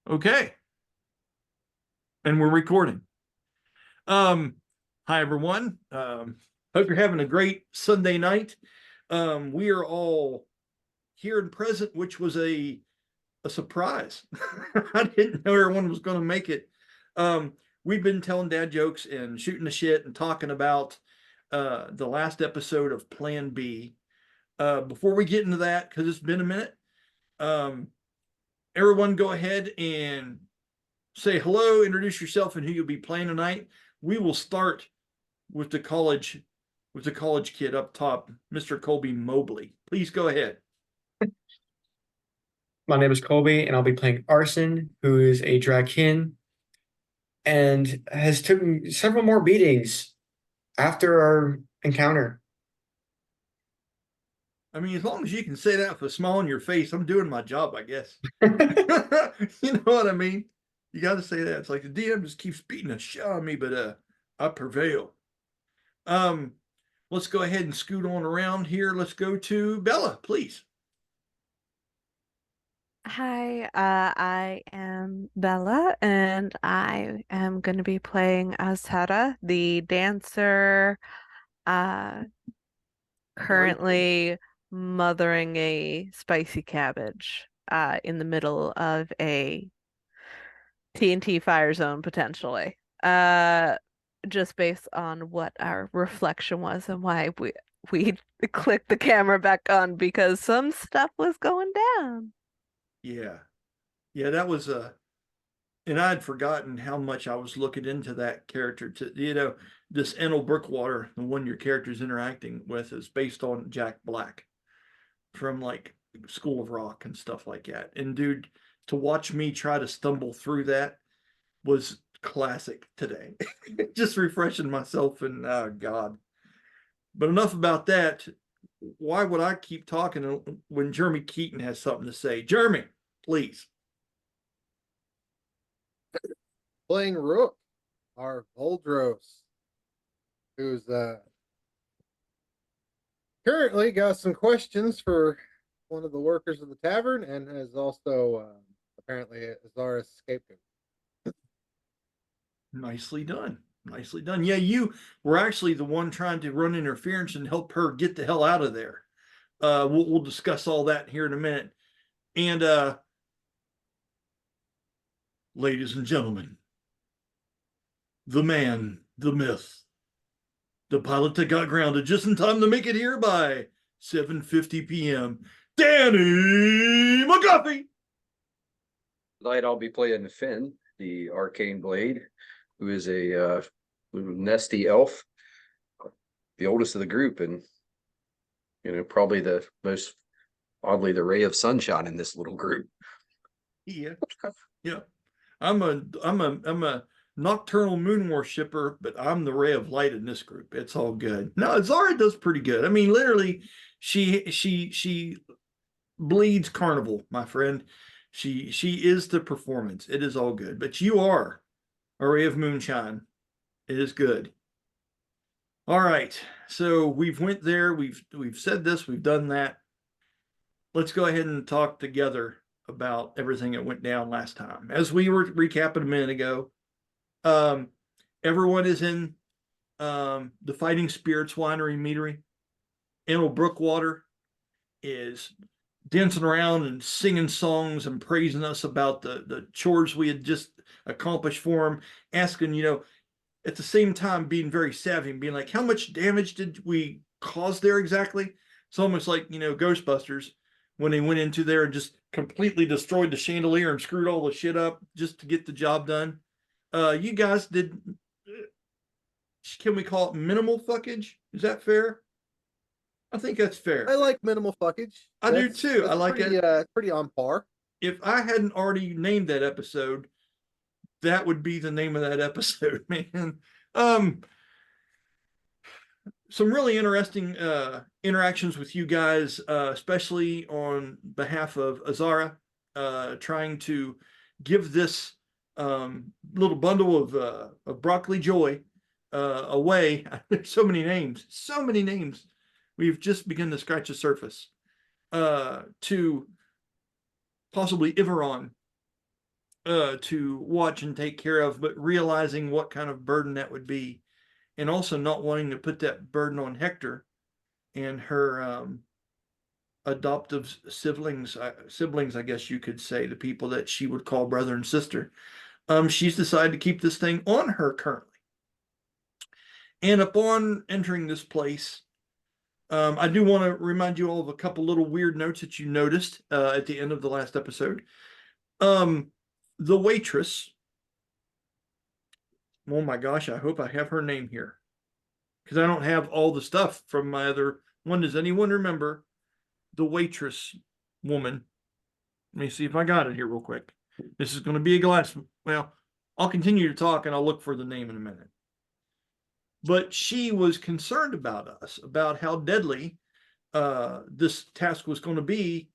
Okay, and we're recording. Um, Hi everyone. Hope you're having a great Sunday night. We are all here and present, which was a surprise. I didn't know everyone was going to make it. Um, we've been telling dad jokes and shooting the shit and talking about the last episode of Plan B. Before we get into that, because it's been a minute, um, everyone go ahead and say hello, introduce yourself and who you'll be playing tonight. We will start with the college kid up top, Mr. Colby Mobley. Please go ahead. My name is Colby, and I'll be playing Arsin, who is a Draken and has taken several more beatings after our encounter. I mean, as long as you can say that with a smile on your face, I'm doing my job, I guess. You know what I mean? You got to say that. It's like the DM just keeps beating a shit on me, but I prevail. Um, let's go ahead and scoot on around here. Let's go to Bella, please. Hi, I am Bella, and I am going to be playing Azhara, the dancer, uh, Very cool. currently mothering a spicy cabbage, in the middle of a TNT fire zone potentially. Just based on what our reflection was and why we clicked the camera back on because some stuff was going down. Yeah. Yeah, that was and I'd forgotten how much I was looking into that character. This Enel Brookwater, the one your character's interacting with, is based on Jack Black from like School of Rock and stuff like that. And dude, to watch me try to stumble through that was classic today. Just refreshing myself and oh God. But enough about that. Why would I keep talking when Jeremy Keaton has something to say? Jeremy, please. Playing Rook, our Voldros, who's currently got some questions for one of the workers of the tavern and has also apparently Azara's scapegoat. Nicely done. Nicely done. Yeah, you were actually the one trying to run interference and help her get the hell out of there. We'll discuss all that here in a minute. And ladies and gentlemen, the man, the myth, the pilot that got grounded just in time to make it here by 7:50 p.m. Danny McGuffey. Tonight I'll be playing Finn, the arcane blade, who is a nesty elf, the oldest of the group, and probably the most oddly the ray of sunshine in this little group. Yeah, yeah. I'm a nocturnal moon worshipper, but I'm the ray of light in this group. It's all good. No, Zara does pretty good. I mean, literally, she bleeds carnival, my friend. She is the performance. It is all good. But you are a ray of moonshine. It is good. All right. So we've went there. We've said this. We've done that. Let's go ahead and talk together about everything that went down last time. As we were recapping a minute ago, um, everyone is in the Fighting Spirits Winery Meadery. Enel Brookwater is dancing around and singing songs and praising us about the chores we had just accomplished for him, asking, at the same time being very savvy and being like, how much damage did we cause there exactly? It's almost like, Ghostbusters when they went into there and just completely destroyed the chandelier and screwed all the shit up just to get the job done. You guys did, can we call it minimal fuckage? Is that fair? I think that's fair. I like minimal fuckage. I do too. I That's like pretty, it. pretty on par. If I hadn't already named that episode, that would be the name of that episode, man. Um, some really interesting interactions with you guys, especially on behalf of Azara, trying to give this little bundle of broccoli joy away. There's so many names, so many names. We've just begun to scratch the surface to possibly Iveron, to watch and take care of, but realizing what kind of burden that would be, and also not wanting to put that burden on Hector and her adoptive siblings, I guess you could say, the people that she would call brother and sister. She's decided to keep this thing on her currently. And upon entering this place, I do want to remind you all of a couple little weird notes that you noticed at the end of the last episode. The waitress, oh my gosh, I hope I have her name here, because I don't have all the stuff from my other one. Does anyone remember the waitress woman? Let me see if I got it here real quick. This is going to be a glass. Well, I'll continue to talk and I'll look for the name in a minute. But she was concerned about us, about how deadly this task was going to be,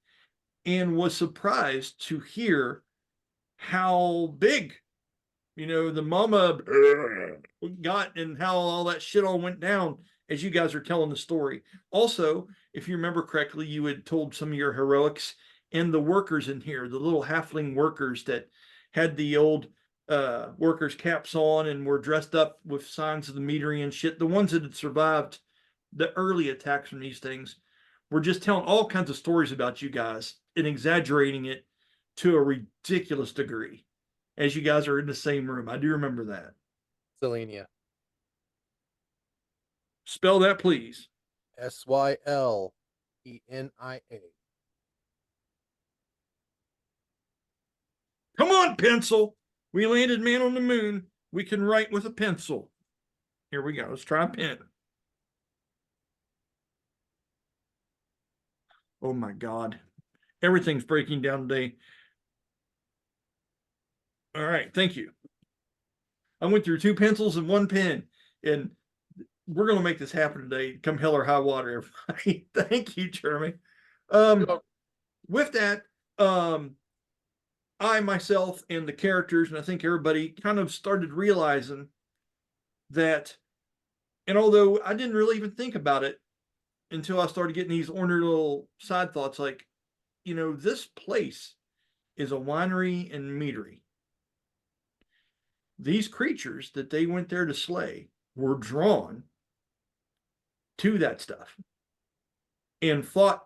and was surprised to hear how big, the mama got, and how all that shit all went down as you guys are telling the story. Also, if you remember correctly, you had told some of your heroics, and the workers in here, the little halfling workers that had the old workers' caps on and were dressed up with signs of the meadery and shit, the ones that had survived the early attacks from these things, were just telling all kinds of stories about you guys and exaggerating it to a ridiculous degree as you guys are in the same room. I do remember that. Selenia. Spell that, please. Sylenia. Come on, pencil. We landed man on the moon. We can write with a pencil. Here we go. Let's try a pen. Oh my God. Everything's breaking down today. All right. Thank you. I went through 2 pencils and 1 pen, and we're going to make this happen today. Come hell or high water, everybody. Thank you, Jeremy. With that, I myself and the characters, and I think everybody, kind of started realizing that, and although I didn't really even think about it until I started getting these ornery little side thoughts, like, this place is a winery and meadery. These creatures that they went there to slay were drawn to that stuff and fought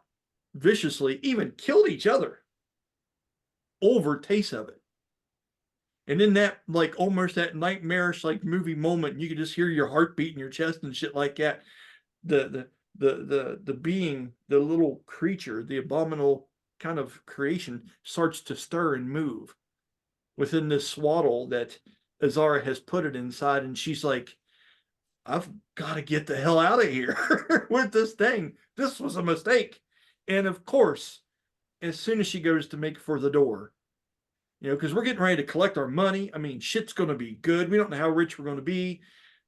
viciously, even killed each other over taste of it. And in that, like, almost that nightmarish, like, movie moment, you could just hear your heartbeat in your chest and shit like that. The being, the little creature, the abominable kind of creation, starts to stir and move within this swaddle that Azara has put it inside, and she's like, I've got to get the hell out of here with this thing. This was a mistake. And of course, as soon as she goes to make for the door, because we're getting ready to collect our money. I mean, shit's going to be good. We don't know how rich we're going to be.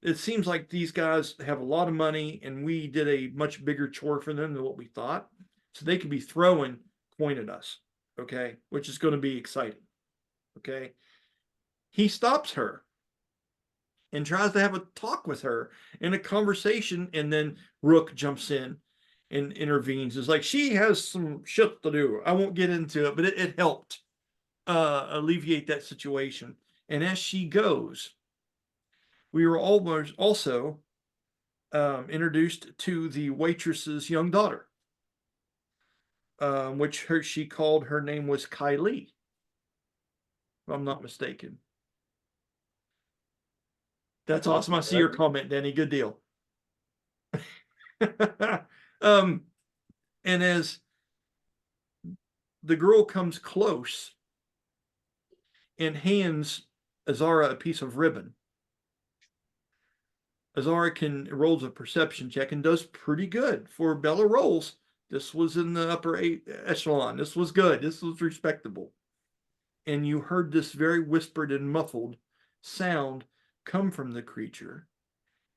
It seems like these guys have a lot of money, and we did a much bigger chore for them than what we thought. So they could be throwing coin at us, okay, which is going to be exciting, okay? He stops her and tries to have a talk with her in a conversation, and then Rook jumps in and intervenes. It's like, she has some shit to do. I won't get into it, but it helped alleviate that situation. And as she goes, we were almost also introduced to the waitress's young daughter, which she called, her name was Kylie, if I'm not mistaken. That's awesome. I see your comment, Danny. Good deal. And as the girl comes close and hands Azara a piece of ribbon, Azara rolls a perception check and does pretty good for Bella rolls. This was in the upper echelon. This was good. This was respectable. And you heard this very whispered and muffled sound come from the creature,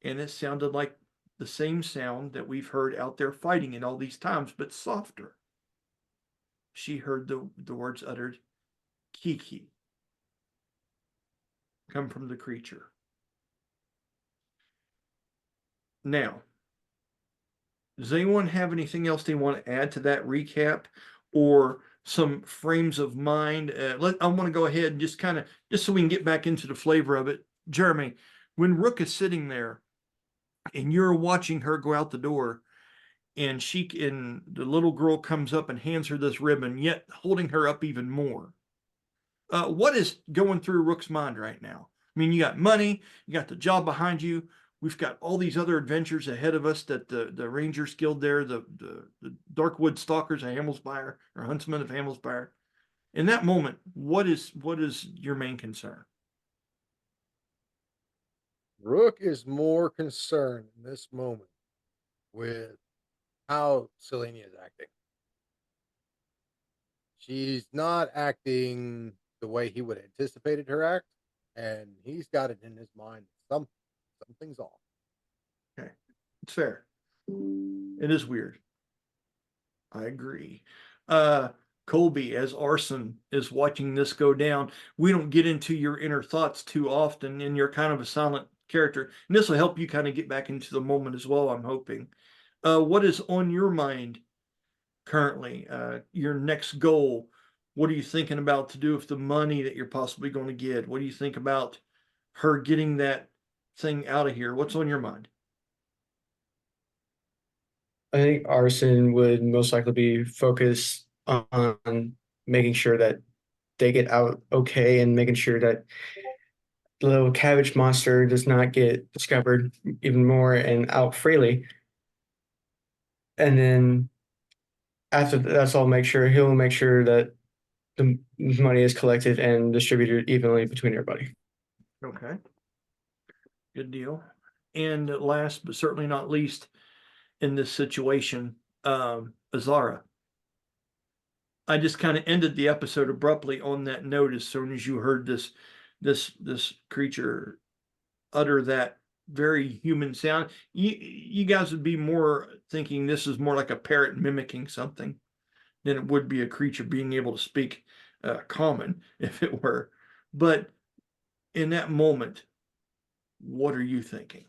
and it sounded like the same sound that we've heard out there fighting it all these times, but softer. She heard the words uttered, Kiki, come from the creature. Now, does anyone have anything else they want to add to that recap, or some frames of mind. I want to go ahead and just so we can get back into the flavor of it. Jeremy, when Rook is sitting there and you're watching her go out the door, and the little girl comes up and hands her this ribbon, yet holding her up even more. What is going through Rook's mind right now? I mean, you got money, you got the job behind you. We've got all these other adventures ahead of us that the Rangers Guild there, the Darkwoods Stalkers of Hamilsbiar, or Huntsmen of Hamilsbiar. In that moment, what is your main concern? Rook is more concerned in this moment with how Selenia is acting. She's not acting the way he would have anticipated her act, and he's got it in his mind something's off. Okay, it's fair. It is weird. I agree. Colby, as Arsin is watching this go down, we don't get into your inner thoughts too often, and you're kind of a silent character. And this will help you kind of get back into the moment as well, I'm hoping. What is on your mind currently? Your next goal? What are you thinking about to do with the money that you're possibly going to get? What do you think about her getting that thing out of here? What's on your mind? I think Arsin would most likely be focused on making sure that they get out okay and making sure that the little cabbage monster does not get discovered even more and out freely. And then after that's all, he'll make sure that the money is collected and distributed evenly between everybody. Okay. Good deal. And last but certainly not least in this situation, Azara. I just kind of ended the episode abruptly on that note as soon as you heard this creature utter that very human sound. You guys would be more thinking this is more like a parrot mimicking something than it would be a creature being able to speak common, if it were. But in that moment, what are you thinking?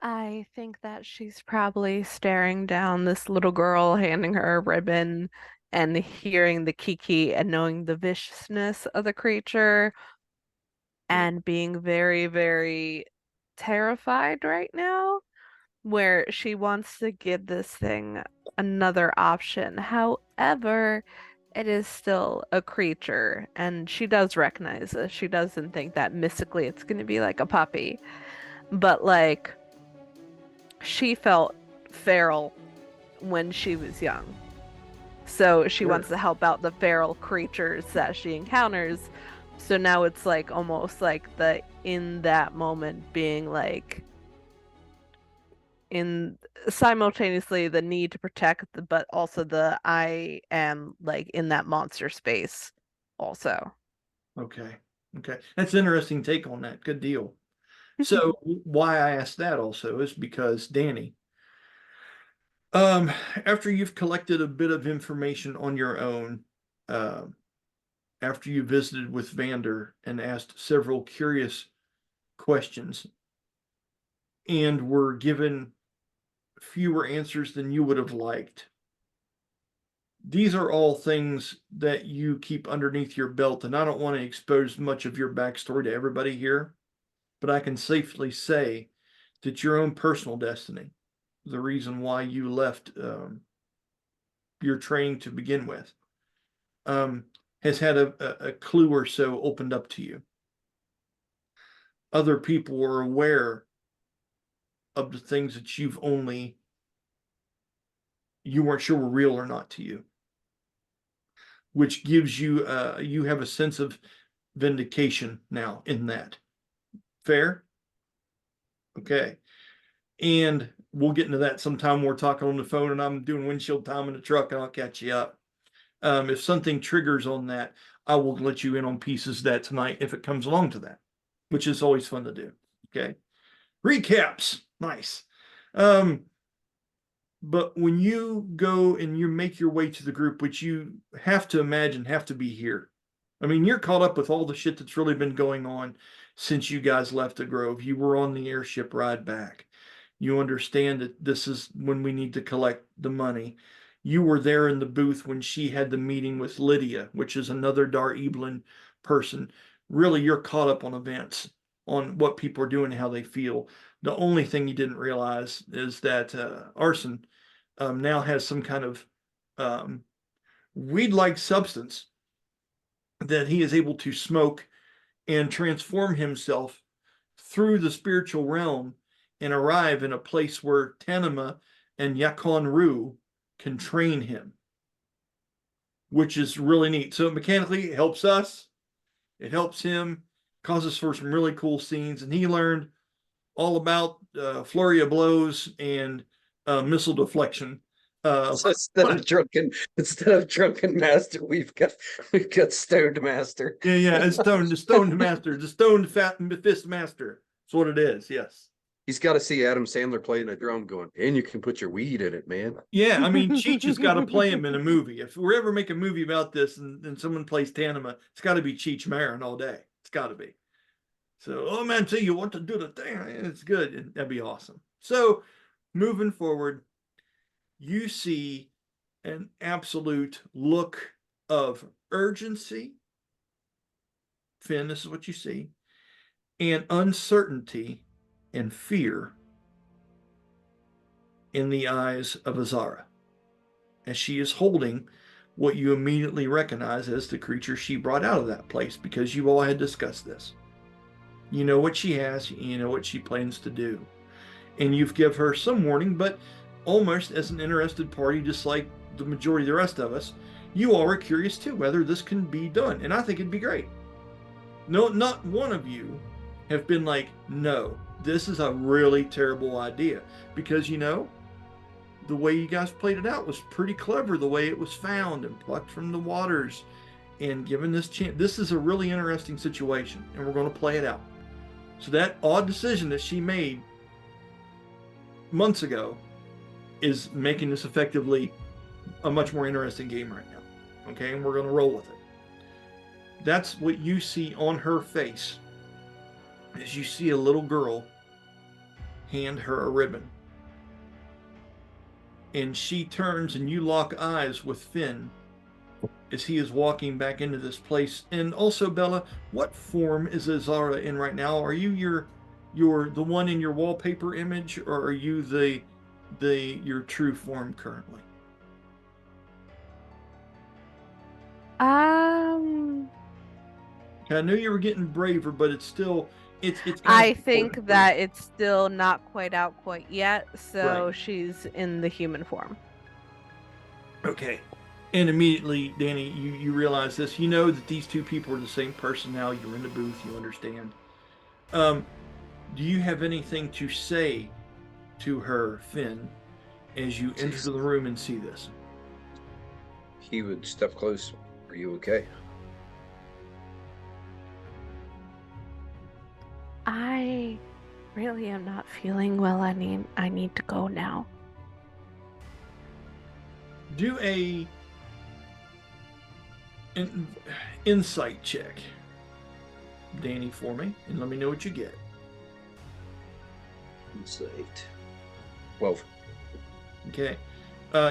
I think that she's probably staring down this little girl, handing her a ribbon, and hearing the kiki and knowing the viciousness of the creature, and being very, very terrified right now, where she wants to give this thing another option. However, it is still a creature, and she does recognize this. She doesn't think that mystically it's going to be like a puppy, but like she felt feral when she was young. So she wants to help out the feral creatures that she encounters. So now it's like almost like in that moment being like in simultaneously the need to protect but also the I am like in that monster space also. Okay. That's an interesting take on that. Good deal. So why I asked that also is because Danny, after you've collected a bit of information on your own, after you visited with Vander and asked several curious questions and were given fewer answers than you would have liked, these are all things that you keep underneath your belt, and I don't want to expose much of your backstory to everybody here, but I can safely say that your own personal destiny, the reason why you left your training to begin with, has had a clue or so opened up to you. Other people are aware of the things that you weren't sure were real or not to you, which gives you you have a sense of vindication now in that. Fair? Okay. And we'll get into that sometime. We're talking on the phone and I'm doing windshield time in the truck, and I'll catch you up. If something triggers on that, I will let you in on pieces of that tonight if it comes along to that, which is always fun to do. Okay. Recaps. Nice. But when you go and you make your way to the group, which you have to imagine have to be here. I mean, you're caught up with all the shit that's really been going on since you guys left the Grove. You were on the airship ride back. You understand that this is when we need to collect the money. you were there in the booth when she had the meeting with Lydia, which is another Dar Eblin person. Really, you're caught up on events, on what people are doing and how they feel. The only thing you didn't realize is that Arsin now has some kind of weed-like substance that he is able to smoke and transform himself through the spiritual realm and arrive in a place where Tanima and Yakon Ru can train him, which is really neat. So mechanically, it helps us, it helps him, causes for some really cool scenes, and he learned all about flurry of blows and missile deflection. So instead of drunken master, we've got stoned master. Yeah, it's stoned master, the stoned fist master. That's what it is. Yes. He's got to see Adam Sandler playing a drum, going, and you can put your weed in it, man. Yeah, I mean, Cheech has got to play him in a movie. If we ever make a movie about this and someone plays Tanima, it's got to be Cheech Marin all day. It's got to be. So, oh man, so you want to do the thing? It's good. That'd be awesome. So, moving forward, you see an absolute look of urgency. Finn, this is what you see, and uncertainty and fear in the eyes of Azara, as she is holding what you immediately recognize as the creature she brought out of that place, because you all had discussed this. You know what she has, you know what she plans to do. And you've given her some warning, but almost as an interested party, just like the majority of the rest of us, you all are curious too whether this can be done. And I think it'd be great. No, not one of you have been like, no, this is a really terrible idea. Because, you know, the way you guys played it out was pretty clever, the way it was found and plucked from the waters and given this chance. This is a really interesting situation, and we're going to play it out. So that odd decision that she made months ago is making this effectively a much more interesting game right now. Okay, and we're going to roll with it. That's what you see on her face, as you see a little girl hand her a ribbon. And she turns and you lock eyes with Finn as he is walking back into this place. And also, Bella, what form is Azara in right now? Are you the one in your wallpaper image, or are you your true form currently? I knew you were getting braver, but it's still it's I think that it's still not quite out quite yet, so Right. she's in the human form. Okay. And immediately, Danny, you realize this. You know that these two people are the same person now. You're in the booth. You understand. Do you have anything to say to her, Finn, as you enter the room and see this? He would step close. Are you okay? I really am not feeling well. I need to go now. Do an insight check, Danny, for me, and let me know what you get. Insight. 12. Okay.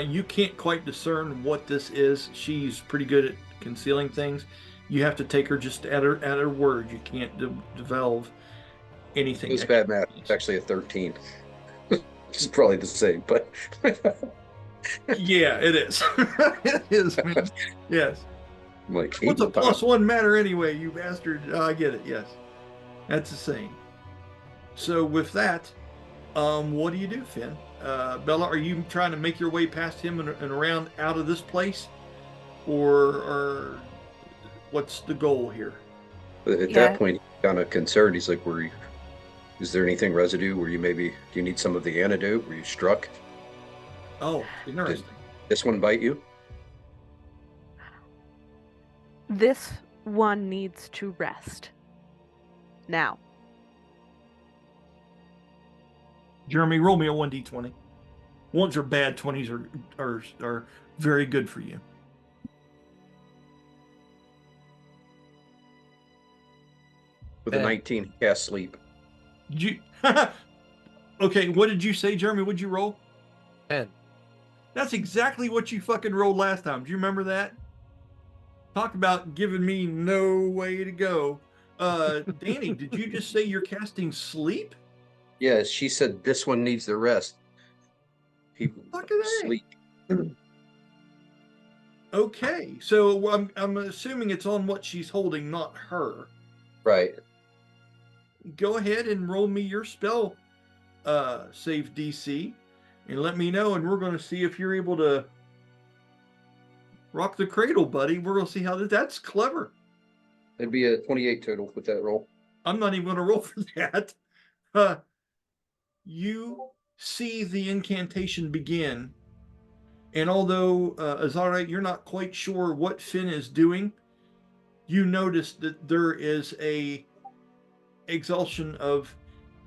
You can't quite discern what this is. She's pretty good at concealing things. You have to take her just at her word. You can't develop anything. It's bad math. It's actually a 13. It's probably the same, but yeah, it is. It is, man. Yes. I'm like, What's a +1 matter anyway, you bastard? I get it. Yes, that's the same. So with that, what do you do, Finn? Bella, are you trying to make your way past him and around out of this place, or what's the goal here? At that point, he's kind of concerned. He's like, is there anything residue? Do you need some of the antidote? Were you struck? Oh, interesting. This one bite you? This one needs to rest. Now. Jeremy, roll me a 1d20. Ones are bad, 20s are very good for you. With a 19, cast sleep. Okay, what did you say, Jeremy? What'd you roll? 10. That's exactly what you fucking rolled last time. Do you remember that? Talk about giving me no way to go. Danny, did you just say you're casting sleep? Yeah, she said this one needs the rest. People Fucking A. sleep. Okay, so I'm assuming it's on what she's holding, not her. Right. Go ahead and roll me your spell save DC and let me know, and we're going to see if you're able to rock the cradle, buddy. We're going to see how that's clever. It'd be a 28 total with that roll. I'm not even going to roll for that. You see the incantation begin, and although Azara, you're not quite sure what Finn is doing, you notice that there is a exhalation of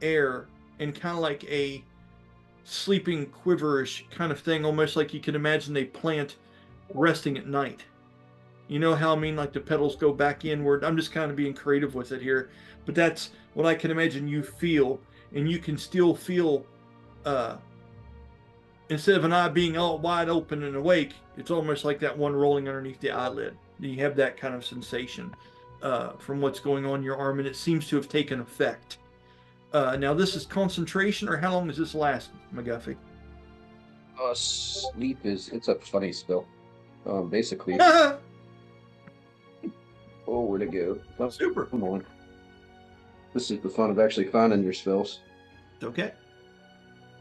air and kind of like a sleeping quiverish kind of thing, almost like you can imagine a plant resting at night. You know how I mean, like the petals go back inward. I'm just kind of being creative with it here, but that's what I can imagine you feel, and you can still feel instead of an eye being all wide open and awake, it's almost like that one rolling underneath the eyelid. You have that kind of sensation from what's going on in your arm, and it seems to have taken effect. Now, this is concentration, or how long does this last, McGuffey? Sleep it's a funny spell. Basically. Oh, where'd it go? Oh, Super. Come on. This is the fun of actually finding your spells. Okay.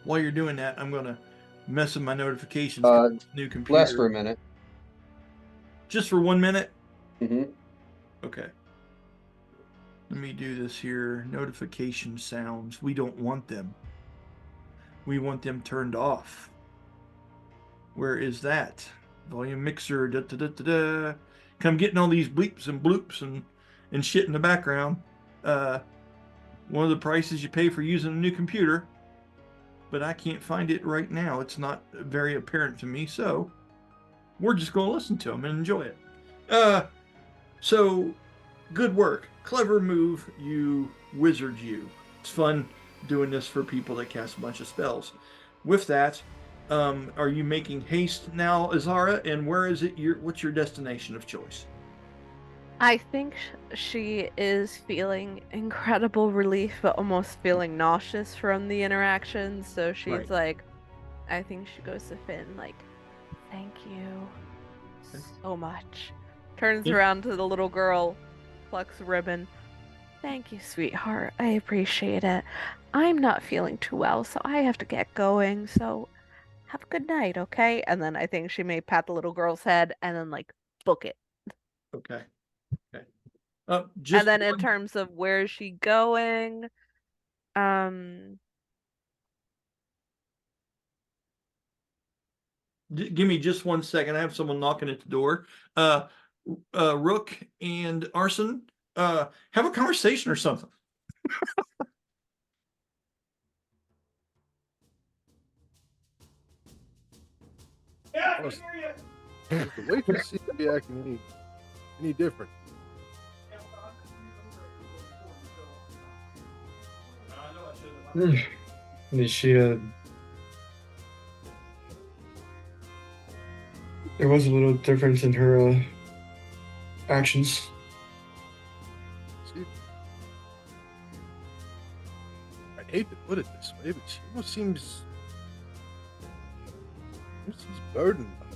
While you're doing that, I'm going to mess with my notifications. New computer. Last for a minute. Just for 1 minute? Mm-hmm. Okay. Let me do this here. Notification sounds. We don't want them. We want them turned off. Where is that? Volume mixer. Da, da, da, da, da. I'm getting all these bleeps and bloops and shit in the background. One of the prices you pay for using a new computer. But I can't find it right now. It's not very apparent to me. So we're just going to listen to them and enjoy it. So good work. Clever move, you wizard you. It's fun doing this for people that cast a bunch of spells. With that, are you making haste now, Azara? And where is it? What's your destination of choice? I think she is feeling incredible relief, but almost feeling nauseous from the interaction. So she's Right. like, I think she goes to Finn, like, thank you so much. Turns around to the little girl, plucks ribbon. Thank you, sweetheart. I appreciate it. I'm not feeling too well, so I have to get going. So have a good night, okay? And then I think she may pat the little girl's head and then like book it. Okay. And then in terms of where is she going, give me just 1 second. I have someone knocking at the door. Rook and Arsin, have a conversation or something. Yeah, I can hear you. The waitress seems to be acting any different. She there was a little difference in her actions. See, I'd hate to put it this way, but she almost seems burdened by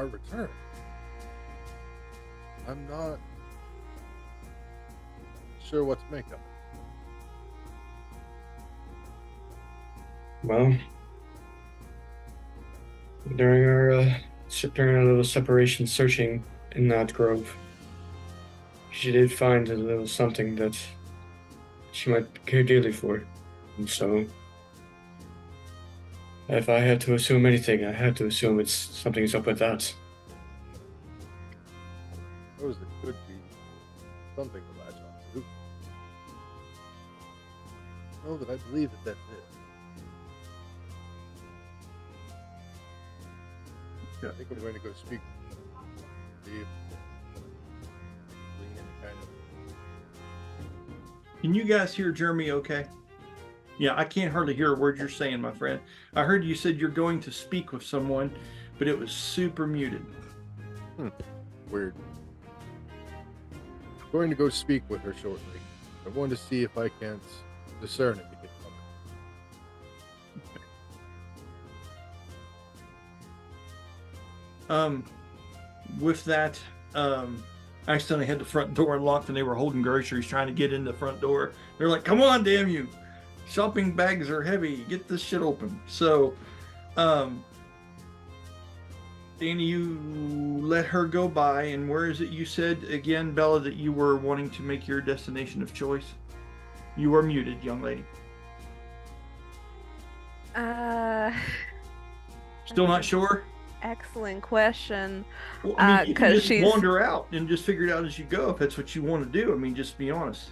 our return. I'm not sure what to make of it. Well, during our little separation searching in that grove, she did find a little something that she might care dearly for. And so, if I had to assume anything, I had to assume something's up with that. I suppose it could be something to latch on to. Know that I believe that that's it. Yeah, I think I'm going to go speak to Steve. Can you guys hear Jeremy okay? Yeah, I can't hardly hear a word you're saying, my friend. I heard you said you're going to speak with someone. but it was super muted. Weird. I'm going to go speak with her shortly. I want to see if I can't discern anything from her. With that, I accidentally had the front door unlocked and they were holding groceries trying to get in the front door. They're like, come on, damn you. Shopping bags are heavy. Get this shit open. So, Danny, you let her go by. And where is it you said again, Bella, that you were wanting to make your destination of choice? You are muted, young lady. Still not sure? Excellent question. Well, I mean, you can 'cause just she's- wander out and just figure it out as you go if that's what you want to do. I mean, just be honest.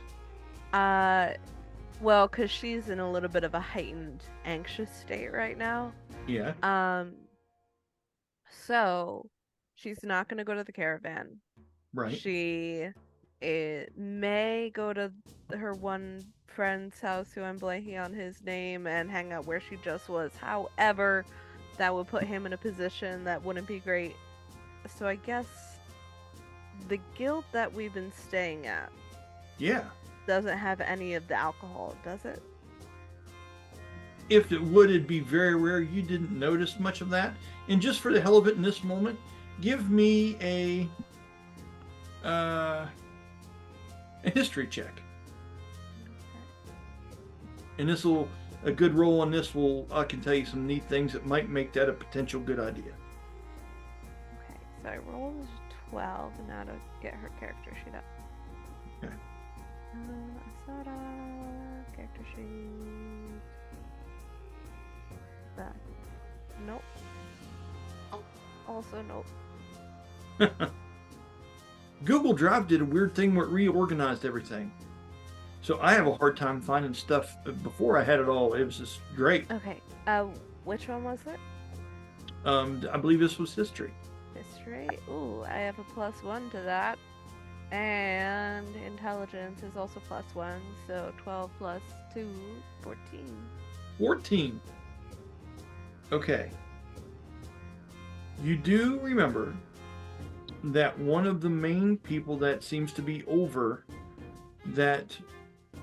Well, because she's in a little bit of a heightened anxious state right now. Yeah. So she's not gonna go to the caravan. Right. She may go to her one friend's house who I'm blanking on his name and hang out where she just was. However, that would put him in a position that wouldn't be great. So I guess the guild that we've been staying at Yeah. doesn't have any of the alcohol, does it? If it would, it'd be very rare. You didn't notice much of that. And just for the hell of it in this moment, give me a history check. And this will, a good roll on this will, I can tell you some neat things that might make that a potential good idea. Okay, so I rolled 12 now to get her character sheet up. Okay. Asada, character sheet. That. Nope. Also nope. Google Drive did a weird thing where it reorganized everything. So I have a hard time finding stuff. Before I had it all, it was just great. Okay. Which one was it? I believe this was history. History. Ooh, I have a +1 to that. And intelligence is also +1, so 12 plus 2, 14. 14. Okay. You do remember that one of the main people that seems to be over that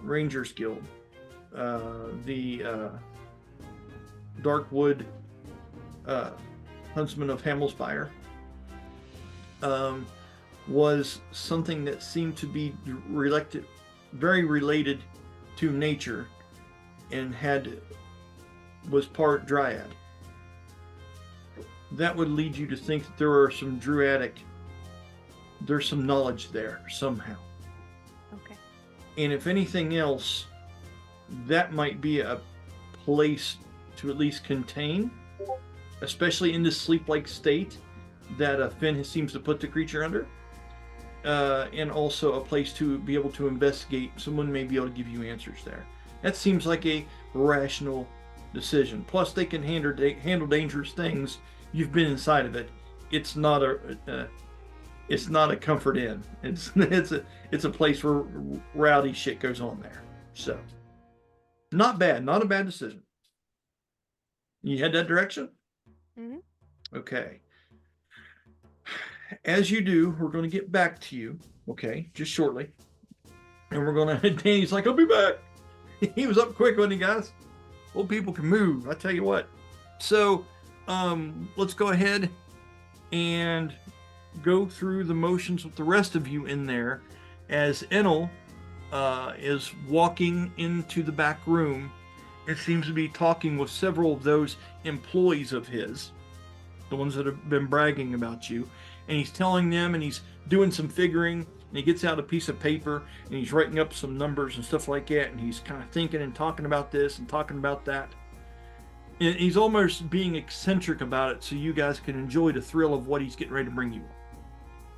Rangers Guild, the Darkwood Huntsmen of Hamilsbiar, was something that seemed to be very related to nature and was part Dryad. That would lead you to think that there are some there's some knowledge there somehow. Okay. And if anything else, that might be a place to at least contain, especially in this sleep-like state that Finn seems to put the creature under. And also a place to be able to investigate. Someone may be able to give you answers there. That seems like a rational decision. Plus, they can handle dangerous things. You've been inside of it. It's not a comfort inn. It's a place where rowdy shit goes on there. So, not bad. Not a bad decision. You head that direction? Mm-hmm. Okay. As you do, we're going to get back to you, okay, just shortly. And we're going to, Danny's like, I'll be back. He was up quick, wasn't he, guys? Old people can move, I tell you what. So, let's go ahead and go through the motions with the rest of you in there as Enel is walking into the back room. It seems to be talking with several of those employees of his, the ones that have been bragging about you. And he's telling them, and he's doing some figuring, and he gets out a piece of paper, and he's writing up some numbers and stuff like that, and he's kind of thinking and talking about this and talking about that. And he's almost being eccentric about it so you guys can enjoy the thrill of what he's getting ready to bring you.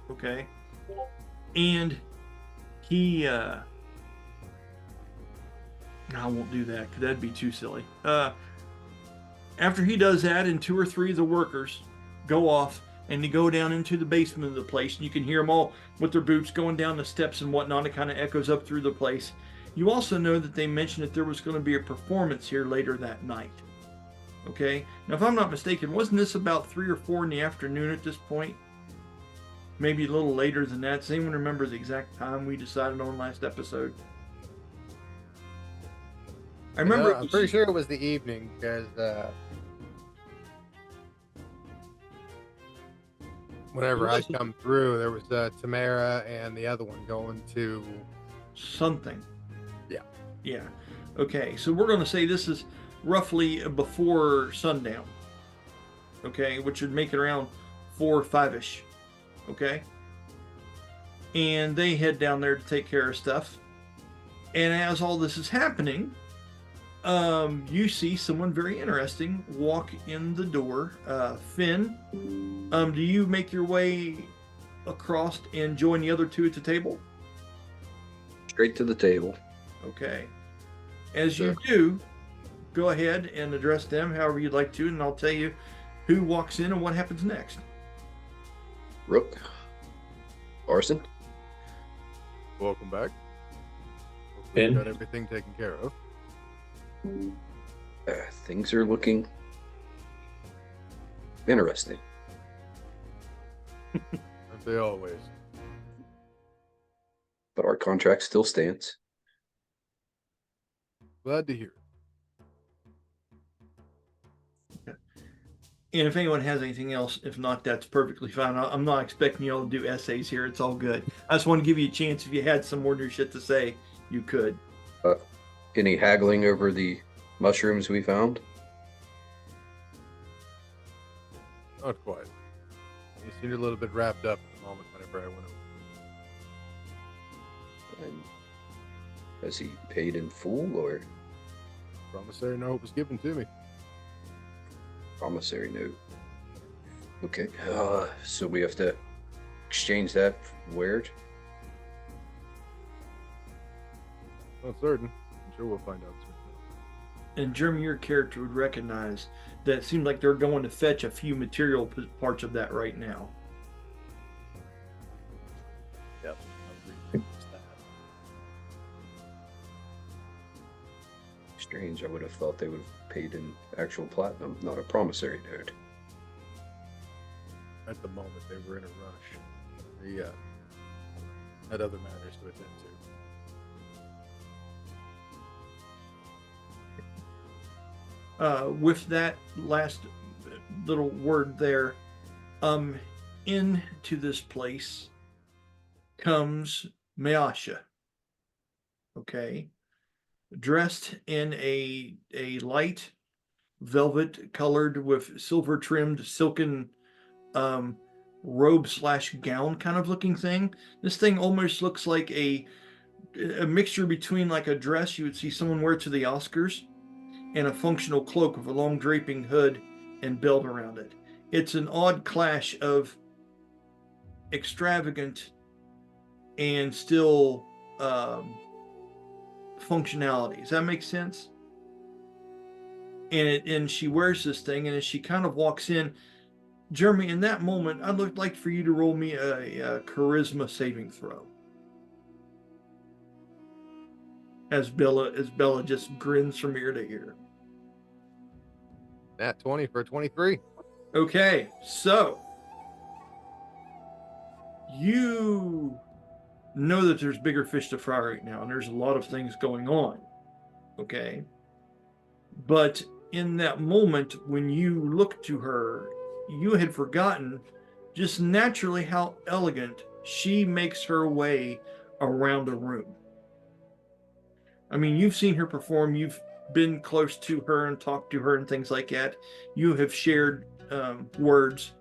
Okay? And he, I won't do that, because that'd be too silly. After he does that, and 2 or 3 of the workers go off, and they go down into the basement of the place, and you can hear them all with their boots going down the steps and whatnot. It kind of echoes up through the place. You also know that they mentioned that there was going to be a performance here later that night. Okay. Now, if I'm not mistaken, wasn't this about 3 or 4 in the afternoon at this point? Maybe a little later than that. Does anyone remember the exact time we decided on last episode? I remember. I'm pretty sure it was the evening because whenever I come through, there was Tamara and the other one going to something. Yeah. Yeah. Okay. So we're going to say this is roughly before sundown. Okay. Which would make it around 4 or 5-ish. Okay. And they head down there to take care of stuff. And as all this is happening, you see someone very interesting walk in the door. Finn, do you make your way across and join the other two at the table? Straight to the table. Okay. As you do, go ahead and address them however you'd like to, and I'll tell you who walks in and what happens next. Rook. Arsin. welcome back. Finn? Got everything taken care of. Things are looking interesting. Aren't they always? But our contract still stands. Glad to hear. And if anyone has anything else, if not, that's perfectly fine. I'm not expecting you all to do essays here. It's all good. I just want to give you a chance. If you had some more new shit to say, you could. Any haggling over the mushrooms we found? Not quite. You seemed a little bit wrapped up at the moment whenever I went over. And has he paid in full or Promissory note was given to me. promissory note? Okay. So we have to exchange that where? Not certain. I'm sure we'll find out soon. And Jeremy, your character would recognize that it seems like they're going to fetch a few material parts of that right now. Yep. I'll read that. Strange. I would have thought they would have paid in actual platinum, not a promissory note. At the moment, they were in a rush. They had other matters to attend to. With that last little word there, into this place comes Mayasha. Okay. Dressed in a light velvet colored with silver trimmed silken robe / gown kind of looking thing. This thing almost looks like a mixture between like a dress you would see someone wear to the Oscars and a functional cloak with a long draping hood and belt around it. It's an odd clash of extravagant and still functionality. Does that make sense? And she wears this thing, and as she kind of walks in, Jeremy, in that moment, I'd like for you to roll me a charisma saving throw. As Bella just grins from ear to ear. Nat 20 for 23. Okay, so you know that there's bigger fish to fry right now, and there's a lot of things going on. Okay, but in that moment when you look to her, you had forgotten just naturally how elegant she makes her way around a room. I mean, you've seen her perform, you've been close to her and talked to her and things like that. You have shared words,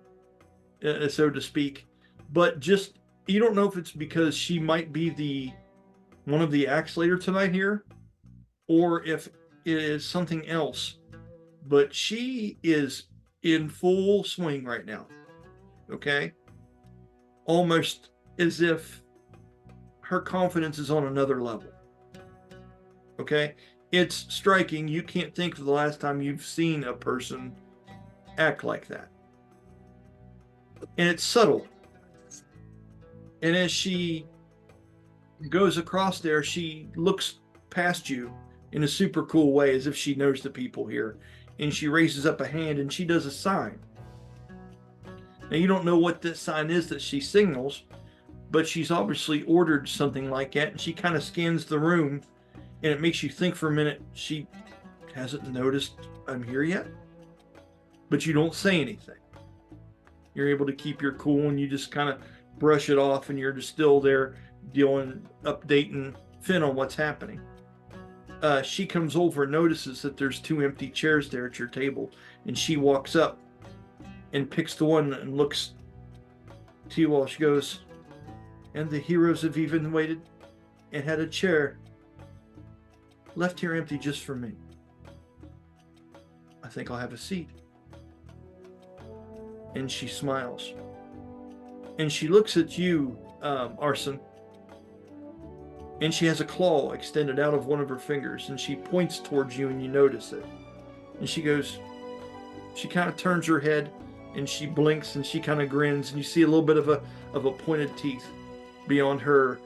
so to speak, but just, you don't know if it's because she might be one of the acts later tonight here, or if it is something else, but she is in full swing right now. Okay. Almost as if her confidence is on another level. Okay, it's striking. You can't think of the last time you've seen a person act like that. And it's subtle. And as she goes across there, she looks past you in a super cool way, as if she knows the people here. and she raises up a hand and she does a sign. Now, you don't know what this sign is that she signals, but she's obviously ordered something like that, and she kind of scans the room, and it makes you think for a minute. She hasn't noticed I'm here yet, but you don't say anything. You're able to keep your cool, and you just kind of brush it off, and you're just still there updating Finn on what's happening. She comes over and notices that there's 2 empty chairs there at your table, and she walks up and picks the one and looks to you all. She goes, "And the heroes have even waited and had a chair left here empty just for me. I think I'll have a seat." And she smiles. And she looks at you, Arsin. And she has a claw extended out of one of her fingers, and she points towards you, and you notice it. And she goes, she kind of turns her head, and she blinks, and she kind of grins, and you see a little bit of a pointed teeth beyond her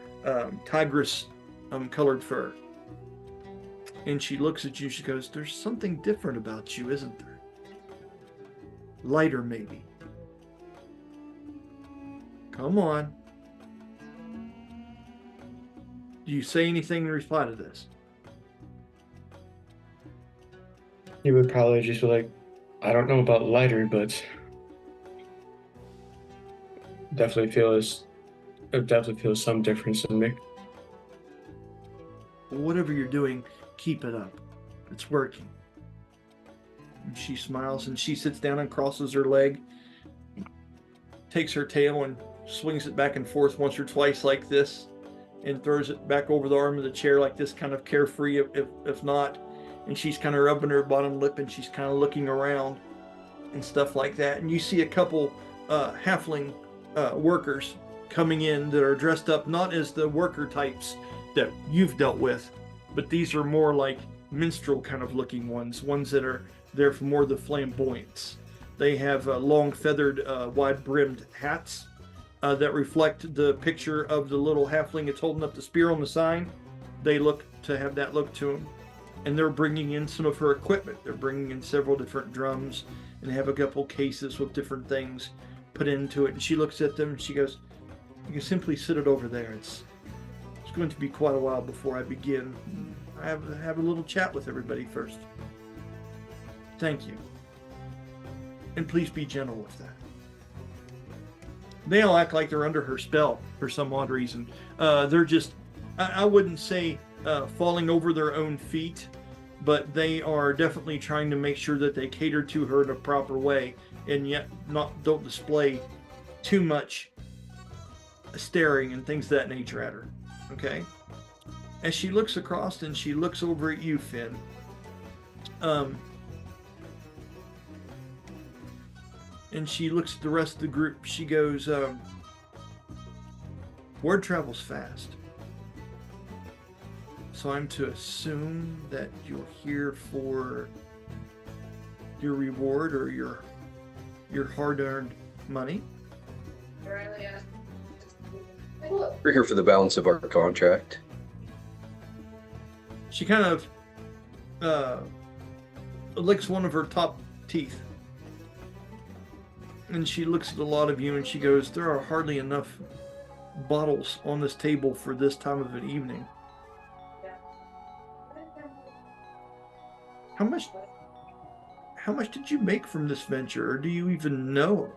tigress colored fur. And she looks at you, she goes, "There's something different about you, isn't there? Lighter, maybe. Come on." Do you say anything in reply to this? He would probably just be like, "I don't know about lighter, but it definitely feels some difference in me." Whatever you're doing, keep it up. It's working. And she smiles, and she sits down and crosses her leg, takes her tail and swings it back and forth once or twice like this, and throws it back over the arm of the chair like this, kind of carefree if not. And she's kind of rubbing her bottom lip, and she's kind of looking around and stuff like that. And you see a couple halfling workers coming in that are dressed up not as the worker types that you've dealt with, but these are more like minstrel kind of looking ones that are there for more of the flamboyance. They have long feathered wide brimmed hats that reflect the picture of the little halfling that's holding up the spear on the sign. They look to have that look to them, and they're bringing in some of her equipment. They're bringing in several different drums, and they have a couple cases with different things put into it. And she looks at them and she goes, "You can simply sit it over there. It's going to be quite a while before I begin. I have a little chat with everybody first. Thank you. And please be gentle with that." They all act like they're under her spell for some odd reason. They're just, I wouldn't say falling over their own feet, but they are definitely trying to make sure that they cater to her in a proper way, and yet don't display too much staring and things of that nature at her. Okay? As she looks across and she looks over at you, Finn, and she looks at the rest of the group, she goes, "Word travels fast. So I'm to assume that you're here for your reward or your hard-earned money?" We're here for the balance of our contract. She kind of licks one of her top teeth. And she looks at a lot of you and she goes, "There are hardly enough bottles on this table for this time of an evening. How much did you make from this venture, or do you even know?"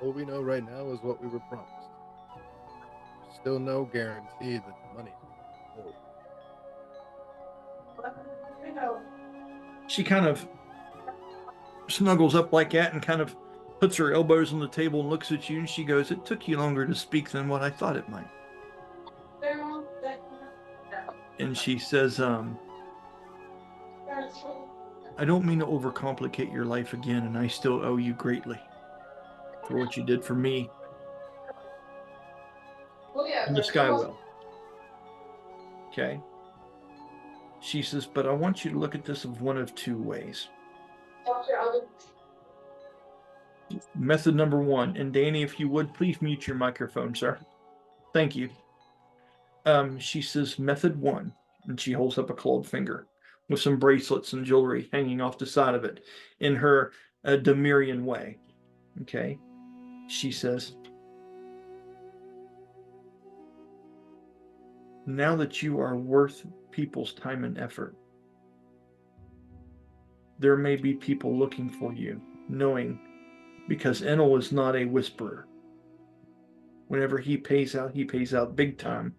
All we know right now is what we were promised. Still no guarantee that the money will hold. She kind of snuggles up like that and kind of puts her elbows on the table and looks at you, and she goes, "It took you longer to speak than what I thought it might." And she says, "I don't mean to overcomplicate your life again, and I still owe you greatly for what you did for me and the Skywell." Okay? She says, "But I want you to look at this of one of two ways. Method number one," and Danny, if you would, please mute your microphone, sir. Thank you. She says, "Method one," and she holds up a clawed finger. with some bracelets and jewelry hanging off the side of it in her Demirian way. Okay. She says, now that you are worth people's time and effort, there may be people looking for you, knowing, because Enel is not a whisperer. Whenever he pays out big time,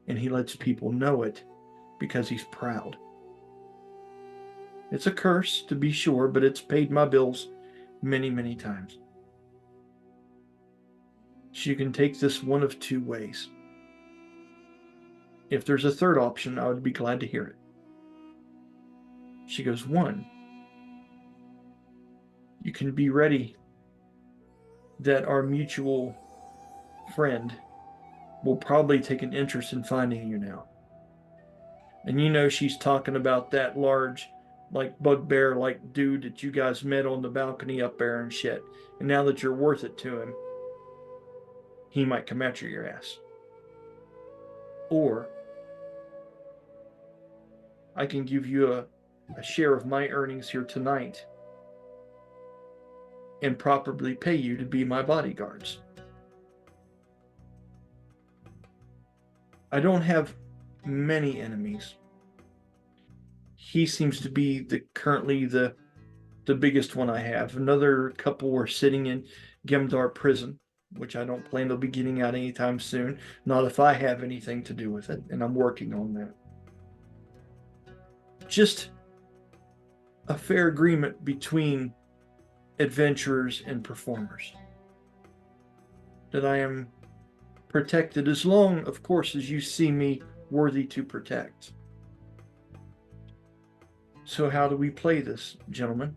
and he lets people know it because he's proud. It's a curse, to be sure, but it's paid my bills many, many times. So you can take this one of two ways. If there's a third option, I would be glad to hear it. She goes, one, you can be ready that our mutual friend will probably take an interest in finding you now. And you know she's talking about that large, like bugbear like dude that you guys met on the balcony up there and shit. And now that you're worth it to him, he might come after your ass. Or I can give you a share of my earnings here tonight and properly pay you to be my bodyguards. I don't have many enemies. He seems to be currently the biggest one I have. Another couple were sitting in Gemdar prison, which I don't plan to be getting out anytime soon. Not if I have anything to do with it, and I'm working on that. Just a fair agreement between adventurers and performers. That I am protected as long, of course, as you see me worthy to protect. So how do we play this, gentlemen?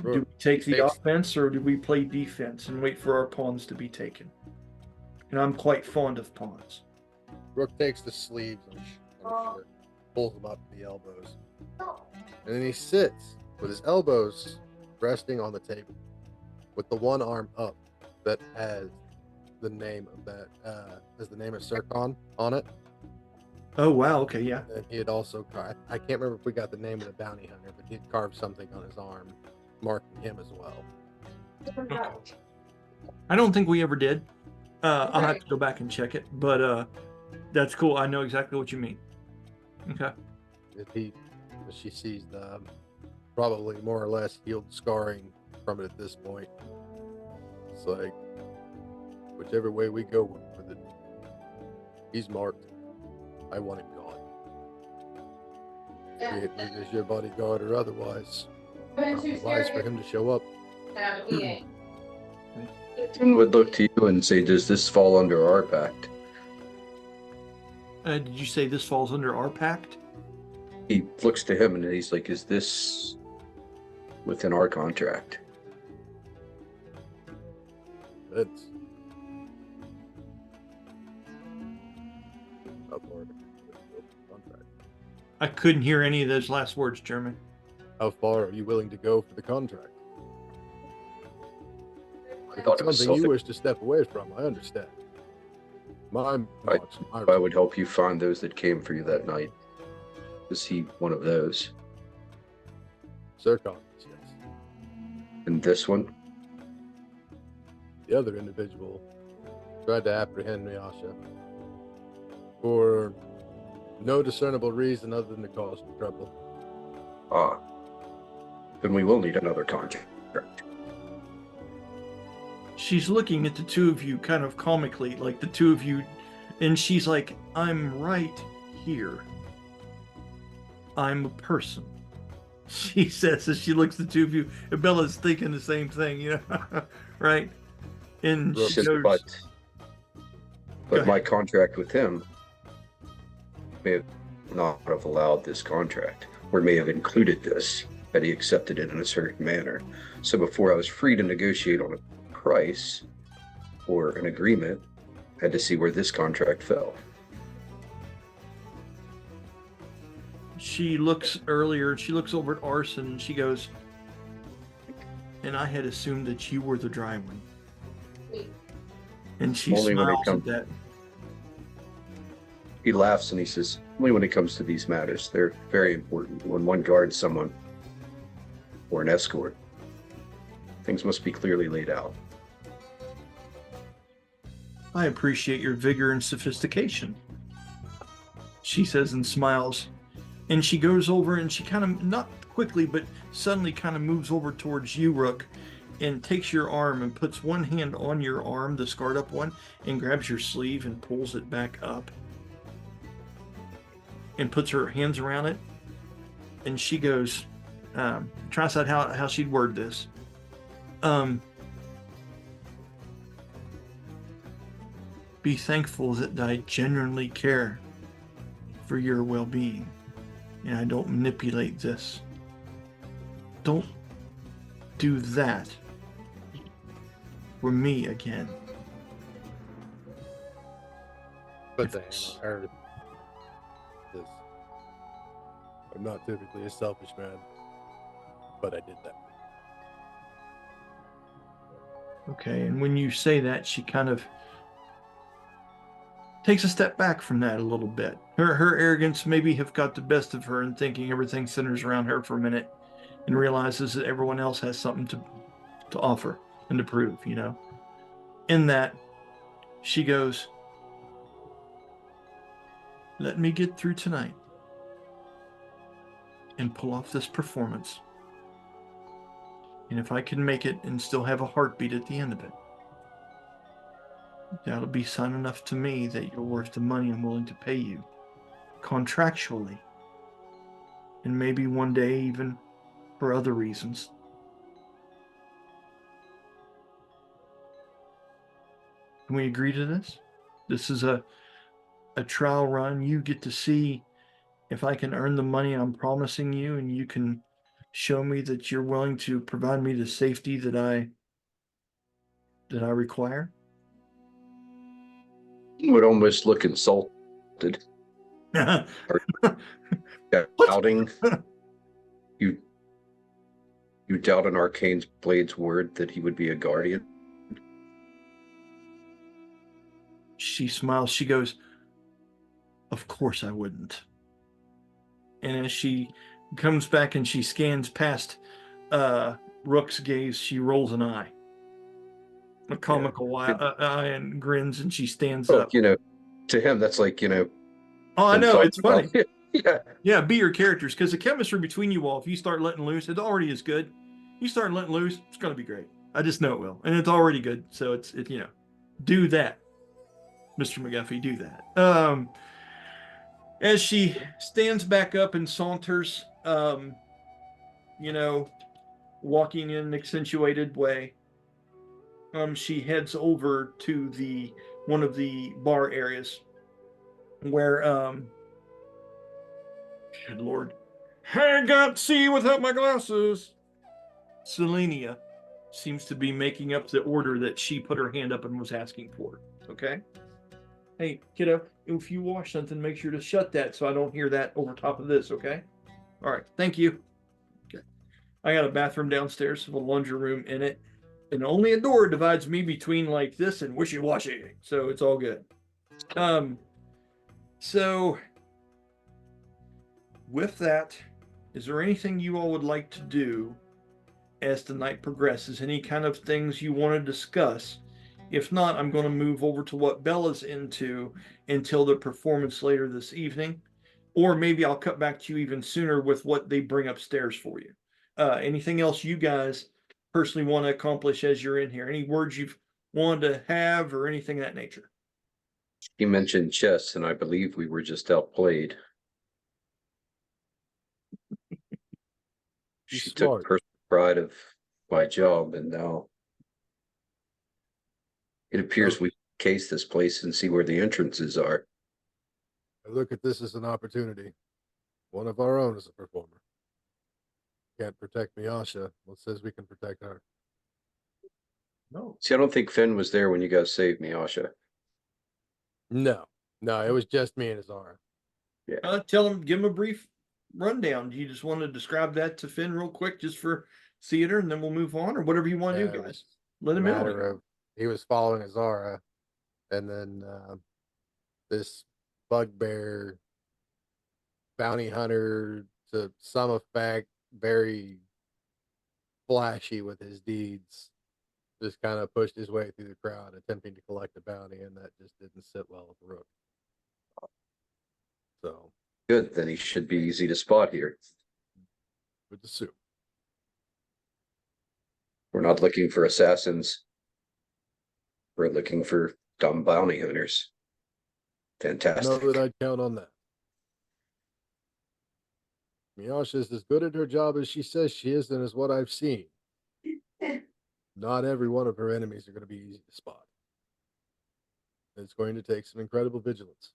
Do we take the offense or do we play defense and wait for our pawns to be taken? And I'm quite fond of pawns. Rook takes the sleeves on his shirt, pulls them up to the elbows, and then he sits with his elbows resting on the table, with the one arm up that has the name of Sircon on it. Oh wow, okay, yeah. And he had also I can't remember if we got the name of the bounty hunter, but he had carved something on his arm, marking him as well. I don't think we ever did. I'll have to go back and check it, but that's cool. I know exactly what you mean. Okay. She sees the probably more or less healed scarring from it at this point. It's like, whichever way we go with it, he's marked. I want it gone. Be it as your bodyguard or otherwise. Wise for him to show up. Would look to you and say, does this fall under our pact? Did you say this falls under our pact? He looks to him and he's like, is this within our contract? It's how far contract. I couldn't hear any of those last words, German. How far are you willing to go for the contract? If thought it's it was something you something- wish to step away from, I understand. My I would help you find those that came for you that night. Is he one of those? Sircon, yes. And this one? The other individual tried to apprehend Nyasha for no discernible reason other than to cause trouble. Ah. Then we will need another contract. She's looking at the two of you kind of comically, like the two of you, and she's like, I'm right here. I'm a person. She says as she looks at the two of you, and Bella's thinking the same thing, you know, right? And Well, she Just- goes, but ahead. my contract with him may have not have allowed this contract, or may have included this, that he accepted it in a certain manner. So before I was free to negotiate on a price or an agreement, I had to see where this contract fell. she looks earlier, she looks over at Arsin and she goes, and I had assumed that you were the dry one. And she Only when it smiles at comes- that. He laughs and he says, only when it comes to these matters. They're very important. When one guards someone or an escort, things must be clearly laid out. I appreciate your vigor and sophistication, she says and smiles. And she goes over and she kind of, not quickly, but suddenly kind of moves over towards you, Rook, and takes your arm and puts one hand on your arm, the scarred up one, and grabs your sleeve and pulls it back up. And puts her hands around it. And she goes, trying to decide how she'd word this. Be thankful that I genuinely care for your well-being, and I don't manipulate this. Don't do that for me again. But the heard this. I'm not typically a selfish man, but I did that. Okay, and when you say that, she kind of takes a step back from that a little bit. Her arrogance maybe have got the best of her in thinking everything centers around her for a minute, and realizes that everyone else has something to offer and to prove, you know. In that, she goes, let me get through tonight and pull off this performance. And if I can make it and still have a heartbeat at the end of it, that'll be sign enough to me that you're worth the money I'm willing to pay you contractually, and maybe one day even for other reasons. Can we agree to this? This is a trial run. You get to see if I can earn the money I'm promising you, and you can show me that you're willing to provide me the safety that I require. Would almost look insulted. Doubting. You doubt an arcane blade's word that he would be a guardian? She smiles. She goes, of course I wouldn't. And as she comes back and she scans past Rook's gaze, she rolls an eye. A comical eye, and grins, and she stands up. You know, to him, that's like, you know. Oh, I know, it's funny. Yeah. Yeah, be your characters, because the chemistry between you all, if you start letting loose, it already is good. You start letting loose, it's going to be great. I just know it will. And it's already good. So it's you know, do that. Mr. McGuffey, do that. As she stands back up and saunters, you know, walking in an accentuated way, she heads over to one of the bar areas where, good Lord, I got see without my glasses. Selenia seems to be making up the order that she put her hand up and was asking for. Okay. Hey, kiddo, if you wash something, make sure to shut that so I don't hear that over top of this, okay? All right, thank you. Okay. I got a bathroom downstairs with a laundry room in it, and only a door divides me between like this and wishy-washy, so it's all good. So with that, is there anything you all would like to do as the night progresses? Any kind of things you want to discuss? If not, I'm going to move over to what Bella's into until the performance later this evening. Or maybe I'll cut back to you even sooner with what they bring upstairs for you. Anything else you guys personally want to accomplish as you're in here? Any words you've wanted to have or anything of that nature? You mentioned chess, and I believe we were just outplayed. She took personal pride of my job, and now it appears we case this place and see where the entrances are. I look at this as an opportunity. One of our own is a performer. Can't protect Miasha. What says we can protect her? No. See, I don't think Finn was there when you guys saved Miasha. No, it was just me and Azara. Yeah. Give him a brief rundown. Do you just want to describe that to Finn real quick, just for theater, and then we'll move on, or whatever you want to do, guys? Let him know. He was following Azara, and then this bugbear, bounty hunter to some effect, very flashy with his deeds. Just kind of pushed his way through the crowd, attempting to collect a bounty, and that just didn't sit well with Rook. So, Good, then he should be easy to spot here. would assume. We're not looking for assassins. We're looking for dumb bounty hunters. Know Fantastic. that I'd count on that. Miasha is as good at her job as she says she is, and is what I've seen. Not every one of her enemies are going to be easy to spot. It's going to take some incredible vigilance.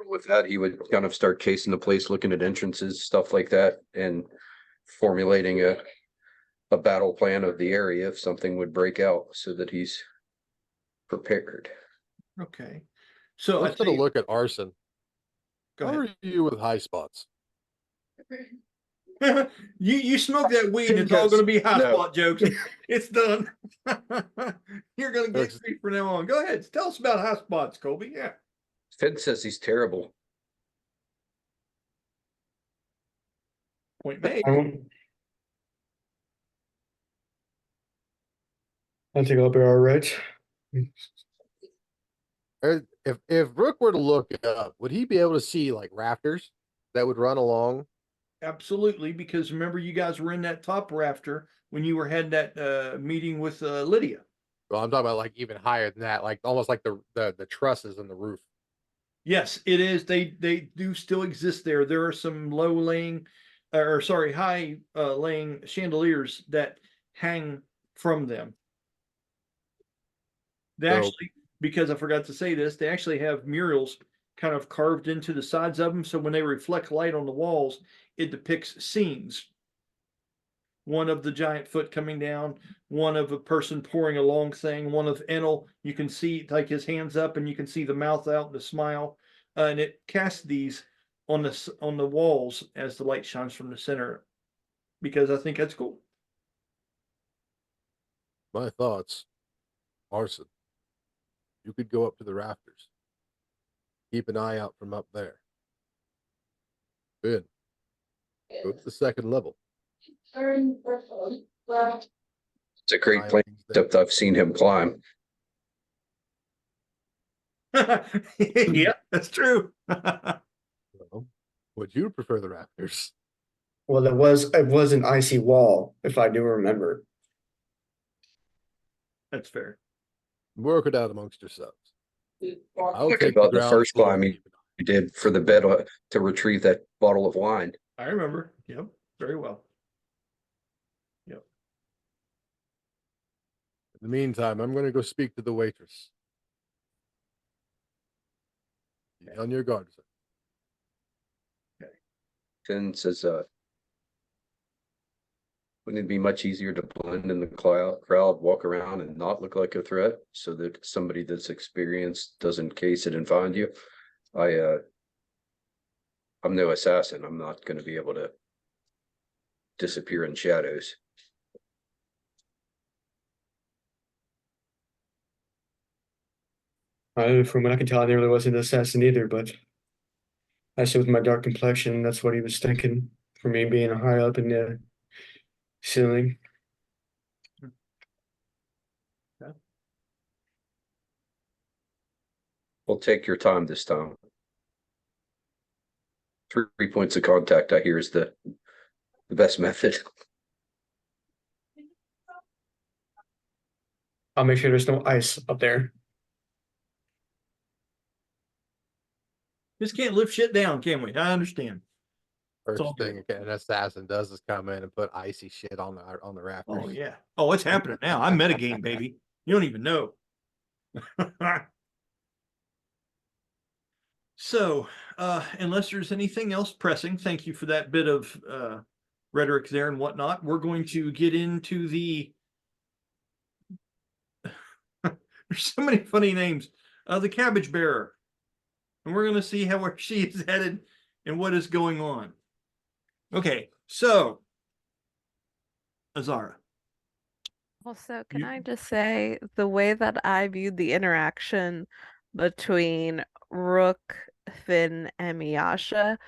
With that, he would kind of start casing the place, looking at entrances, stuff like that, and formulating a battle plan of the area if something would break out, so that he's prepared. Okay. So Let's get a look at Arsin. Go How ahead. are you with high spots? You smoke that weed, and it's all going to be hot spot jokes. It's done. You're going to get Folks- free from now on. Go ahead. Tell us about hot spots, Colby. Yeah. Finn says he's terrible. Point made. I think I'll be all right. If Rook were to look it up, would he be able to see like rafters that would run along? Absolutely, because remember, you guys were in that top rafter when you had that meeting with Lydia. Well, I'm talking about like even higher than that, like almost like the trusses in the roof. Yes, it is. They do still exist there. There are some high laying chandeliers that hang from them. They So- actually, because I forgot to say this, they actually have murals kind of carved into the sides of them. So when they reflect light on the walls, it depicts scenes. One of the giant foot coming down, one of a person pouring a long thing, one of Enel, you can see like his hands up and you can see the mouth out and the smile. And it casts these on the walls as the light shines from the center, because I think that's cool. My thoughts, Arson. You could go up to the rafters. Keep an eye out from up there. Good. Go to the second level. It's a great Eye plan, on things there. except I've seen him climb. Yeah, that's true. Well, would you prefer the rafters? Well, it was an icy wall, if I do remember. That's fair. Work it out amongst yourselves. I'll Think take about the ground first floor climb and he keep an he did for the bed to retrieve that bottle of wine. I remember. Yep, very well. Yep. In the meantime, I'm going to go speak to the waitress. Be on your guard, sir. Finn says, wouldn't it be much easier to blend in the crowd, walk around and not look like a threat, so that somebody that's experienced doesn't case it and find you? I'm no assassin. I'm not going to be able to disappear in shadows. From what I can tell, I really wasn't an assassin either, but I said with my dark complexion, that's what he was thinking for me being high up in the ceiling. Well, take your time this time. 3 points of contact, I hear, is the best method. I'll make sure there's no ice up there. Just can't lift shit down, can we? I understand. First all thing an assassin does is come in and put icy shit on the rafters. Oh yeah. Oh, it's happening now. I'm metagame, baby. You don't even know. So, unless there's anything else pressing, thank you for that bit of rhetoric there and whatnot. We're going to get into the. There's so many funny names. The Cabbage Bearer, and we're going to see where she is headed and what is going on. Okay, so Azara, Also, can You- I just say the way that I viewed the interaction between Rook, Finn, and Miyasha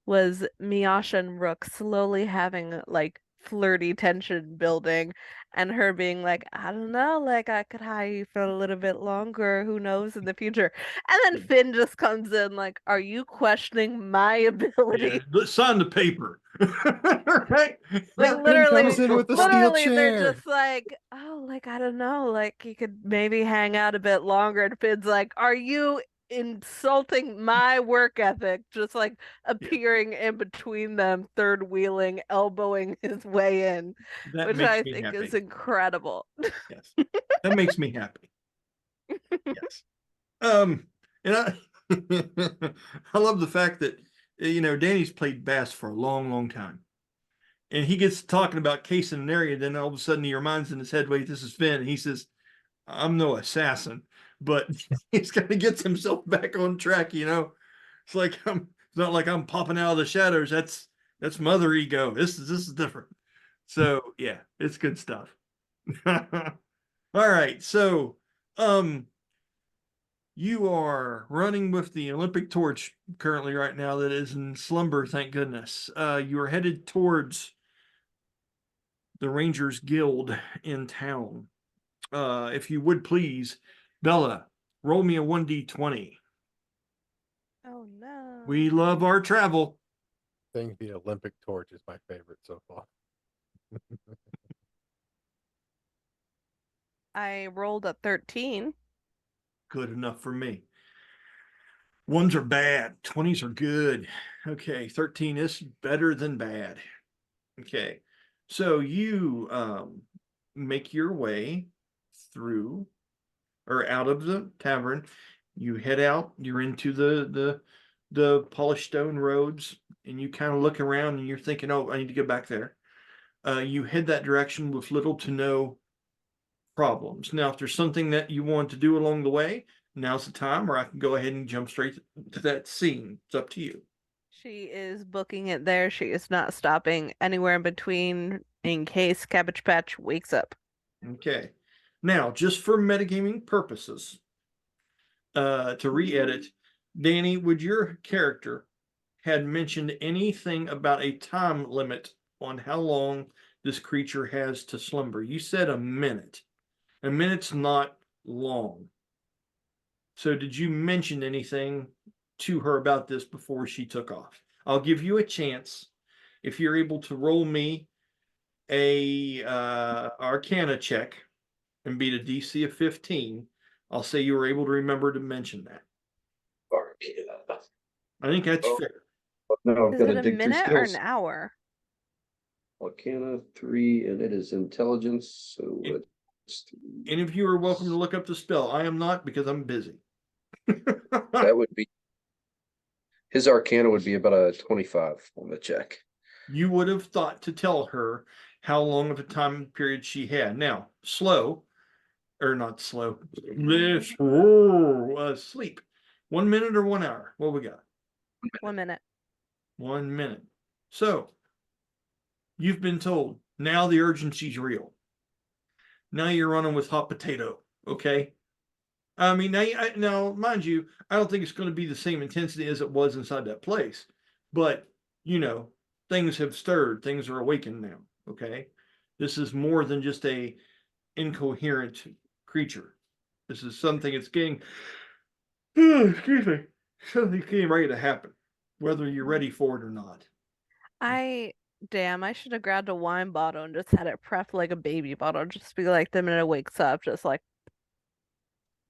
was Miyasha and Rook slowly having like flirty tension building and her being like, I don't know, like I could hire you for a little bit longer, who knows in the future. And then Yeah. Finn just comes in like, are you questioning my Yeah, ability? sign the paper. Right? Like Finn literally, comes in with the steel literally they're chair. just like, oh, like I don't know, like you could maybe hang out a bit longer. And Finn's like, are you insulting my work ethic? Just like Yeah, appearing in between them, third wheeling, elbowing his way in, that which makes I me think is happy. incredible. Yes. That makes me happy. Yes. And I I love the fact that Danny's played bass for a long, long time. And he gets talking about casing an area, then all of a sudden he reminds in his head, wait, this is Finn. And he says, I'm no assassin, but he's got to get himself back on track, it's not like I'm popping out of the shadows. That's mother ego. This is different. So yeah, it's good stuff. All right. So you are running with the Olympic torch currently right now that is in slumber, thank goodness. You are headed towards the Rangers Guild in town. If you would please, Bella, roll me a 1d20. Oh no. We love our travel. I think the Olympic torch is my favorite so far. I rolled a 13. Good enough for me. Ones are bad, 20s are good. Okay, 13 is better than bad. Okay, so you make your way through or out of the tavern. You head out, you're into the polished stone roads, and you kind of look around and you're thinking, oh, I need to get back there. You head that direction with little to no problems. Now, if there's something that you want to do along the way, now's the time, or I can go ahead and jump straight to that scene. It's up to you. She is booking it there. She is not stopping anywhere in between in case Cabbage Patch wakes up. Okay. Now, just for metagaming purposes, to re-edit, Danny, would your character had mentioned anything about a time limit on how long this creature has to slumber? You said a minute. A minute's not long. So did you mention anything to her about this before she took off? I'll give you a chance. If you're able to roll me a Arcana check and beat a DC of 15, I'll say you were able to remember to mention that. I think that's Oh. fair. No, I've Is got it to a dig through minute or an skills. hour? Arcana 3, and it is intelligence. So It- it's Any of you are welcome to look up the spell. I am not because I'm busy. that would be his Arcana would be about a 25 on the check. You would have thought to tell her how long of a time period she had. Now, slow, or not slow, sleep. 1 minute or 1 hour? What we got? 1 minute. 1 minute. So, you've been told now the urgency's real. Now you're running with hot potato, okay? I mean, now, mind you, I don't think it's going to be the same intensity as it was inside that place, but things have stirred, things are awakened now. Okay, this is more than just a incoherent creature. This is something that's getting, excuse me, something's getting ready to happen, whether you're ready for it or not. Damn, I should have grabbed a wine bottle and just had it prepped like a baby bottle. Just be like, the minute it wakes up, just like,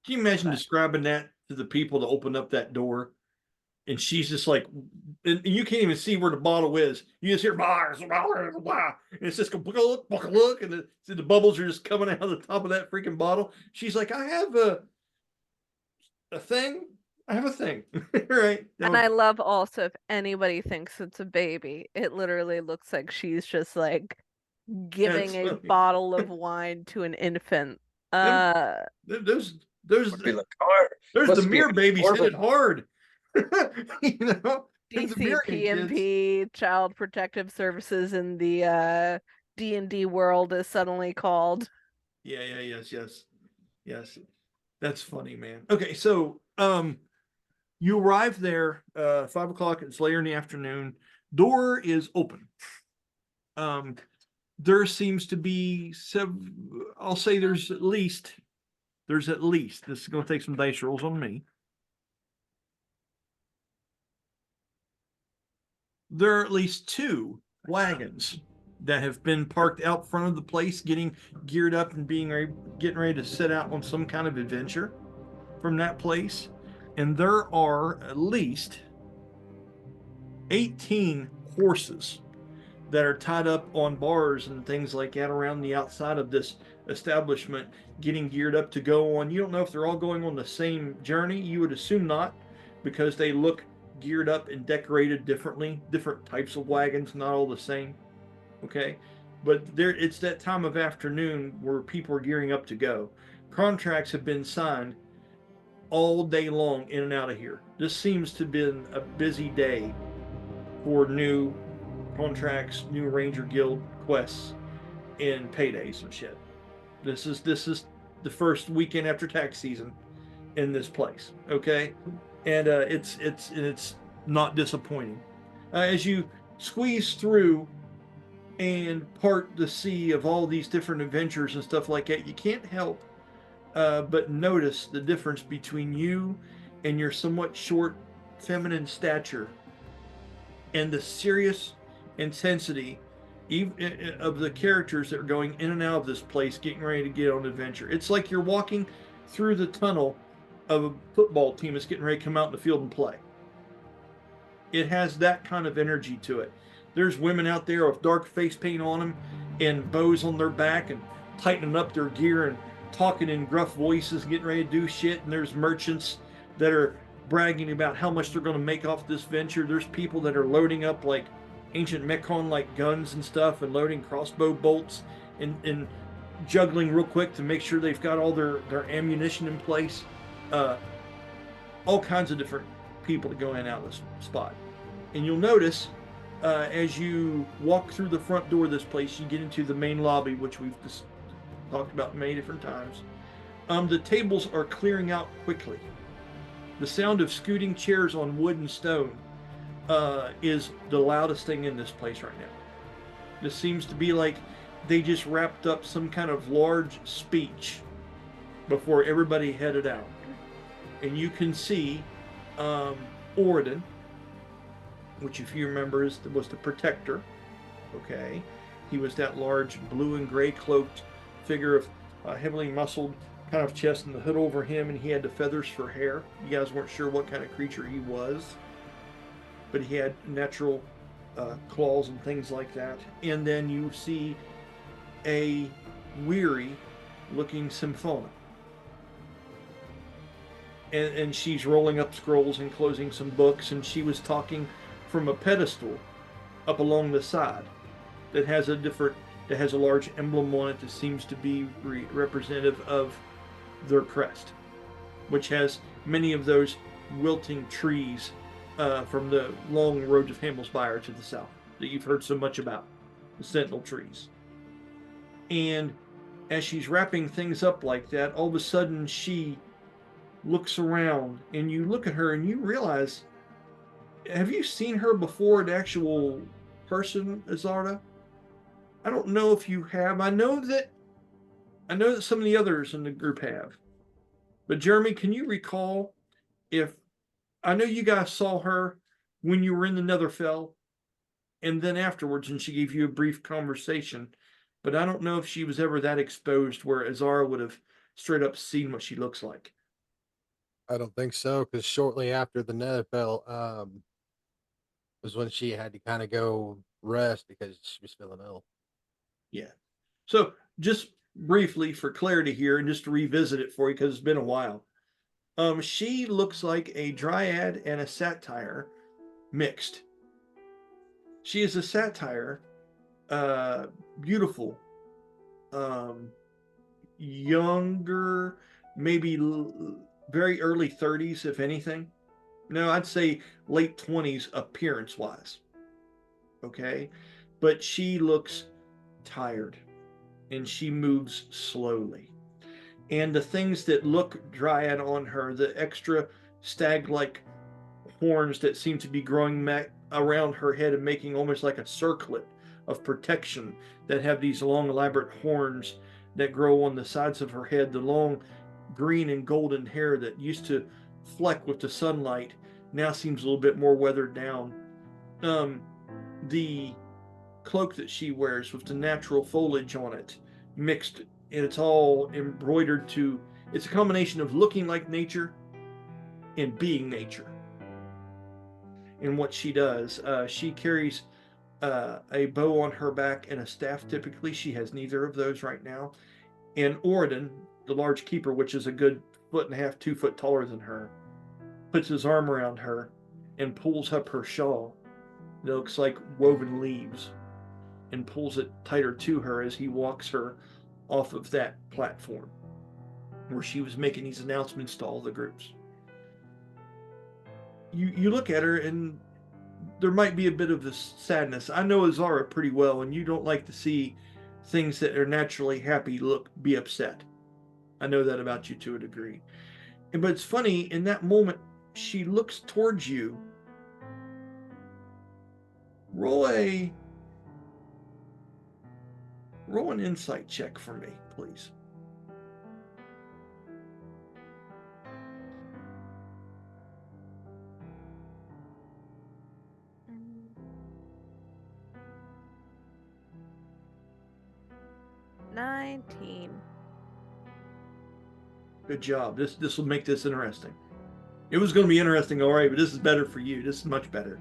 Can you imagine But- describing that to the people that open up that door? And she's just like, and you can't even see where the bottle is. You just hear blah, blah, blah, and it's just look, and the bubbles are just coming out of the top of that freaking bottle. She's like, I have a thing. I have a thing, right? And I love also if anybody thinks it's a baby, it literally looks like she's just like giving a funny. bottle of wine to an infant. There's Would be like, oh, there's must the be mirror babies horrible. hit it hard. The mirror kids. DCPMP, Child Protective Services in the D&D world is suddenly called. Yes. That's funny, man. Okay, so you arrive there 5 o'clock. It's later in the afternoon. Door is open. There seems to be I'll say there's at least. This is going to take some dice rolls on me. There are at least 2 wagons that have been parked out front of the place, getting geared up and getting ready to set out on some kind of adventure from that place. And there are at least 18 horses that are tied up on bars and things like that around the outside of this establishment, getting geared up to go on. You don't know if they're all going on the same journey. You would assume not, because they look geared up and decorated differently. Different types of wagons, not all the same. Okay, but it's that time of afternoon where people are gearing up to go. Contracts have been signed all day long in and out of here. This seems to have been a busy day for new contracts, new Ranger Guild quests, and paydays and shit. This is the first weekend after tax season in this place. Okay, and it's not disappointing. As you squeeze through and part the sea of all these different adventures and stuff like that, you can't help but notice the difference between you and your somewhat short, feminine stature, and the serious intensity of the characters that are going in and out of this place, getting ready to get on an adventure. It's like you're walking through the tunnel of a football team that's getting ready to come out in the field and play. It has that kind of energy to it. There's women out there with dark face paint on them and bows on their back and tightening up their gear and talking in gruff voices, getting ready to do shit. And there's merchants that are bragging about how much they're going to make off this venture. There's people that are loading up like ancient Mechon like guns and stuff, and loading crossbow bolts and juggling real quick to make sure they've got all their ammunition in place. All kinds of different people that go in and out of this spot. And you'll notice as you walk through the front door of this place, you get into the main lobby, which we've just talked about many different times. The tables are clearing out quickly. The sound of scooting chairs on wood and stone is the loudest thing in this place right now. This seems to be like they just wrapped up some kind of large speech before everybody headed out. And you can see Oridon, which, if you remember, was the protector. Okay, he was that large blue and gray cloaked figure of heavily muscled kind of chest and the hood over him, and he had the feathers for hair. You guys weren't sure what kind of creature he was, but he had natural claws and things like that. And then you see a weary looking Sympmona. And she's rolling up scrolls and closing some books, and she was talking from a pedestal up along the side that has a large emblem on it that seems to be representative of their crest, which has many of those wilting trees from the long road of Hamilsbiar to the south that you've heard so much about, the sentinel trees. And as she's wrapping things up like that, all of a sudden she looks around, and you look at her and you realize, have you seen her before, an actual person, Azarda? I don't know if you have. I know that some of the others in the group have. But Jeremy, can you recall if, I know you guys saw her when you were in the Netherfell and then afterwards, and she gave you a brief conversation, but I don't know if she was ever that exposed where Azara would have straight up seen what she looks like. I don't think so, because shortly after the Netherfell was when she had to kind of go rest because she was feeling ill. Yeah. So just briefly for clarity here, and just to revisit it for you because it's been a while. She looks like a Dryad and a Satyr mixed. She is a Satyr, beautiful, younger, maybe very early 30s, if anything. No, I'd say late 20s appearance wise. Okay. But she looks tired and she moves slowly. And the things that look Dryad on her, the extra stag-like horns that seem to be growing around her head and making almost like a circlet of protection, that have these long elaborate horns that grow on the sides of her head, the long green and golden hair that used to fleck with the sunlight now seems a little bit more weathered down. The cloak that she wears with the natural foliage on it mixed, and it's all embroidered to, it's a combination of looking like nature and being nature. And what she does, she carries a bow on her back and a staff. Typically she has neither of those right now. And Oridon, the large keeper, which is a good 1.5 to 2 foot taller than her, puts his arm around her and pulls up her shawl that looks like woven leaves and pulls it tighter to her as he walks her off of that platform where she was making these announcements to all the groups. You look at her and there might be a bit of this sadness. I know Azara pretty well, and you don't like to see things that are naturally happy be upset. I know that about you to a degree. But it's funny, in that moment, she looks towards you. Roll an insight check for me, please. Mm. 19. Good job. This will make this interesting. It was going to be interesting, all right, but this is better for you. This is much better.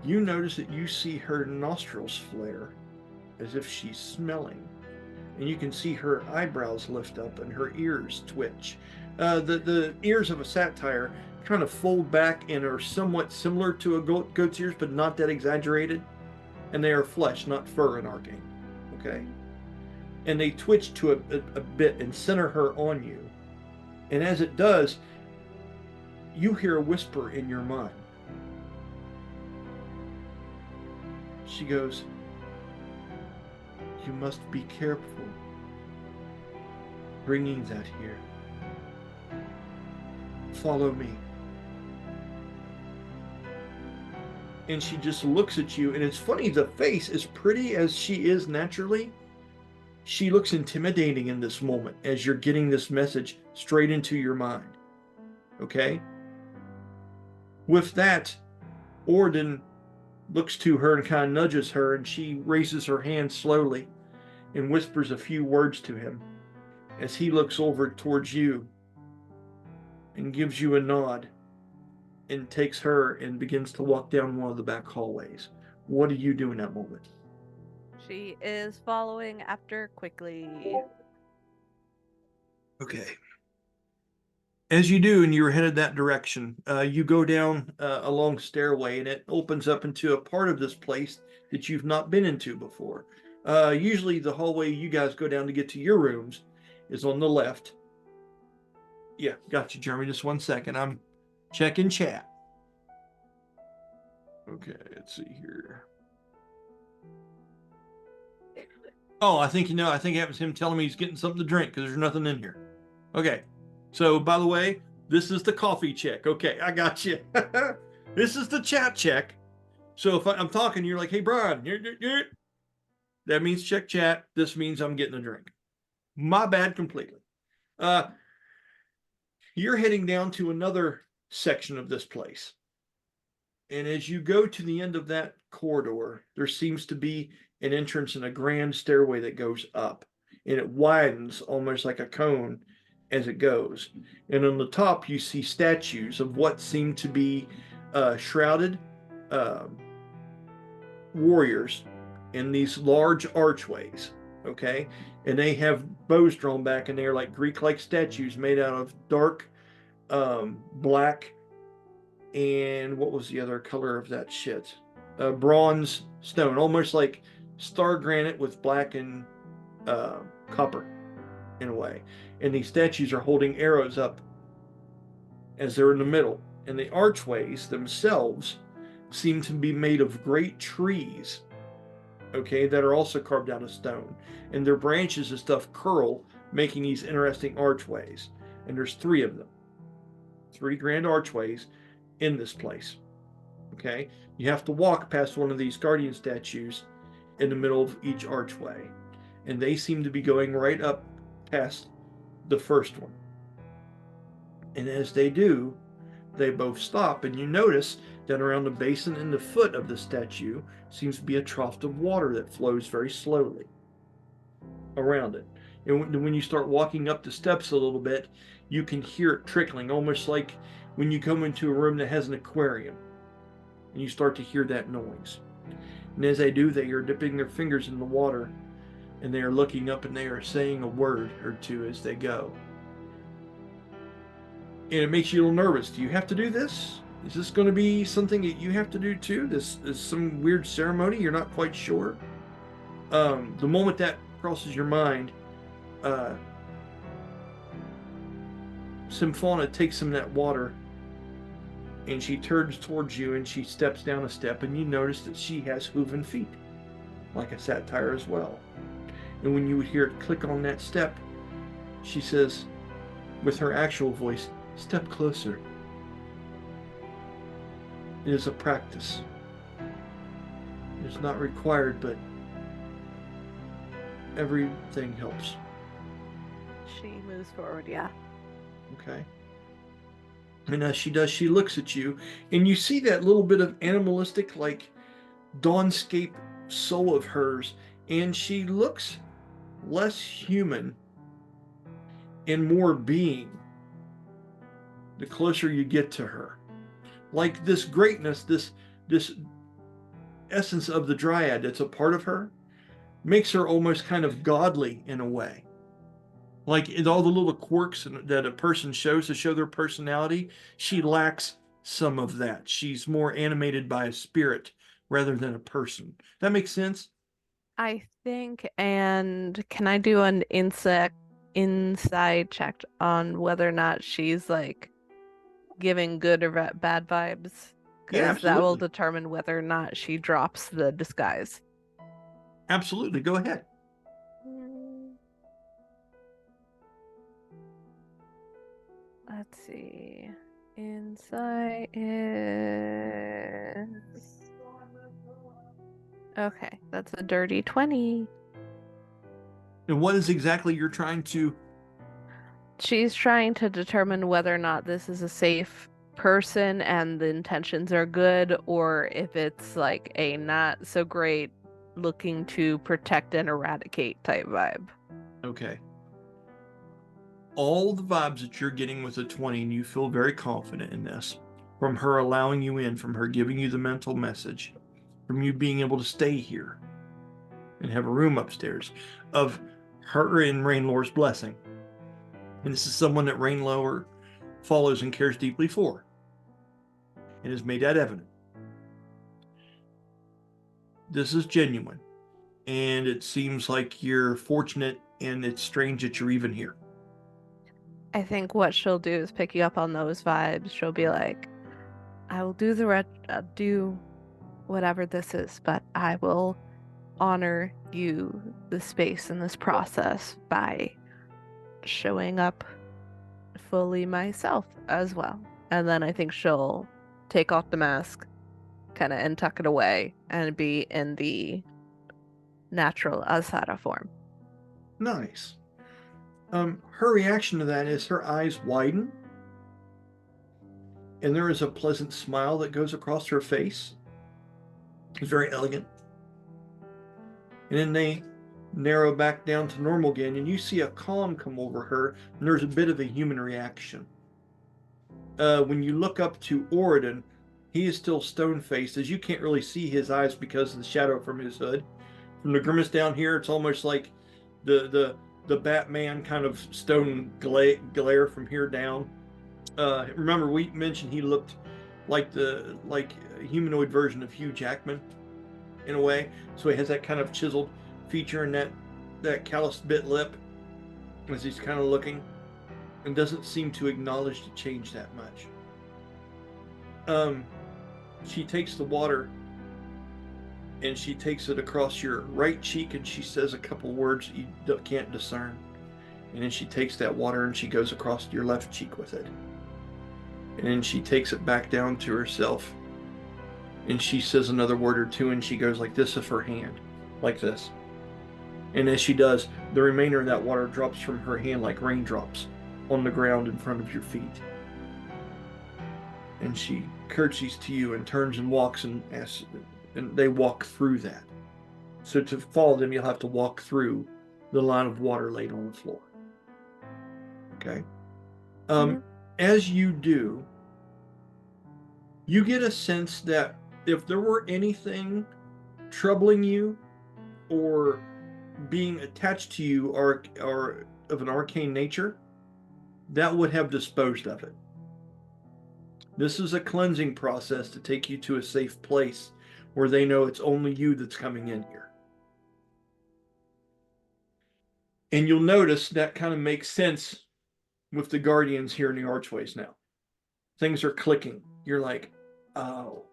You notice that you see her nostrils flare as if she's smelling, and you can see her eyebrows lift up and her ears twitch. The ears of a satyr kind of fold back and are somewhat similar to a goat's ears, but not that exaggerated. And they are flesh, not fur in Arcane. Okay? And they twitch to a bit and center her on you. And as it does, you hear a whisper in your mind. She goes, "You must be careful bringing that here. Follow me." And she just looks at you, and it's funny, the face, as pretty as she is naturally, she looks intimidating in this moment as you're getting this message straight into your mind. Okay? With that, Oridon looks to her and kind of nudges her, and she raises her hand slowly and whispers a few words to him as he looks over towards you and gives you a nod and takes her and begins to walk down one of the back hallways. What do you do in that moment? She is following after quickly. Okay. As you do, and you're headed that direction, you go down a long stairway, and it opens up into a part of this place that you've not been into before. Usually the hallway you guys go down to get to your rooms is on the left. Yeah, got you, Jeremy. Just 1 second. I'm checking chat. Okay, let's see here. Oh, I think that was him telling me he's getting something to drink because there's nothing in here. Okay. So, by the way, this is the coffee check. Okay, I got you. This is the chat check. So if I'm talking, you're like, "Hey, Brian," that means check chat. This means I'm getting a drink. My bad completely. You're heading down to another section of this place. And as you go to the end of that corridor, there seems to be an entrance and a grand stairway that goes up. And it widens almost like a cone as it goes. And on the top, you see statues of what seem to be shrouded warriors in these large archways. Okay? And they have bows drawn back, and they're like Greek-like statues made out of dark black, and what was the other color of that shit? Bronze stone, almost like star granite with black and copper in a way. And these statues are holding arrows up as they're in the middle. And the archways themselves seem to be made of great trees okay, that are also carved out of stone. And their branches and stuff curl, making these interesting archways. And there's 3 of them. 3 grand archways in this place. Okay? You have to walk past one of these guardian statues in the middle of each archway. And they seem to be going right up past the first one. And as they do, they both stop, and you notice that around the basin and the foot of the statue seems to be a trough of water that flows very slowly around it. And when you start walking up the steps a little bit, you can hear it trickling, almost like when you come into a room that has an aquarium, and you start to hear that noise. And as they do, they are dipping their fingers in the water, and they are looking up, and they are saying a word or two as they go. And it makes you a little nervous. Do you have to do this? Is this going to be something that you have to do too? This is some weird ceremony? You're not quite sure? The moment that crosses your mind, Sympmona takes some of that water, and she turns towards you, and she steps down a step, and you notice that she has hooven feet, like a satyr as well. And when you would hear it click on that step, she says, with her actual voice, "Step closer." It is a practice. It is not required, but everything helps. She moves forward, yeah. Okay. And as she does, she looks at you, and you see that little bit of animalistic, like, dawnscape soul of hers, and she looks less human and more being the closer you get to her. Like this greatness, this essence of the Dryad that's a part of her, makes her almost kind of godly in a way. Like in all the little quirks that a person shows to show their personality, she lacks some of that. She's more animated by a spirit rather than a person. That makes sense? I think, and can I do an inside check on whether or not she's like giving good or bad vibes? Yeah, Because that will absolutely. determine whether or not she drops the disguise. Absolutely. Go ahead. Let's see. Insight is okay. That's a dirty 20. And what is exactly you're trying to... She's trying to determine whether or not this is a safe person and the intentions are good, or if it's like a not so great looking to protect and eradicate type vibe. Okay. All the vibes that you're getting with a 20, and you feel very confident in this, from her allowing you in, from her giving you the mental message, from you being able to stay here and have a room upstairs, of her and Rainlore's blessing. And this is someone that Rainlore follows and cares deeply for, and has made that evident. This is genuine, and it seems like you're fortunate, and it's strange that you're even here. I think what she'll do is pick you up on those vibes. She'll be like, I will do do whatever this is, but I will honor you, the space in this process, by showing up fully myself as well. And then I think she'll take off the mask, kind of, and tuck it away and be in the natural Asada form. Nice. Her reaction to that is her eyes widen, and there is a pleasant smile that goes across her face. It's very elegant. And then they narrow back down to normal again, and you see a calm come over her, and there's a bit of a human reaction. When you look up to Oridon, he is still stone-faced, as you can't really see his eyes because of the shadow from his hood. From the grimace down here, it's almost like the Batman kind of stone glare from here down. Remember, we mentioned he looked like a humanoid version of Hugh Jackman in a way. So he has that kind of chiseled feature and that calloused bit lip as he's kind of looking, and doesn't seem to acknowledge the change that much. She takes the water and she takes it across your right cheek, and she says a couple words you can't discern. And then she takes that water and she goes across your left cheek with it. And then she takes it back down to herself. And she says another word or two, and she goes like this with her hand, like this. And as she does, the remainder of that water drops from her hand like raindrops on the ground in front of your feet. And she curtsies to you and turns and walks and asks, and they walk through that. So to follow them, you'll have to walk through the line of water laid on the floor. Okay. As you do, you get a sense that if there were anything troubling you or being attached to you or of an arcane nature, that would have disposed of it. This is a cleansing process to take you to a safe place where they know it's only you that's coming in here. And you'll notice that kind of makes sense with the guardians here in the archways now. Things are clicking. You're like, oh,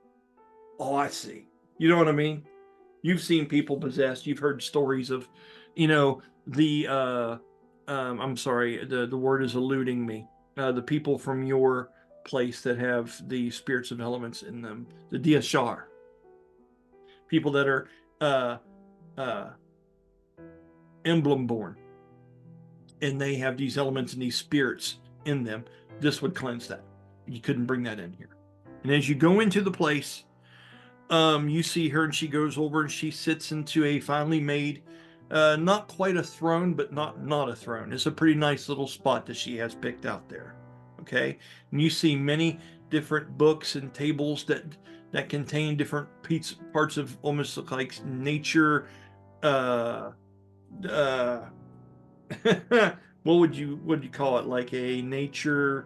I see. You know what I mean? You've seen people possessed. You've heard stories of, I'm sorry, the word is eluding me. The people from your place that have the spirits of elements in them, the Diashar. People that are emblem born. And they have these elements and these spirits in them. This would cleanse that. You couldn't bring that in here. And as you go into the place, you see her, and she goes over and she sits into a finely made, not quite a throne, but not a throne. It's a pretty nice little spot that she has picked out there. Okay. And you see many different books and tables that contain different parts of almost look like nature, what would you call it, like a nature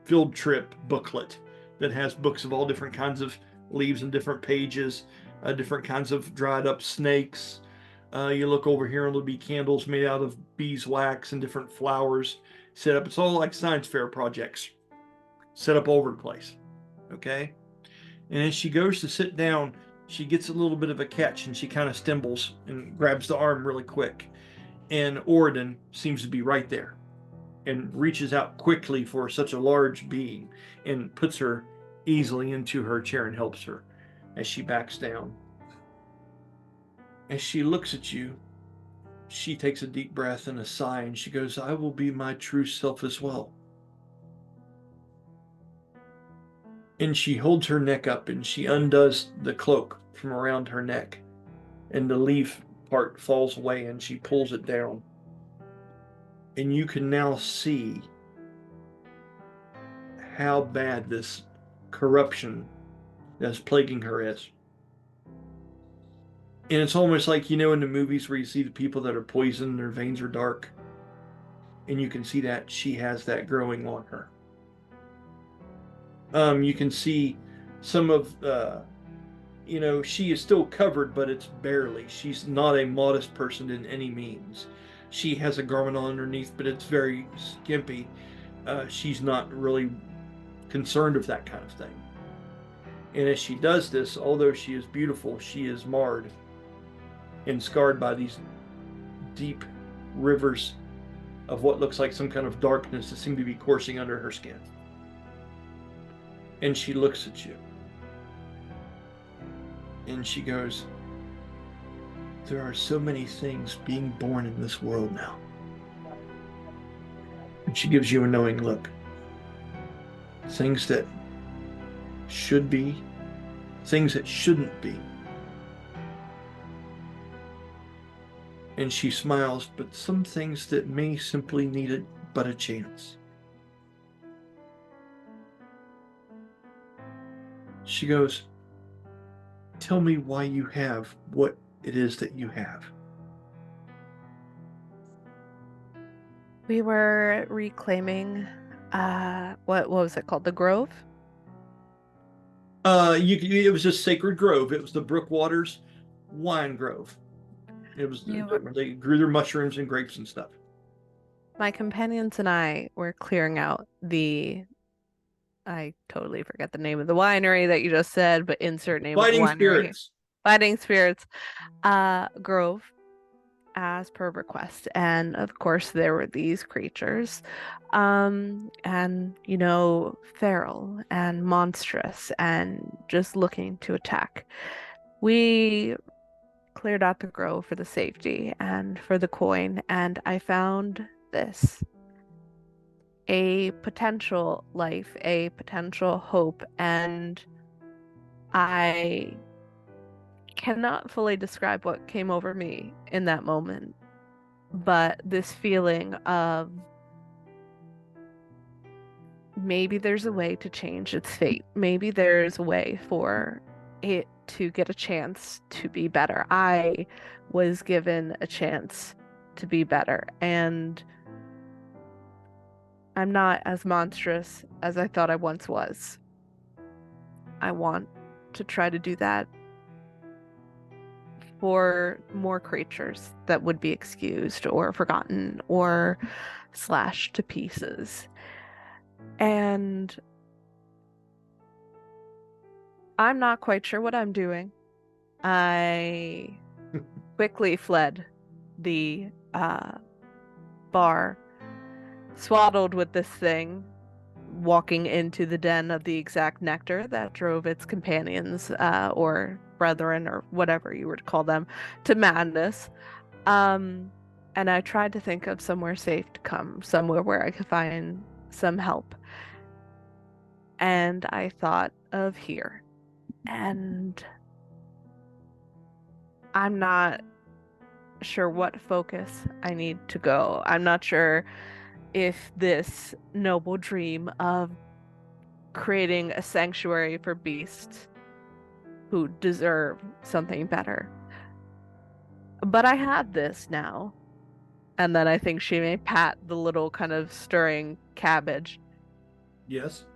field trip booklet that has books of all different kinds of leaves and different pages, different kinds of dried up snakes. You look over here and there'll be candles made out of beeswax and different flowers set up. It's all like science fair projects set up all over the place. Okay. And as she goes to sit down, she gets a little bit of a catch, and she kind of stumbles and grabs the arm really quick. And Oridon seems to be right there and reaches out quickly for such a large being and puts her easily into her chair and helps her as she backs down. As she looks at you, she takes a deep breath and a sigh, and she goes, I will be my true self as well. And she holds her neck up, and she undoes the cloak from around her neck, and the leaf part falls away, and she pulls it down. And you can now see how bad this corruption that's plaguing her is. And it's almost like, in the movies where you see the people that are poisoned, their veins are dark. And you can see that she has that growing on her. You can see some of, she is still covered, but it's barely. She's not a modest person in any means. She has a garment on underneath, but it's very skimpy. She's not really concerned with that kind of thing. And as she does this, although she is beautiful, she is marred and scarred by these deep rivers of what looks like some kind of darkness that seem to be coursing under her skin. And she looks at you. And she goes, there are so many things being born in this world now. And she gives you a knowing look. Things that should be, things that shouldn't be. And she smiles, but some things that may simply need but a chance. She goes, tell me why you have what it is that you have. We were reclaiming, what was it called? The Grove? It was a sacred grove. It was the Brookwaters wine grove. It was they grew their mushrooms and grapes and stuff. My companions and I were clearing out I totally forget the name of the winery that you just said, but insert name of the Fighting winery. spirits. Fighting spirits grove as per request, and of course there were these creatures, and feral and monstrous and just looking to attack. We cleared out the grove for the safety and for the coin, and I found this, a potential life, a potential hope, and I cannot fully describe what came over me in that moment, but this feeling of maybe there's a way to change its fate. Maybe there's a way for it to get a chance to be better. I was given a chance to be better, and I'm not as monstrous as I thought I once was. I want to try to do that for more creatures that would be excused or forgotten or slashed to pieces. And I'm not quite sure what I'm doing. I quickly fled the bar, swaddled with this thing, walking into the den of the exact nectar that drove its companions, or brethren, or whatever you were to call them, to madness. And I tried to think of somewhere safe to come, somewhere where I could find some help. And I thought of here. And I'm not sure what focus I need to go. I'm not sure if this noble dream of creating a sanctuary for beasts who deserve something better. But I had this now. And then I think she may pat the little kind of stirring cabbage. Yes.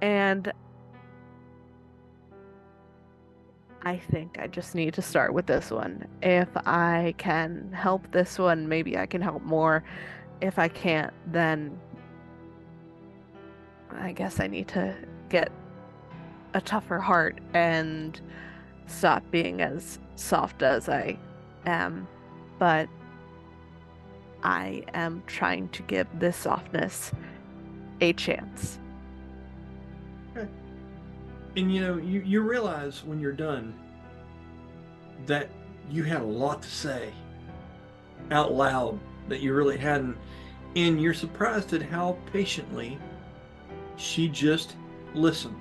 And I think I just need to start with this one. If I can help this one, maybe I can help more. If I can't, then I guess I need to get a tougher heart and stop being as soft as I am. But I am trying to give this softness a chance. Okay. And you realize when you're done that you had a lot to say out loud that you really hadn't. And you're surprised at how patiently she just listened.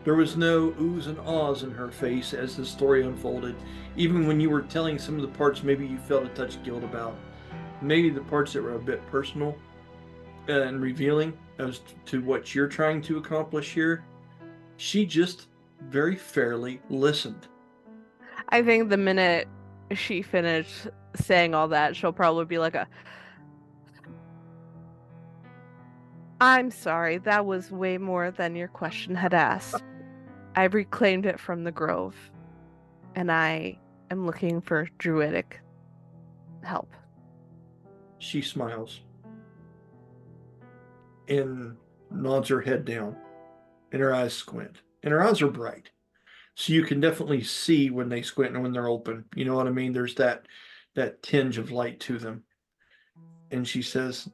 There was no oohs and ahs in her face as the story unfolded. Even when you were telling some of the parts maybe you felt a touch of guilt about. Maybe the parts that were a bit personal and revealing as to what you're trying to accomplish here. She just very fairly listened. I think the minute she finished saying all that, she'll probably be like I'm sorry, that was way more than your question had asked. I reclaimed it from the grove, and I am looking for druidic help. She smiles and nods her head down, and her eyes squint. And her eyes are bright. So you can definitely see when they squint and when they're open. You know what I mean? There's that tinge of light to them. And she says,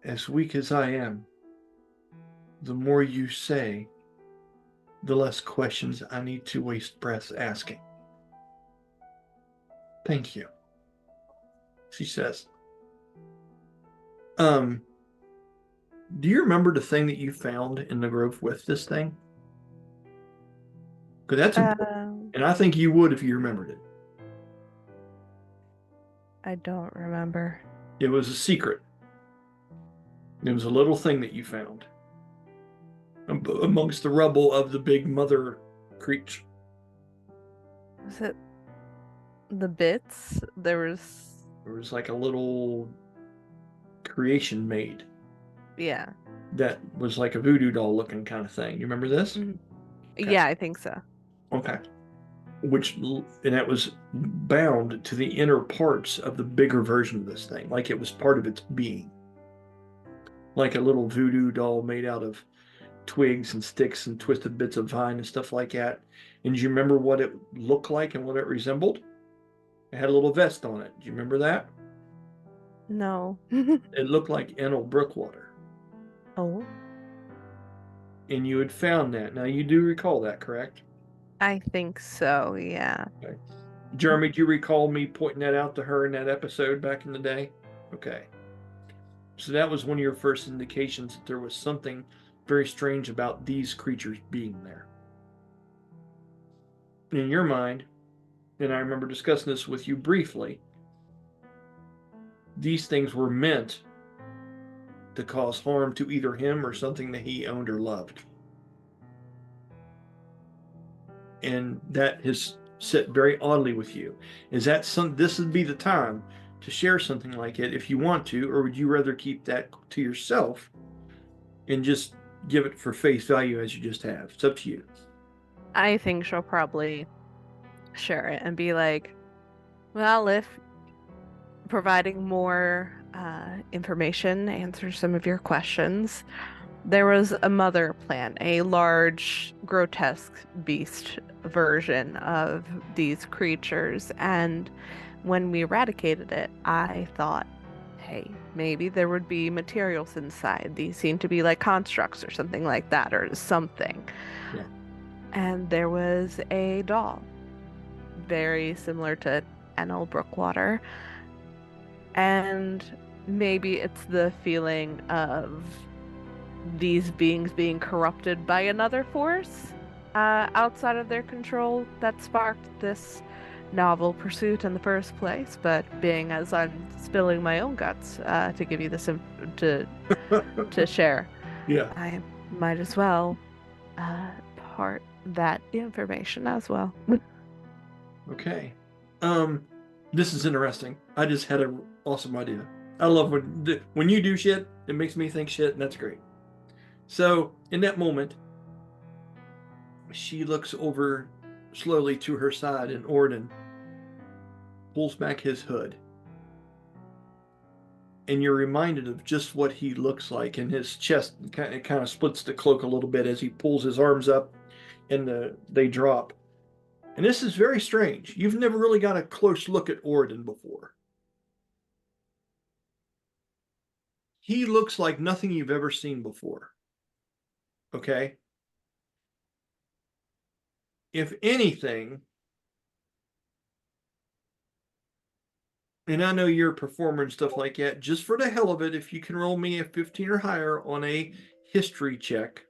as weak as I am, the more you say, the less questions I need to waste breath asking. Thank you, she says. Do you remember the thing that you found in the grove with this thing? Because that's important. And I think you would if you remembered it. I don't remember. It was a secret. It was a little thing that you found amongst the rubble of the big mother creature. Was it the bits? There was like a little creation made. Yeah. That was like a voodoo doll looking kind of thing. You remember this? Mm-hmm. Okay. Yeah, I think so. Okay. And that was bound to the inner parts of the bigger version of this thing, like it was part of its being. Like a little voodoo doll made out of twigs and sticks and twisted bits of vine and stuff like that. And do you remember what it looked like and what it resembled? It had a little vest on it. Do you remember that? No. It looked like Enel Brookwater. Oh, And you had found that. Now you do recall that, correct? I think so, yeah. Jeremy, do you recall me pointing that out to her in that episode back in the day? Okay. So that was one of your first indications that there was something very strange about these creatures being there. In your mind, and I remember discussing this with you briefly, these things were meant to cause harm to either him or something that he owned or loved. And that has sit very oddly with you. Is that this would be the time to share something like it if you want to, or would you rather keep that to yourself and just give it for face value as you just have? It's up to you. I think she'll probably share it and be like, well, if providing more information answers some of your questions, there was a mother plant, a large, grotesque beast version of these creatures, and when we eradicated it, I thought, hey, maybe there would be materials inside. These seem to be like constructs or something like that, or something. Yeah. And there was a doll, very similar to Enel Brookwater. And maybe it's the feeling of these beings being corrupted by another force outside of their control that sparked this novel pursuit in the first place. But being as I'm spilling my own guts to give you this to share, Yeah. I might as well part that information as well. Okay. This is interesting. I just had an awesome idea. I love when you do shit, it makes me think shit, and that's great. So in that moment, she looks over slowly to her side, and Oridon pulls back his hood. And you're reminded of just what he looks like, and his chest kind of splits the cloak a little bit as he pulls his arms up and they drop. And this is very strange. You've never really got a close look at Oridon before. He looks like nothing you've ever seen before. Okay? If anything, and I know you're a performer and stuff like that, just for the hell of it, if you can roll me a 15 or higher on a history check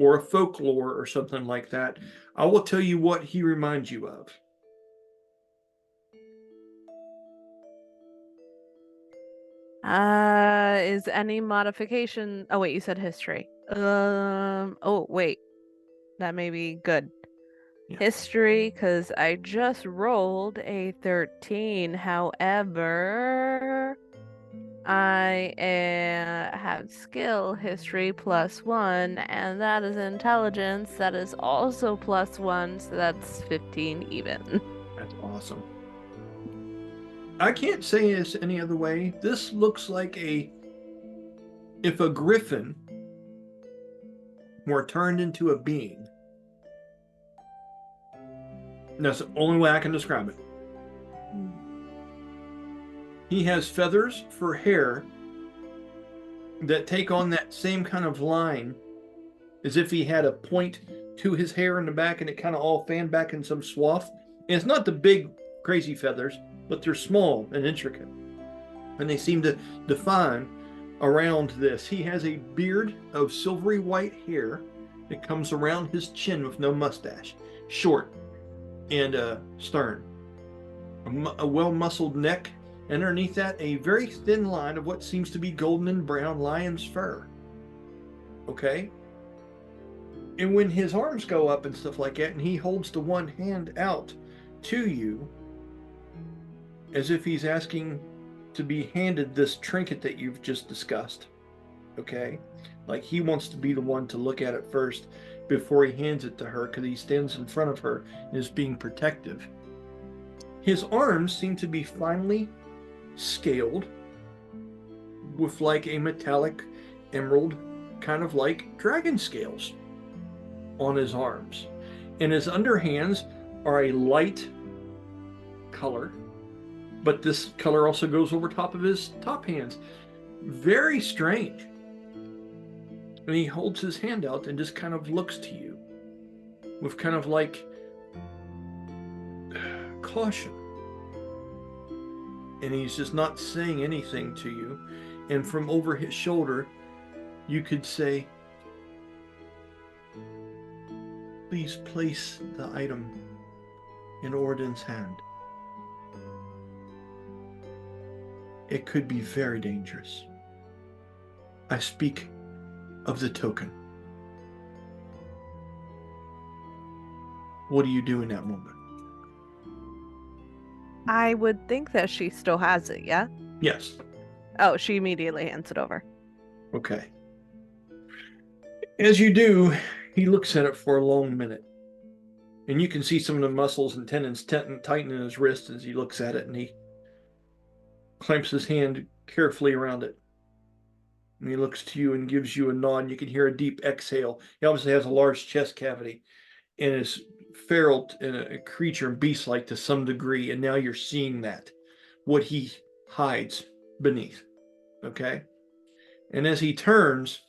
or a folklore or something like that, I will tell you what he reminds you of. Is any modification? Oh wait, you said history. Oh wait, that may be good. Yeah. History, because I just rolled a 13. However, I have skill history +1, and that is intelligence. That is also +1, so that's 15 even. That's awesome. I can't say this any other way. This looks like if a griffin were turned into a being. That's the only way I can describe it. He has feathers for hair that take on that same kind of line as if he had a point to his hair in the back and it kind of all fanned back in some swath. And it's not the big, crazy feathers, but they're small and intricate. And they seem to define around this. He has a beard of silvery white hair that comes around his chin with no mustache. Short and stern. A well-muscled neck. And underneath that, a very thin line of what seems to be golden and brown lion's fur. Okay? And when his arms go up and stuff like that, and he holds the one hand out to you, as if he's asking to be handed this trinket that you've just discussed. Okay? Like he wants to be the one to look at it first before he hands it to her, because he stands in front of her and is being protective. His arms seem to be finely scaled with like a metallic emerald kind of like dragon scales on his arms. And his underhands are a light color, but this color also goes over top of his top hands. Very strange. And he holds his hand out and just kind of looks to you with kind of like caution. And he's just not saying anything to you. And from over his shoulder, you could say, please place the item in Oridon's hand. It could be very dangerous. I speak of the token. What do you do in that moment? I would think that she still has it, yeah? Yes. Oh, she immediately hands it over. Okay. As you do, he looks at it for a long minute. And you can see some of the muscles and tendons tighten in his wrist as he looks at it, and he clamps his hand carefully around it. And he looks to you and gives you a nod, and you can hear a deep exhale. He obviously has a large chest cavity and is feral and a creature and beast-like to some degree, and now you're seeing that, what he hides beneath. Okay? And as he turns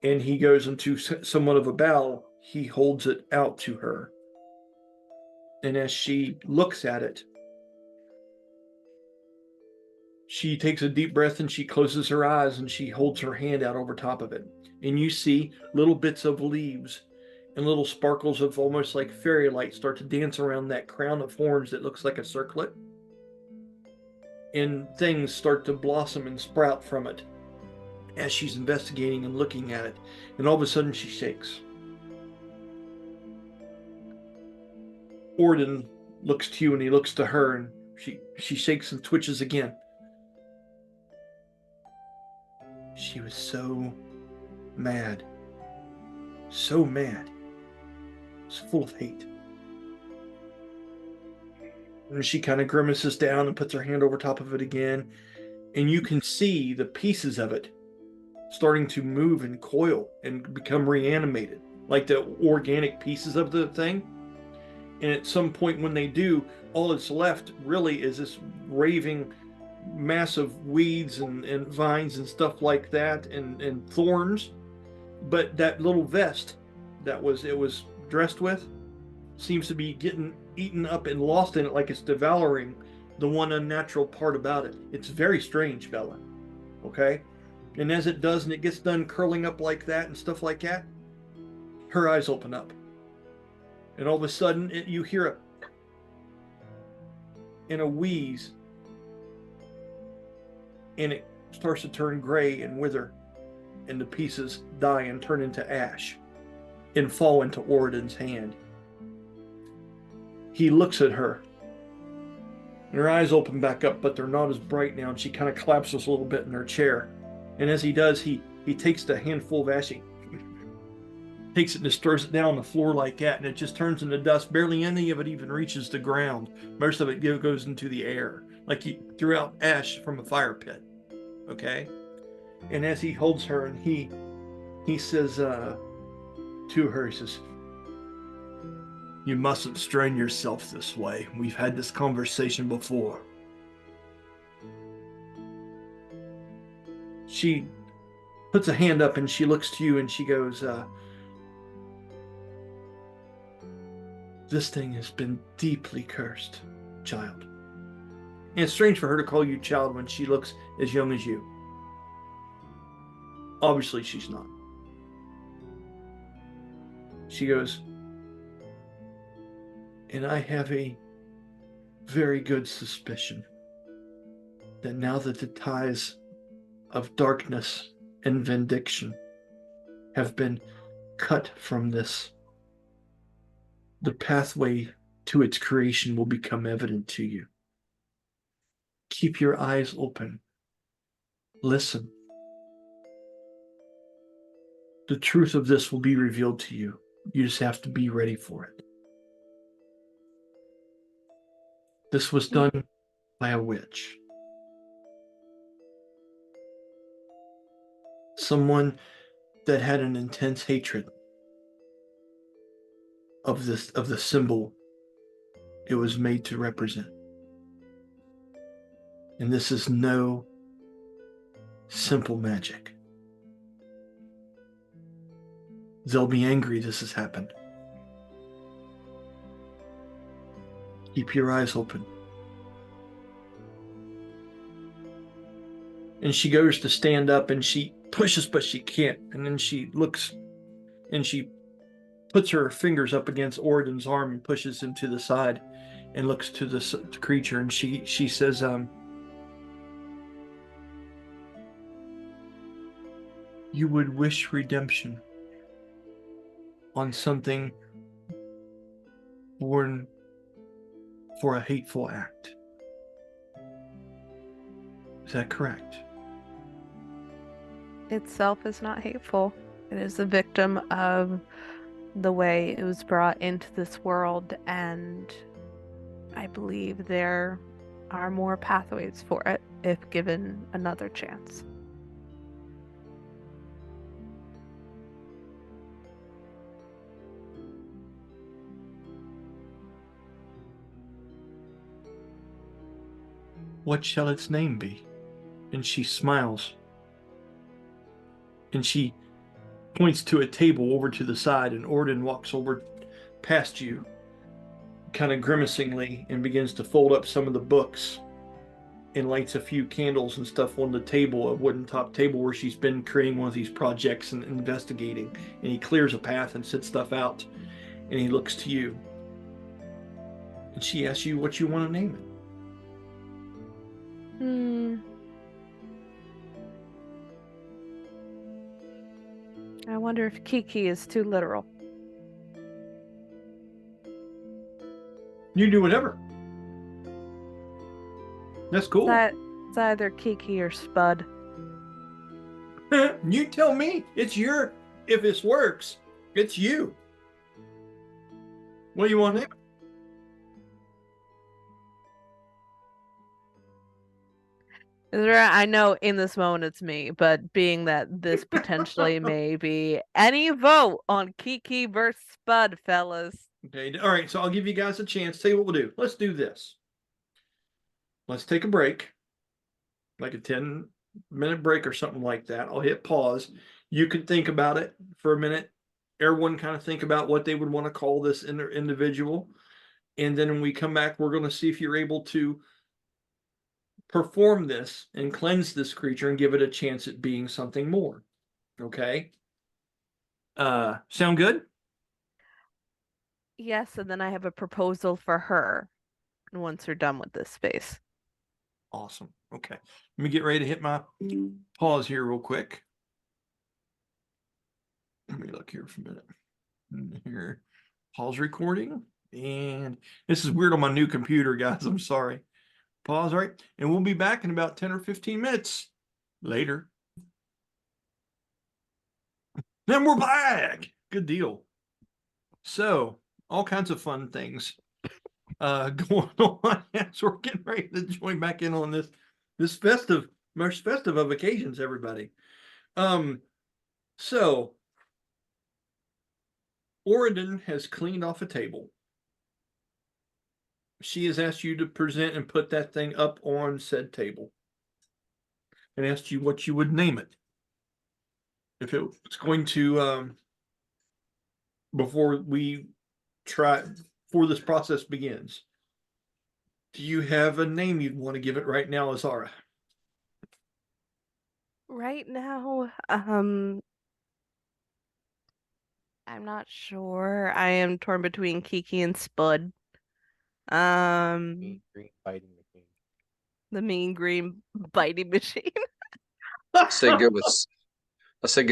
and he goes into somewhat of a bow, he holds it out to her. And as she looks at it, she takes a deep breath and she closes her eyes and she holds her hand out over top of it. And you see little bits of leaves and little sparkles of almost like fairy light start to dance around that crown of horns that looks like a circlet. And things start to blossom and sprout from it as she's investigating and looking at it. And all of a sudden she shakes. Oridon looks to you and he looks to her, and she shakes and twitches again. She was so mad. So mad. It's full of hate. And she kind of grimaces down and puts her hand over top of it again. And you can see the pieces of it starting to move and coil and become reanimated, like the organic pieces of the thing. And at some point when they do, all that's left really is this raving mass of weeds and vines and stuff like that, and thorns. But that little vest that it was dressed with seems to be getting eaten up and lost in it, like it's devouring the one unnatural part about it. It's very strange, Bella. Okay? And as it does, and it gets done curling up like that and stuff like that, her eyes open up. And all of a sudden, you hear a wheeze, and it starts to turn gray and wither, and the pieces die and turn into ash and fall into Oridon's hand. He looks at her, and her eyes open back up, but they're not as bright now, and she kind of collapses a little bit in her chair. And as he does, he takes the handful of ash, takes it and just throws it down on the floor like that, and it just turns into dust. Barely any of it even reaches the ground. Most of it goes into the air, like he threw out ash from a fire pit. Okay? And as he holds her, and he says to her, he says, "You mustn't strain yourself this way. We've had this conversation before." She puts a hand up and she looks to you and she goes, "This thing has been deeply cursed, child." And it's strange for her to call you child when she looks as young as you. Obviously, she's not. She goes, "And I have a very good suspicion that now that the ties of darkness and vindication have been cut from this, the pathway to its creation will become evident to you. Keep your eyes open. Listen. The truth of this will be revealed to you. You just have to be ready for it. This was done by a witch. Someone that had an intense hatred of the symbol it was made to represent. And this is no simple magic. They'll be angry this has happened. Keep your eyes open. And she goes to stand up and she pushes, but she can't. And then she looks and she puts her fingers up against Oridon's arm and pushes him to the side and looks to the creature. And she says, you would wish redemption on something born for a hateful act. Is that correct? Itself is not hateful. It is a victim of the way it was brought into this world, and I believe there are more pathways for it if given another chance. What shall its name be? And she smiles. And she points to a table over to the side, and Oridon walks over past you, kind of grimacingly, and begins to fold up some of the books and lights a few candles and stuff on the table, a wooden top table where she's been creating one of these projects and investigating. And he clears a path and sets stuff out, and he looks to you. And she asks you what you want to name it. I wonder if Kiki is too literal. You do whatever. That's cool. It's either Kiki or Spud. You tell me. It's your, if this works, it's you. What do you want to name it? I know in this moment it's me, but being that this potentially may be any vote on Kiki versus Spud, fellas. Okay, all right, so I'll give you guys a chance. Tell you what we'll do. Let's do this. Let's take a break, like a 10-minute break or something like that. I'll hit pause. You can think about it for a minute. Everyone kind of think about what they would want to call this individual. And then when we come back, we're going to see if you're able to perform this and cleanse this creature and give it a chance at being something more. Okay? Sound good? Yes, and then I have a proposal for her once we're done with this space. Awesome. Okay. Let me get ready to hit my pause here real quick. Let me look here for a minute. Here. Pause recording. And this is weird on my new computer, guys. I'm sorry. Pause, all right. And we'll be back in about 10 or 15 minutes later. Then we're back. Good deal. So, all kinds of fun things going on as we're getting ready to join back in on this most festive of occasions, everybody. So Oridon has cleaned off a table. She has asked you to present and put that thing up on said table, and asked you what you would name it. If it was going to, before this process begins, do you have a name you'd want to give it right now, Azara? Right now, I'm not sure. I am torn between Kiki and Spud. Green fighting machine. The mean green biting machine. I say go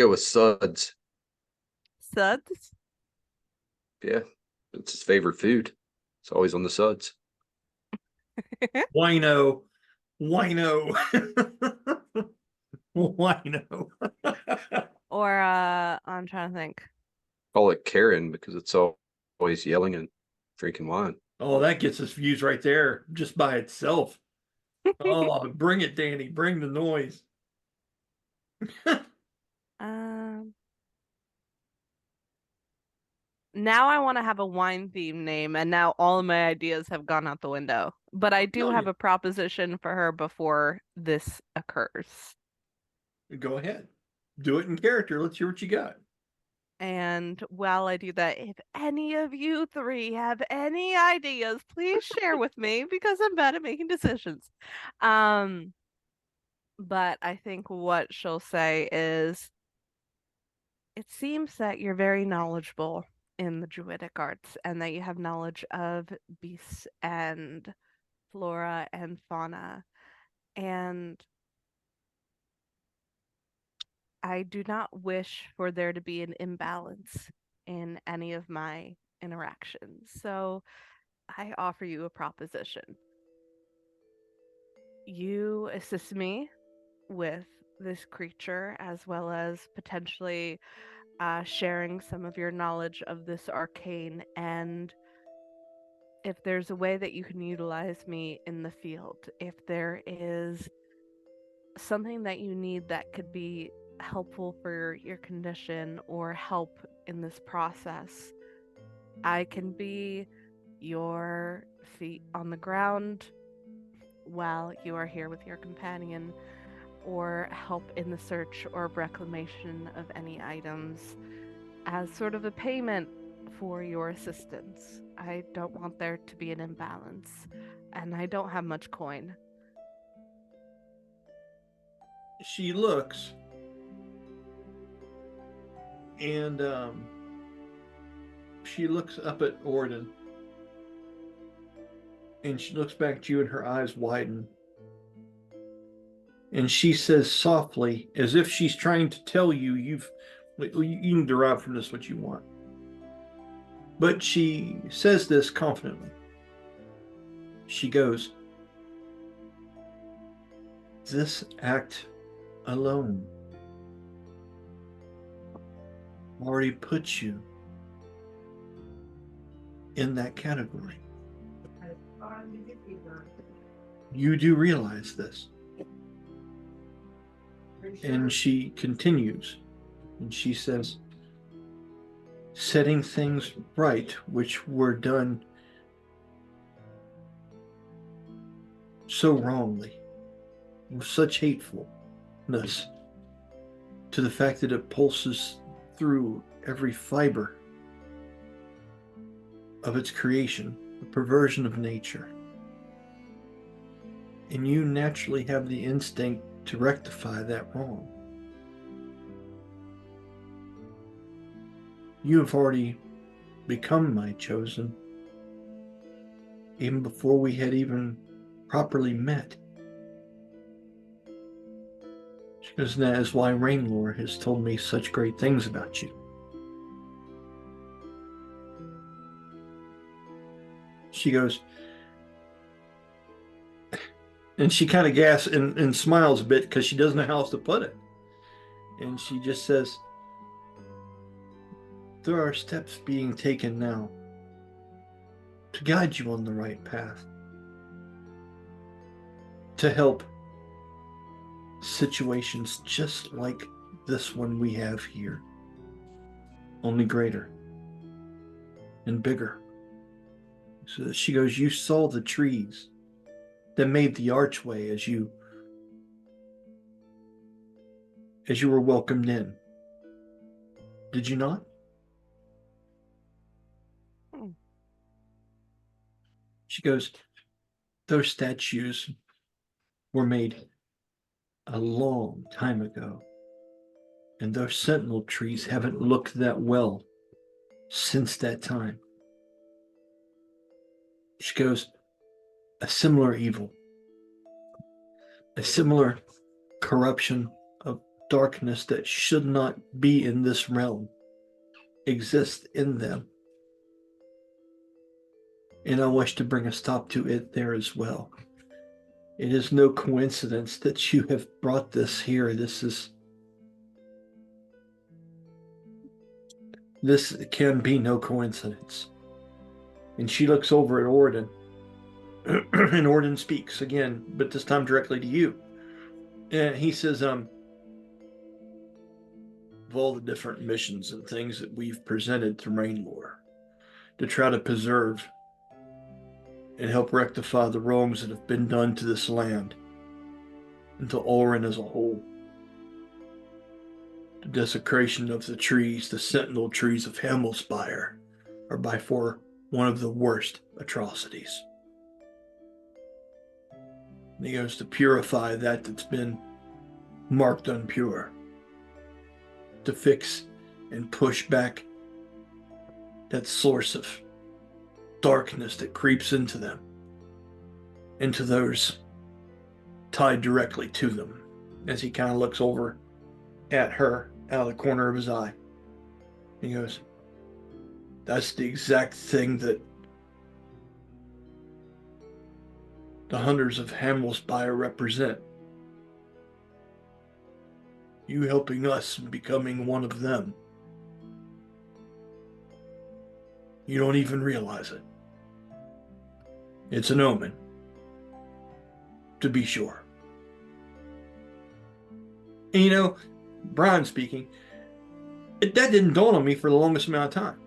with Suds. Suds? Yeah, it's his favorite food. It's always on the Suds. Wino. Or I'm trying to think. Call it Karen because it's always yelling and drinking wine. Oh, that gets us views right there just by itself. Oh, bring it, Danny. Bring the noise. now I want to have a wine theme name, and now all of my ideas have gone out the window. But I do No, have you- a proposition for her before this occurs. Go ahead. Do it in character. Let's hear what you got. And while I do that, if any of you three have any ideas, please share with me because I'm bad at making decisions. But I think what she'll say is, it seems that you're very knowledgeable in the druidic arts and that you have knowledge of beasts and flora and fauna. And I do not wish for there to be an imbalance in any of my interactions. So I offer you a proposition. You assist me with this creature as well as potentially sharing some of your knowledge of this arcane, and if there's a way that you can utilize me in the field, if there is something that you need that could be helpful for your condition or help in this process, I can be your feet on the ground while you are here with your companion, or help in the search or reclamation of any items as sort of a payment for your assistance. I don't want there to be an imbalance, and I don't have much coin. She looks, and she looks up at Oridon, and she looks back at you, and her eyes widen. And she says softly, as if she's trying to tell you, you can derive from this what you want. But she says this confidently. She goes, this act alone already puts you in that category. You do realize this. And she continues, and she says, setting things right, which were done so wrongly, with such hatefulness, to the fact that it pulses through every fiber of its creation, the perversion of nature. And you naturally have the instinct to rectify that wrong. You have already become my chosen, even before we had even properly met. Because that is why Rainlore has told me such great things about you. She goes, and she kind of gasps and smiles a bit because she doesn't know how else to put it. And she just says, there are steps being taken now to guide you on the right path, to help situations just like this one we have here, only greater and bigger. So she goes, you saw the trees that made the archway as you were welcomed in. Did you not? She goes, those statues were made a long time ago, and those sentinel trees haven't looked that well since that time. She goes, a similar evil, a similar corruption of darkness that should not be in this realm exists in them. And I wish to bring a stop to it there as well. It is no coincidence that you have brought this here. This can be no coincidence. And she looks over at Oridon, and Oridon speaks again, but this time directly to you. And he says, of all the different missions and things that we've presented to Rainlore, to try to preserve and help rectify the wrongs that have been done to this land and to Ulran as a whole. The desecration of the trees, the sentinel trees of Hamilsbiar, are by far one of the worst atrocities. And he goes to purify that that's been marked impure, to fix and push back that source of darkness that creeps into them, into those tied directly to them, as he kind of looks over at her out of the corner of his eye. He goes, that's the exact thing that the hunters of Hamilsbiar represent. You helping us and becoming one of them. You don't even realize it. It's an omen, to be sure. And you know, Brian speaking, that didn't dawn on me for the longest amount of time.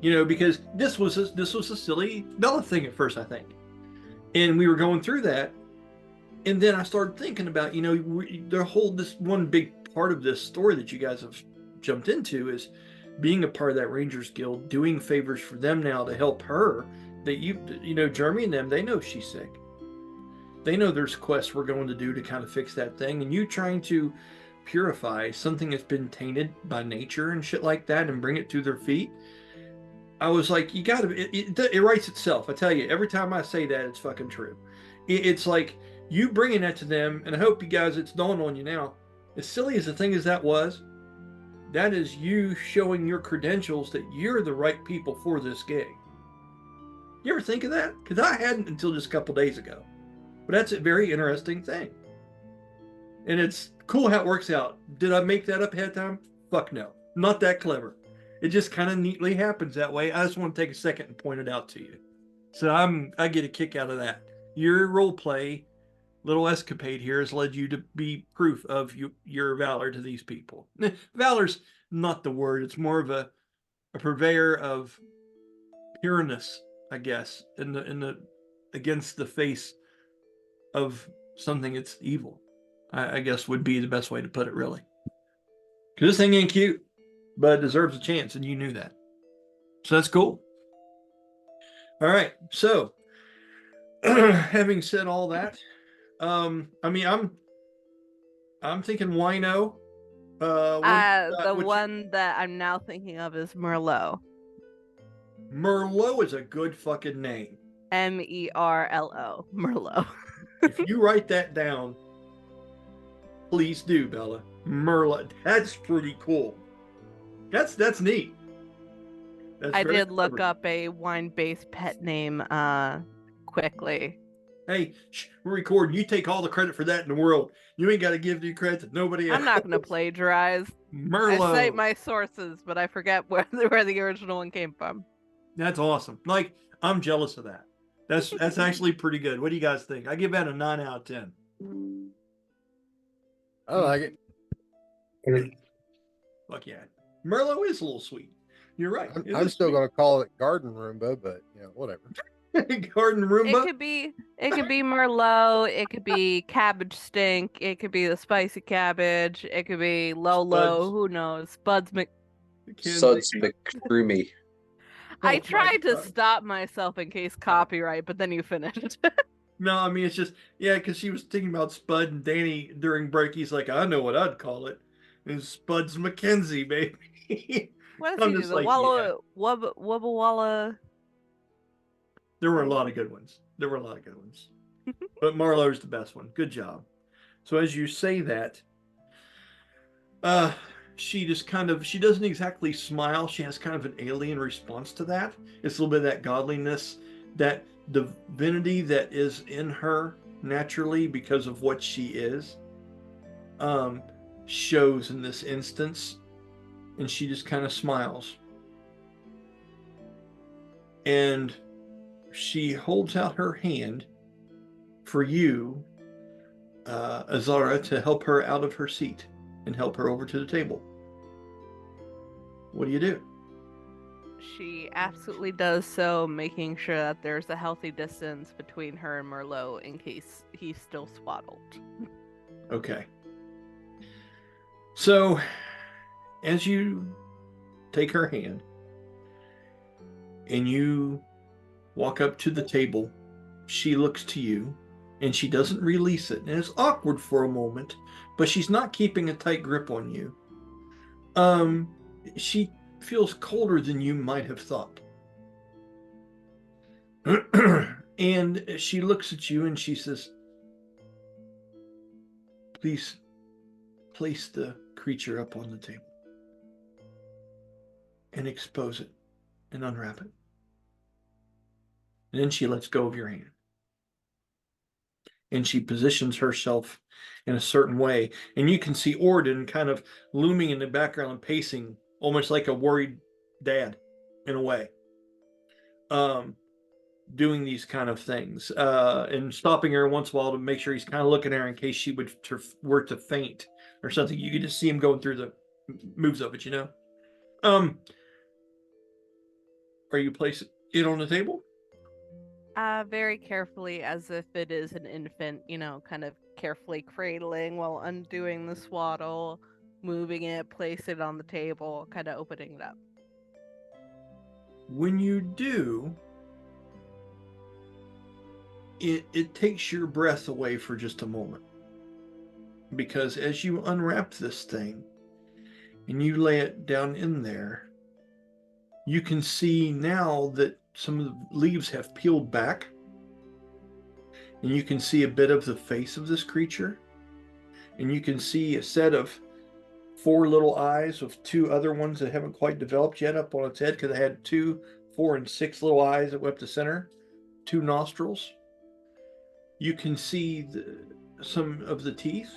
You know, because this was a silly Bella thing at first, I think. And we were going through that. And then I started thinking about, you know, this one big part of this story that you guys have jumped into is being a part of that Rangers Guild, doing favors for them now to help her. That you know, Jeremy and them, they know she's sick. They know there's quests we're going to do to kind of fix that thing. And you trying to purify something that's been tainted by nature and shit like that and bring it to their feet. I was like, you gotta, it writes itself. I tell you, every time I say that, it's fucking true. It's like you bringing that to them, and I hope you guys, it's dawned on you now. As silly as the thing as that was, that is you showing your credentials that you're the right people for this gig. You ever think of that? Because I hadn't until just a couple days ago. But that's a very interesting thing. And it's cool how it works out. Did I make that up ahead of time? Fuck no. Not that clever. It just kind of neatly happens that way. I just want to take a second and point it out to you. So I get a kick out of that. Your role play, little escapade here, has led you to be proof of your valor to these people. Valor's not the word. It's more of a purveyor of pureness, I guess, in the against the face of something that's evil. I guess would be the best way to put it, really. Because this thing ain't cute, but it deserves a chance, and you knew that. So that's cool. All right. So, having said all that, I mean, I'm thinking wino. The one that I'm now thinking of is Merlot. Merlot is a good fucking name. Merlo. Merlot. If you write that down, please do, Bella. Merlot. That's pretty cool. That's neat. I did look up a wine-based pet name quickly. Hey, we're recording. You take all the credit for that in the world. You ain't got to give the credit to nobody else. I'm not going to plagiarize. Merlot. I cite my sources, but I forget where the original one came from. That's awesome. Like, I'm jealous of that. That's actually pretty good. What do you guys think? I give that a 9 out of 10. I like it. Fuck yeah. Merlot is a little sweet. You're right. I'm still going to call it Garden Roomba, but you know, whatever. Garden Roomba. It could be Merlot. It could be cabbage stink. It could be the spicy cabbage. It could be Lolo. Spuds. Who knows? Spuds Suds McCroomy. I tried to stop myself in case copyright, but then you finished. No, I mean, it's just, yeah, because she was thinking about Spud and Danny during break. He's like, I know what I'd call it. It's Spuds Mackenzie, baby. What does he do? The Walla Wubba Walla. There were a lot of good ones. But Marlowe's the best one. Good job. So as you say that, she just she doesn't exactly smile. She has kind of an alien response to that. It's a little bit of that godliness, that divinity that is in her naturally because of what she is, shows in this instance. And she just kind of smiles. And she holds out her hand for you, Azara, to help her out of her seat and help her over to the table. What do you do? She absolutely does so, making sure that there's a healthy distance between her and Merlot in case he's still swaddled. Okay. So, as you take her hand and you walk up to the table, she looks to you and she doesn't release it. And it's awkward for a moment, but she's not keeping a tight grip on you. She feels colder than you might have thought. And she looks at you and she says, please place the creature up on the table and expose it and unwrap it. And then she lets go of your hand. And she positions herself in a certain way. And you can see Oridon kind of looming in the background and pacing, almost like a worried dad in a way. Doing these kind of things and stopping her once in a while to make sure he's kind of looking at her in case she were to faint or something. You could just see him going through the moves of it, you know. Are you placing it on the table? Very carefully, as if it is an infant, kind of carefully cradling while undoing the swaddle, moving it, place it on the table, kind of opening it up. When you do, it takes your breath away for just a moment. Because as you unwrap this thing and you lay it down in there, you can see now that some of the leaves have peeled back. And you can see a bit of the face of this creature. And you can see a set of 4 little eyes with 2 other ones that haven't quite developed yet up on its head, because it had 2, 4, and 6 little eyes that went up the center, 2 nostrils. You can see some of the teeth,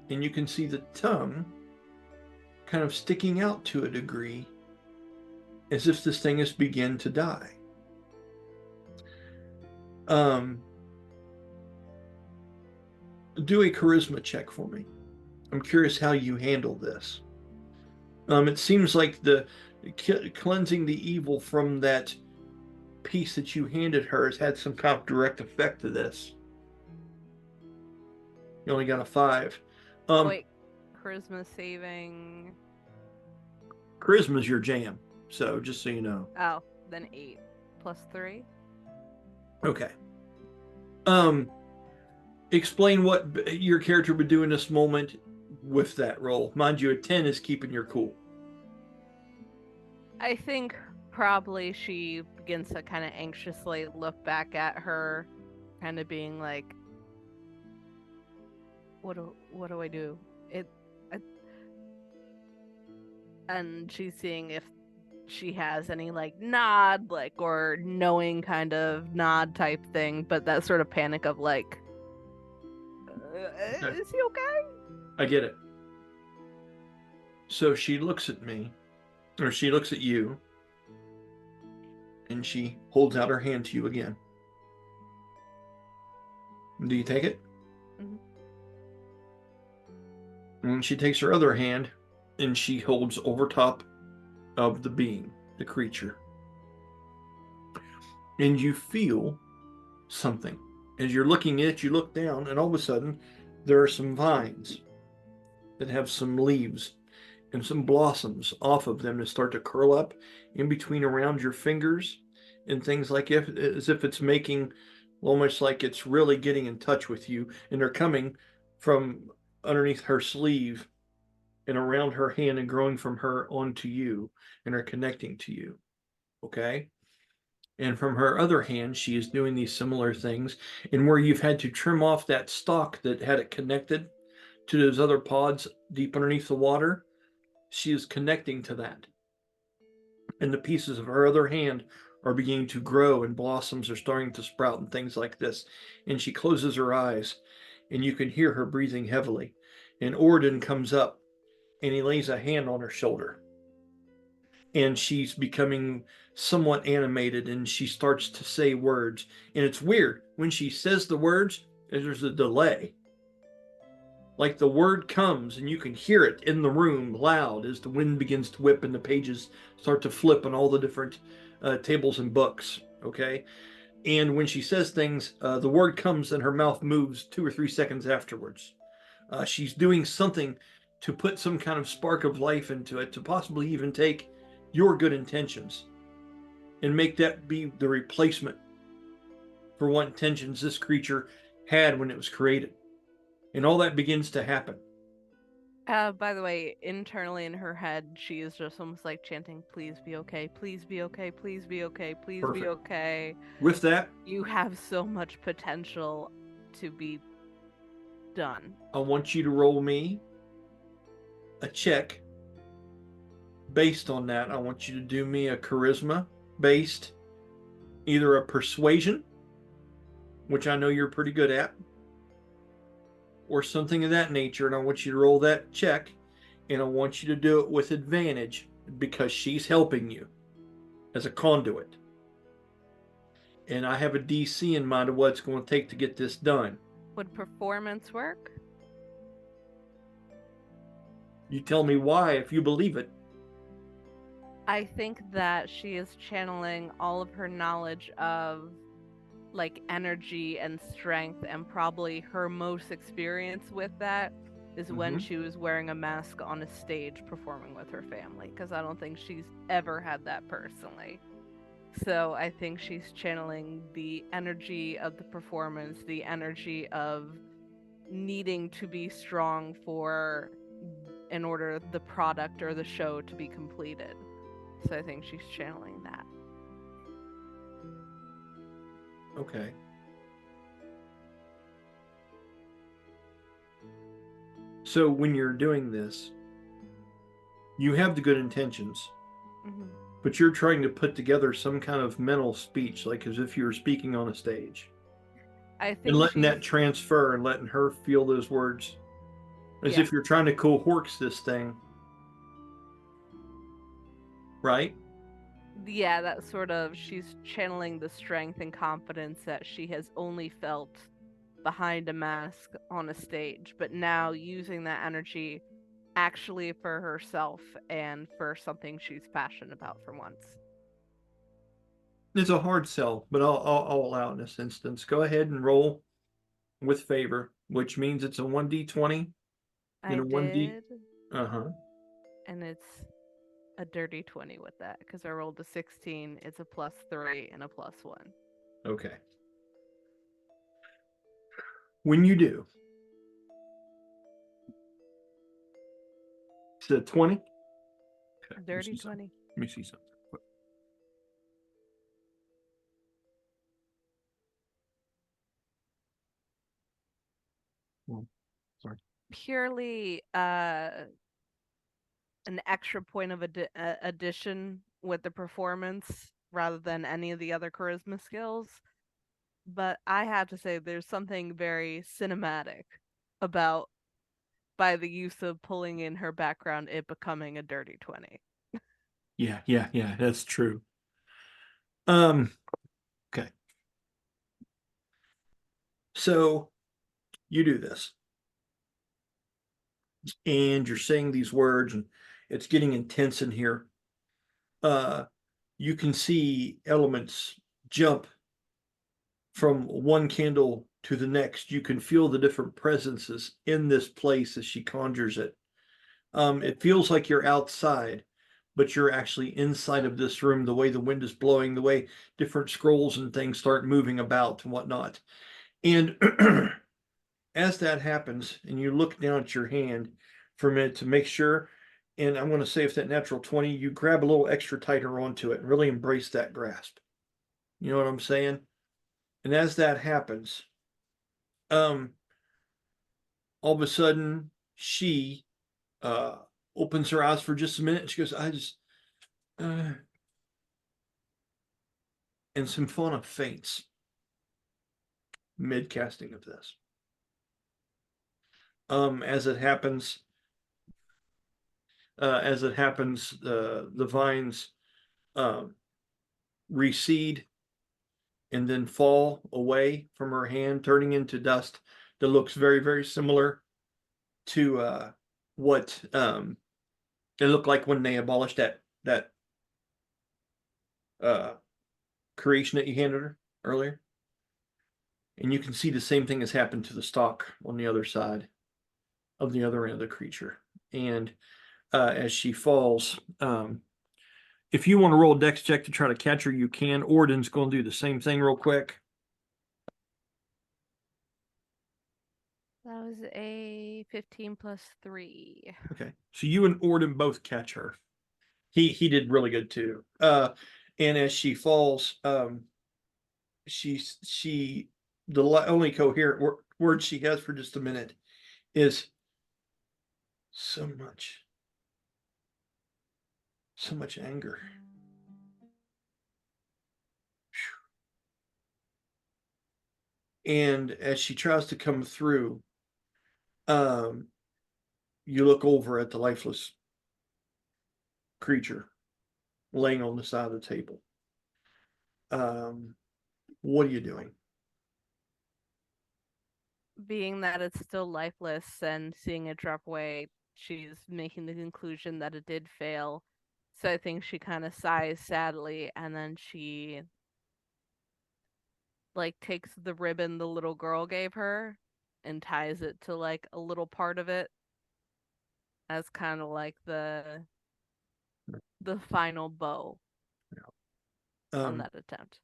and you can see the tongue kind of sticking out to a degree, as if this thing has begun to die. Do a charisma check for me. I'm curious how you handle this. It seems like the cleansing the evil from that piece that you handed her has had some kind of direct effect to this. You only got a 5. Wait, charisma saving. Charisma's your jam, so just so you know. Oh, then 8 plus 3. Okay. Explain what your character would do in this moment with that roll. Mind you, a 10 is keeping your cool. I think probably she begins to kind of anxiously look back at her, kind of being like, what do I do? And she's seeing if she has any nod, or knowing kind of nod type thing, but that sort of panic of is he okay? I get it. So she looks at me, or she looks at you, and she holds out her hand to you again. Do you take it? Mm-hmm. And she takes her other hand and she holds over top of the being, the creature. And you feel something. As you're looking at it, you look down, and all of a sudden, there are some vines that have some leaves and some blossoms off of them that start to curl up in between around your fingers and things as if it's making, almost like it's really getting in touch with you. And they're coming from underneath her sleeve and around her hand and growing from her onto you and are connecting to you. Okay? And from her other hand, she is doing these similar things. And where you've had to trim off that stalk that had it connected to those other pods deep underneath the water, she is connecting to that. And the pieces of her other hand are beginning to grow, and blossoms are starting to sprout and things like this. And she closes her eyes, and you can hear her breathing heavily. And Oridon comes up, and he lays a hand on her shoulder. And she's becoming somewhat animated, and she starts to say words. And it's weird. When she says the words, there's a delay. like the word comes and you can hear it in the room loud as the wind begins to whip and the pages start to flip on all the different tables and books. Okay. And when she says things, the word comes and her mouth moves 2 or 3 seconds afterwards. She's doing something to put some kind of spark of life into it, to possibly even take your good intentions and make that be the replacement for what intentions this creature had when it was created. And all that begins to happen. By the way, internally in her head, she is just almost like chanting, "Please be okay, please be okay, please be okay, please be Perfect. okay." With that, You have so much potential to be done. I want you to roll me a check based on that. I want you to do me a charisma based, either a persuasion, which I know you're pretty good at, or something of that nature. And I want you to roll that check, and I want you to do it with advantage because she's helping you as a conduit. And I have a DC in mind of what it's going to take to get this done. Would performance work? You tell me why if you believe it. I think that she is channeling all of her knowledge of like energy and strength, and probably her most experience with that is when she was wearing a mask on a stage performing with her family, because I don't think she's ever had that personally. So I think she's channeling the energy of the performance, the energy of needing to be strong in order the product or the show to be completed. So I think she's channeling that. Okay. So when you're doing this, you have the good intentions, but you're trying to put together some kind of mental speech, like as if you were speaking on a stage. I think And letting that transfer and letting her feel those words as if you're trying to coax this thing. Right? Yeah, that sort of, she's channeling the strength and confidence that she has only felt behind a mask on a stage, but now using that energy actually for herself and for something she's passionate about for once. It's a hard sell, but I'll allow it in this instance. Go ahead and roll with favor, which means it's a 1d20 I and a 1d. did, Uh-huh. and it's a dirty 20 with that, because I rolled a 16, it's a +3 and a +1. Okay. When you do, it's a 20. Okay. Dirty 20. Let me see something. Well, sorry. Purely an extra point of addition with the performance rather than any of the other charisma skills. But I have to say, there's something very cinematic about, by the use of pulling in her background, it becoming a dirty 20. Yeah, that's true. Okay. So you do this, and you're saying these words, and it's getting intense in here. You can see elements jump from one candle to the next. You can feel the different presences in this place as she conjures it. It feels like you're outside, but you're actually inside of this room, the way the wind is blowing, the way different scrolls and things start moving about and whatnot. And as that happens, and you look down at your hand for a minute to make sure, and I'm going to say if that natural 20, you grab a little extra tighter onto it and really embrace that grasp. You know what I'm saying? And as that happens, all of a sudden she opens her eyes for just a minute and she goes, and Sympmona faints mid casting of this. As it happens, the vines recede and then fall away from her hand, turning into dust that looks very, very similar to what it looked like when they abolished that creation that you handed her earlier. And you can see the same thing has happened to the stalk on the other side of the other end of the creature. And as she falls, if you want to roll a dex check to try to catch her, you can. Oridon's going to do the same thing real quick. That was a 15 plus 3. Okay. So you and Oridon both catch her. He did really good too. And as she falls, she the only coherent word she has for just a minute is so much anger. And as she tries to come through, you look over at the lifeless creature laying on the side of the table. What are you doing? Being that it's still lifeless and seeing it drop away, she's making the conclusion that it did fail. So I think she kind of sighs sadly, and then she like takes the ribbon the little girl gave her and ties it to like a little part of it as kind of like the final bow on that attempt.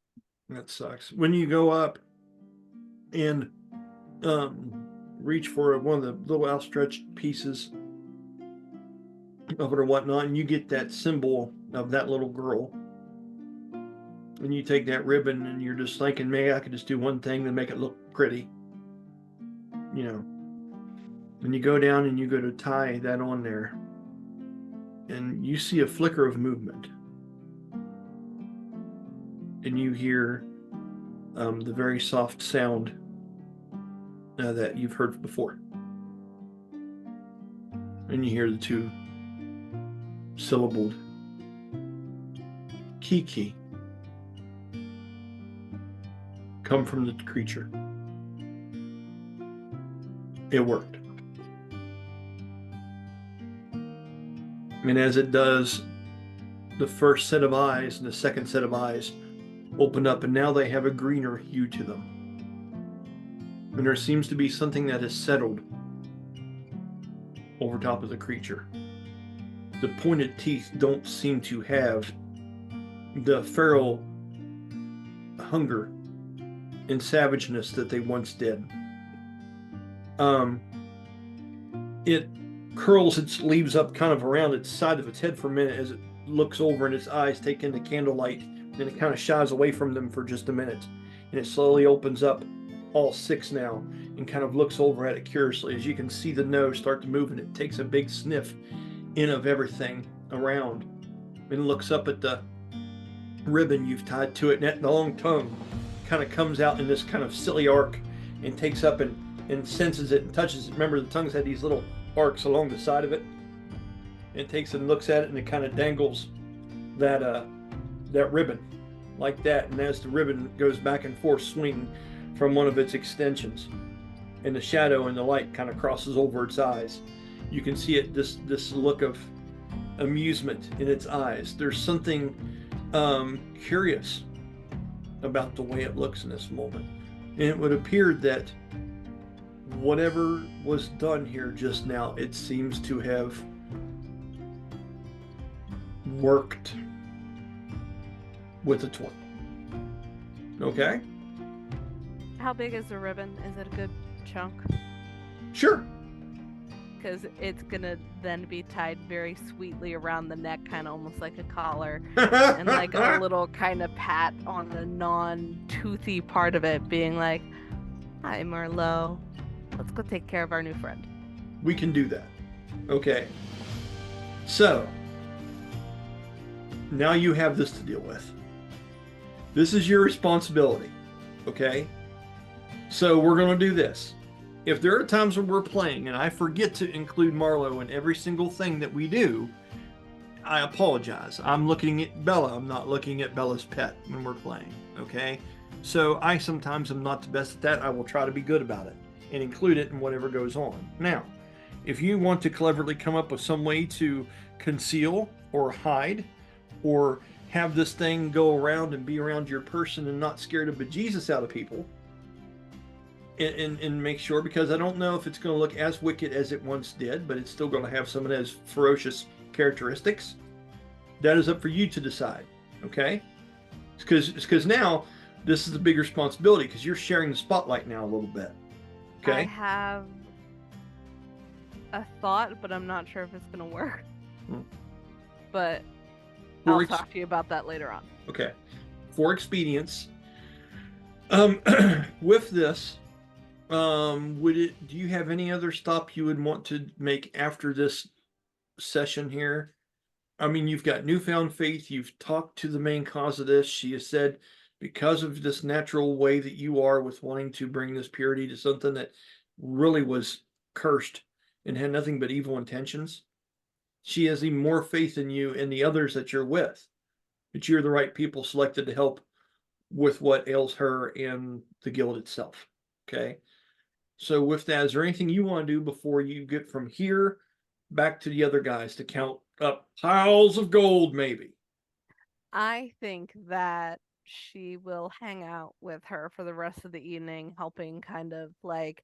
That sucks. When you go up and reach for one of the little outstretched pieces of it or whatnot, and you get that symbol of that little girl, and you take that ribbon and you're just thinking, maybe I could just do one thing to make it look pretty, you know. And you go down and you go to tie that on there, and you see a flicker of movement, and you hear the very soft sound that you've heard before, and you hear the two syllabled Kiki come from the creature. It worked. And as it does, the first set of eyes and the second set of eyes open up, and now they have a greener hue to them. And there seems to be something that has settled over top of the creature. The pointed teeth don't seem to have the feral hunger and savageness that they once did. It curls its leaves up kind of around its side of its head for a minute as it looks over, and its eyes take in the candlelight, and it kind of shies away from them for just a minute, and it slowly opens up, all six now, and kind of looks over at it curiously. As you can see the nose start to move, and it takes a big sniff in of everything around, and looks up at the ribbon you've tied to it, and that long tongue kind of comes out in this kind of silly arc and takes up and senses it and touches it. Remember, the tongue's had these little arcs along the side of it. It takes and looks at it, and it kind of dangles that ribbon like that. And as the ribbon goes back and forth swinging from one of its extensions, and the shadow and the light kind of crosses over its eyes, you can see it, this look of amusement in its eyes. There's something curious about the way it looks in this moment. And it would appear that whatever was done here just now, it seems to have worked with the twin. Okay? How big is the ribbon? Is it a good chunk? Sure. Because it's gonna then be tied very sweetly around the neck, kind of almost like a collar, and like a little kind of pat on the non-toothy part of it, being like, "Hi, Merlot. Let's go take care of our new friend." We can do that. Okay. So, now you have this to deal with. This is your responsibility. Okay? So we're going to do this. If there are times when we're playing and I forget to include Marlo in every single thing that we do, I apologize. I'm looking at Bella. I'm not looking at Bella's pet when we're playing. Okay? So I sometimes am not the best at that. I will try to be good about it and include it in whatever goes on. Now, if you want to cleverly come up with some way to conceal or hide or have this thing go around and be around your person and not scare the bejesus out of people, and make sure, because I don't know if it's going to look as wicked as it once did, but it's still going to have some of those ferocious characteristics. That is up for you to decide, okay? Because now this is a big responsibility, because you're sharing the spotlight now a little bit, I okay? have a thought, but I'm not sure if it's going to work. Hmm. But For I'll ex- talk to you about that later on. Okay. For expedience, with this, do you have any other stop you would want to make after this session here? I mean, you've got newfound faith. You've talked to the main cause of this. She has said, because of this natural way that you are with wanting to bring this purity to something that really was cursed and had nothing but evil intentions, she has even more faith in you and the others that you're with, that you're the right people selected to help with what ails her and the guild itself. Okay. So with that, is there anything you want to do before you get from here back to the other guys to count up piles of gold, maybe? I think that she will hang out with her for the rest of the evening, helping kind of like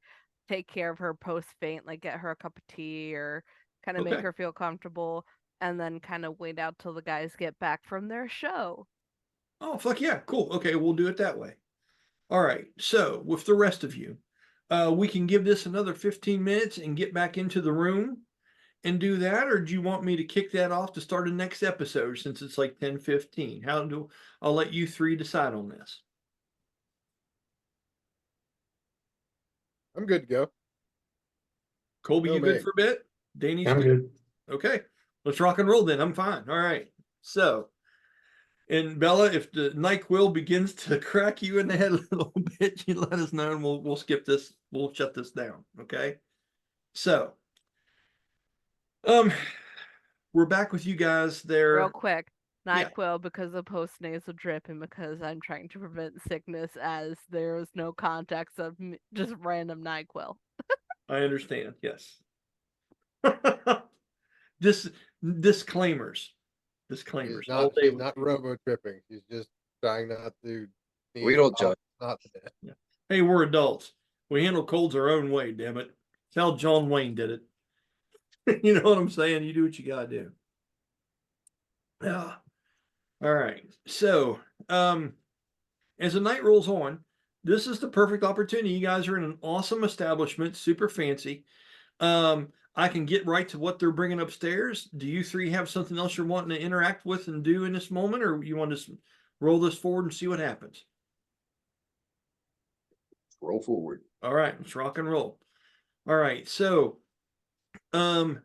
take care of her post faint, like get her a cup of tea or kind of make Okay. her feel comfortable, and then kind of wait out till the guys get back from their show. Oh, fuck yeah. Cool. Okay, we'll do it that way. All right. So with the rest of you, we can give this another 15 minutes and get back into the room and do that, or do you want me to kick that off to start the next episode since it's like 10:15? I'll let you three decide on this. I'm good to go. Colby, No, you good mate. for a bit? Danny's I'm good. Okay, let's rock and roll then. I'm fine. All right. So, and Bella, if the NyQuil begins to crack you in the head a little bit, you let us know and we'll skip this. We'll shut this down. Okay. So, we're back with you guys there. Real quick, Yeah. NyQuil because of post nasal drip and because I'm trying to prevent sickness, as there is no context of just random NyQuil. I understand. Yes. Disclaimers. Disclaimers. All day. She's not robo tripping. She's just trying not to. We don't judge. Not to death. Yeah. Hey, we're adults. We handle colds our own way, damn it. That's how John Wayne did it. You know what I'm saying? You do what you gotta do. Yeah. All right. So, as the night rolls on, this is the perfect opportunity. You guys are in an awesome establishment, super fancy. I can get right to what they're bringing upstairs. Do you three have something else you're wanting to interact with and do in this moment, or you want to just roll this forward and see what happens? Roll forward. All right, let's rock and roll. All right, so the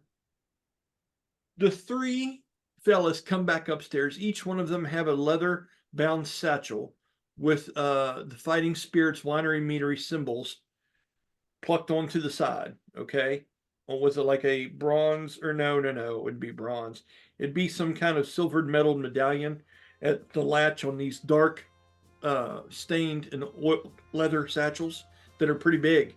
three fellas come back upstairs. Each one of them have a leather bound satchel with the Fighting Spirits winery meadery symbols plucked onto the side. Okay. Or was it like a bronze, or no, it wouldn't be bronze. It'd be some kind of silvered metal medallion at the latch on these dark stained and oil leather satchels that are pretty big.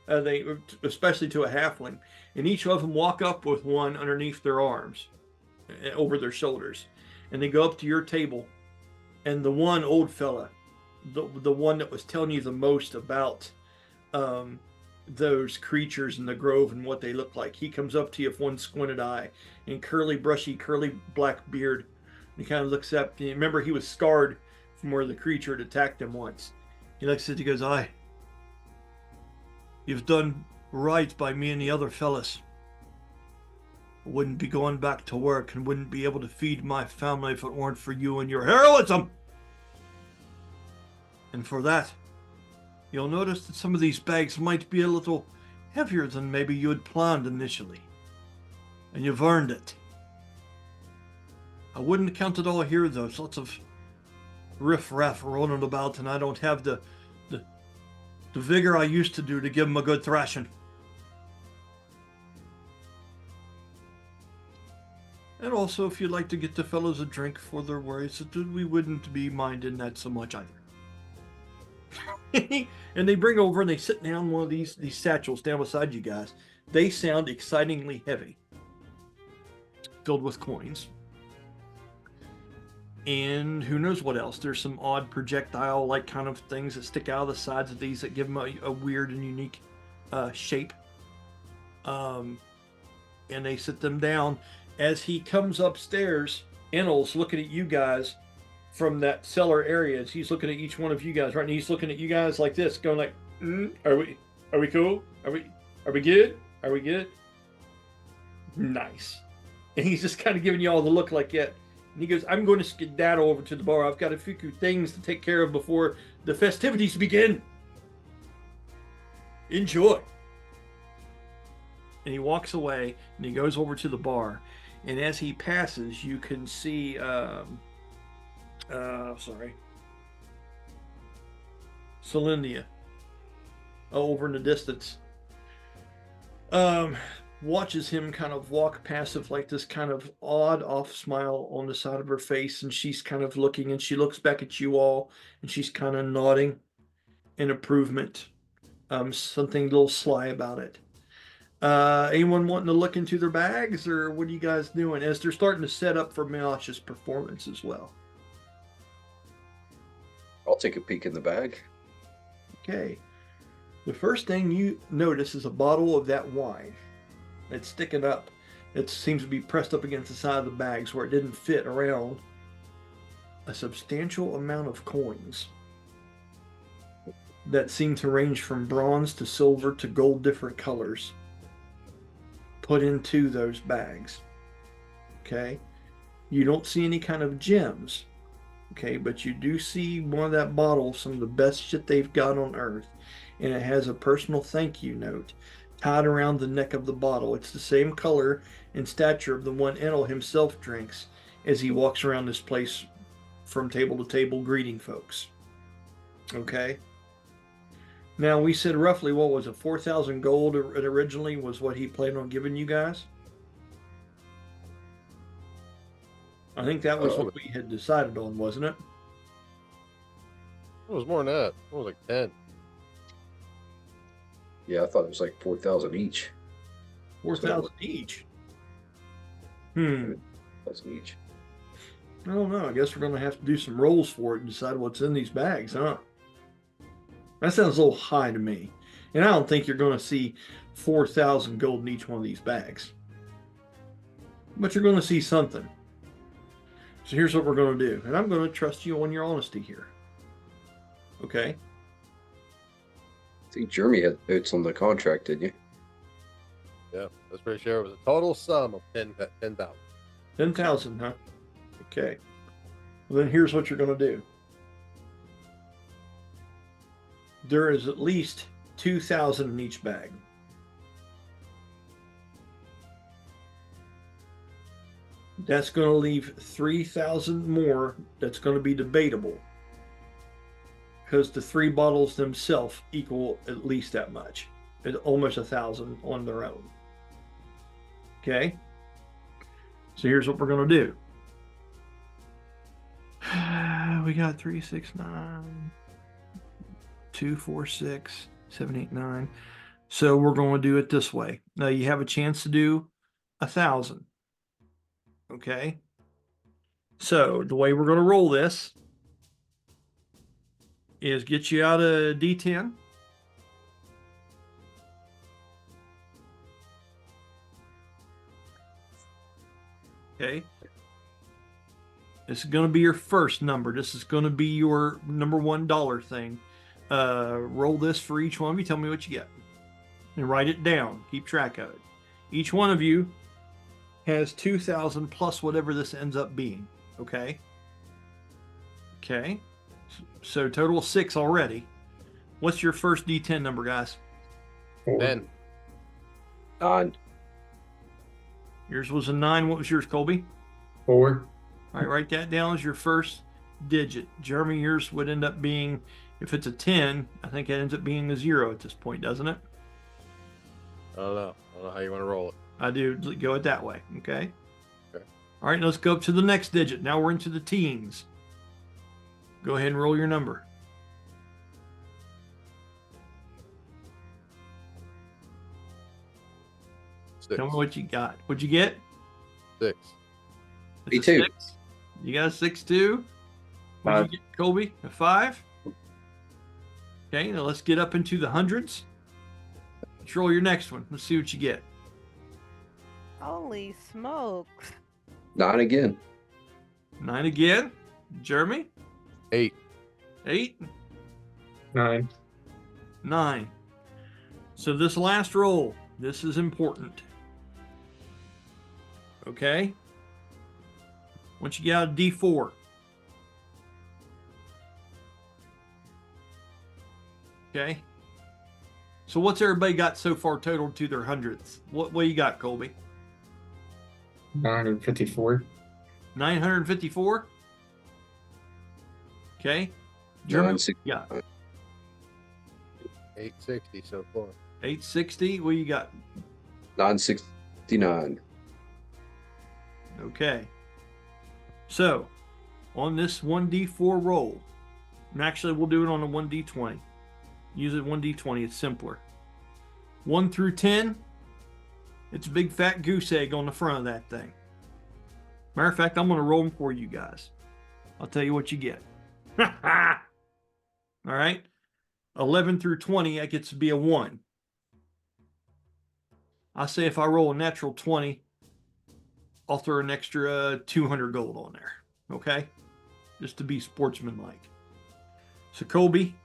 They, especially to a halfling, and each of them walk up with one underneath their arms, over their shoulders, and they go up to your table. And the one old fella, the one that was telling you the most about those creatures in the grove and what they look like, he comes up to you with one squinted eye and curly black beard. He kind of looks up. And remember, he was scarred from where the creature had attacked him once. He looks at you, he goes, "Aye, you've done right by me and the other fellas. I wouldn't be going back to work and wouldn't be able to feed my family if it weren't for you and your heroism. And for that, you'll notice that some of these bags might be a little heavier than maybe you had planned initially. And you've earned it. I wouldn't count it all here, though. There's lots of riff-raff rolling about, and I don't have the vigor I used to do to give them a good thrashing. And also, if you'd like to get the fellows a drink for their worries, we wouldn't be minding that so much either." And they bring over and they sit down one of these satchels down beside you guys. They sound excitingly heavy, filled with coins. And who knows what else. There's some odd projectile-like kind of things that stick out of the sides of these that give them a weird and unique shape. And they sit them down. As he comes upstairs, Enel's looking at you guys from that cellar area. As he's looking at each one of you guys, right? And he's looking at you guys like this, going like, are we cool? Are we good? Are we good? Nice. And he's just kind of giving you all the look like, yeah. And he goes, I'm going to skedaddle over to the bar. I've got a few things to take care of before the festivities begin. Enjoy. And he walks away and he goes over to the bar. And as he passes, you can see, Celindia over in the distance. Watches him kind of walk passive, like this kind of odd off smile on the side of her face, and she's kind of looking, and she looks back at you all, and she's kind of nodding in approvement. Something a little sly about it. Anyone wanting to look into their bags, or what are you guys doing as they're starting to set up for Milosh's performance as well? I'll take a peek in the bag. Okay. The first thing you notice is a bottle of that wine. It's sticking up. It seems to be pressed up against the side of the bags where it didn't fit around. A substantial amount of coins that seem to range from bronze to silver to gold, different colors, put into those bags. Okay. You don't see any kind of gems. Okay, but you do see one of that bottle, some of the best shit they've got on earth, and it has a personal thank you note tied around the neck of the bottle. It's the same color and stature of the one Enel himself drinks as he walks around this place from table to table greeting folks. Okay. Now, we said roughly, what was it, 4,000 gold originally was what he planned on giving you guys? I think that was what we had decided on, wasn't it? It was more than that. It was like 10. Yeah, I thought it was like 4,000 each. 4,000 each. 1,000 each. I don't know. I guess we're going to have to do some rolls for it and decide what's in these bags, huh? That sounds a little high to me. And I don't think you're going to see 4,000 gold in each one of these bags. But you're going to see something. So here's what we're going to do. And I'm going to trust you on your honesty here. Okay? I think Jeremy had notes on the contract, didn't you? Yeah, that's pretty sure it was a total sum of 10,000. 10,000, huh? Okay. Well, then here's what you're going to do. There is at least 2,000 in each bag. That's going to leave 3,000 more that's going to be debatable, because the 3 bottles themselves equal at least that much. It's almost 1,000 on their own. Okay? So here's what we're going to do. We got 3, 6, 9, 2, 4, 6, 7, 8, 9. So we're going to do it this way. Now you have a chance to do 1,000. Okay? So the way we're going to roll this is get you out a D10. Okay. This is going to be your first number. This is going to be your number $1 thing. Roll this for each one of you. Tell me what you get. And write it down. Keep track of it. Each one of you has 2,000 plus whatever this ends up being. Okay? Okay. So total 6 already. What's your first D10 number, guys? 10. 9. Yours was a 9. What was yours, Colby? 4. All right, write that down as your first digit. Jeremy, yours would end up being, if it's a 10, I think it ends up being a 0 at this point, doesn't it? I don't know. I don't know how you want to roll it. I do go it that way, okay? Okay. All right, let's go up to the next digit. Now we're into the teens. Go ahead and roll your number. Tell me what you got. What'd you get? 6. It's Me a too. 6. You got a 6 too? What'd you get, Colby? A 5? Okay, now let's get up into the hundreds. Let's roll your next one. Let's see what you get. Holy smokes. 9 again. 9 again. Jeremy? 8. 8. 9. 9. So this last roll, this is important. Okay? Once you get out a D4. Okay? So what's everybody got so far total to their hundredths? What you got, Colby? 954. 954? Okay. Jeremy, 960. yeah. 860 so far. 860. What you got? 969. Okay. So, on this 1d4 roll, and actually we'll do it on a 1d20. Use it 1d20, it's simpler. 1 through 10, it's a big fat goose egg on the front of that thing. Matter of fact, I'm going to roll them for you guys. I'll tell you what you get. All right. 11 through 20, that gets to be a 1. I say if I roll a natural 20, I'll throw an extra 200 gold on there. Okay? Just to be sportsmanlike. So, Colby,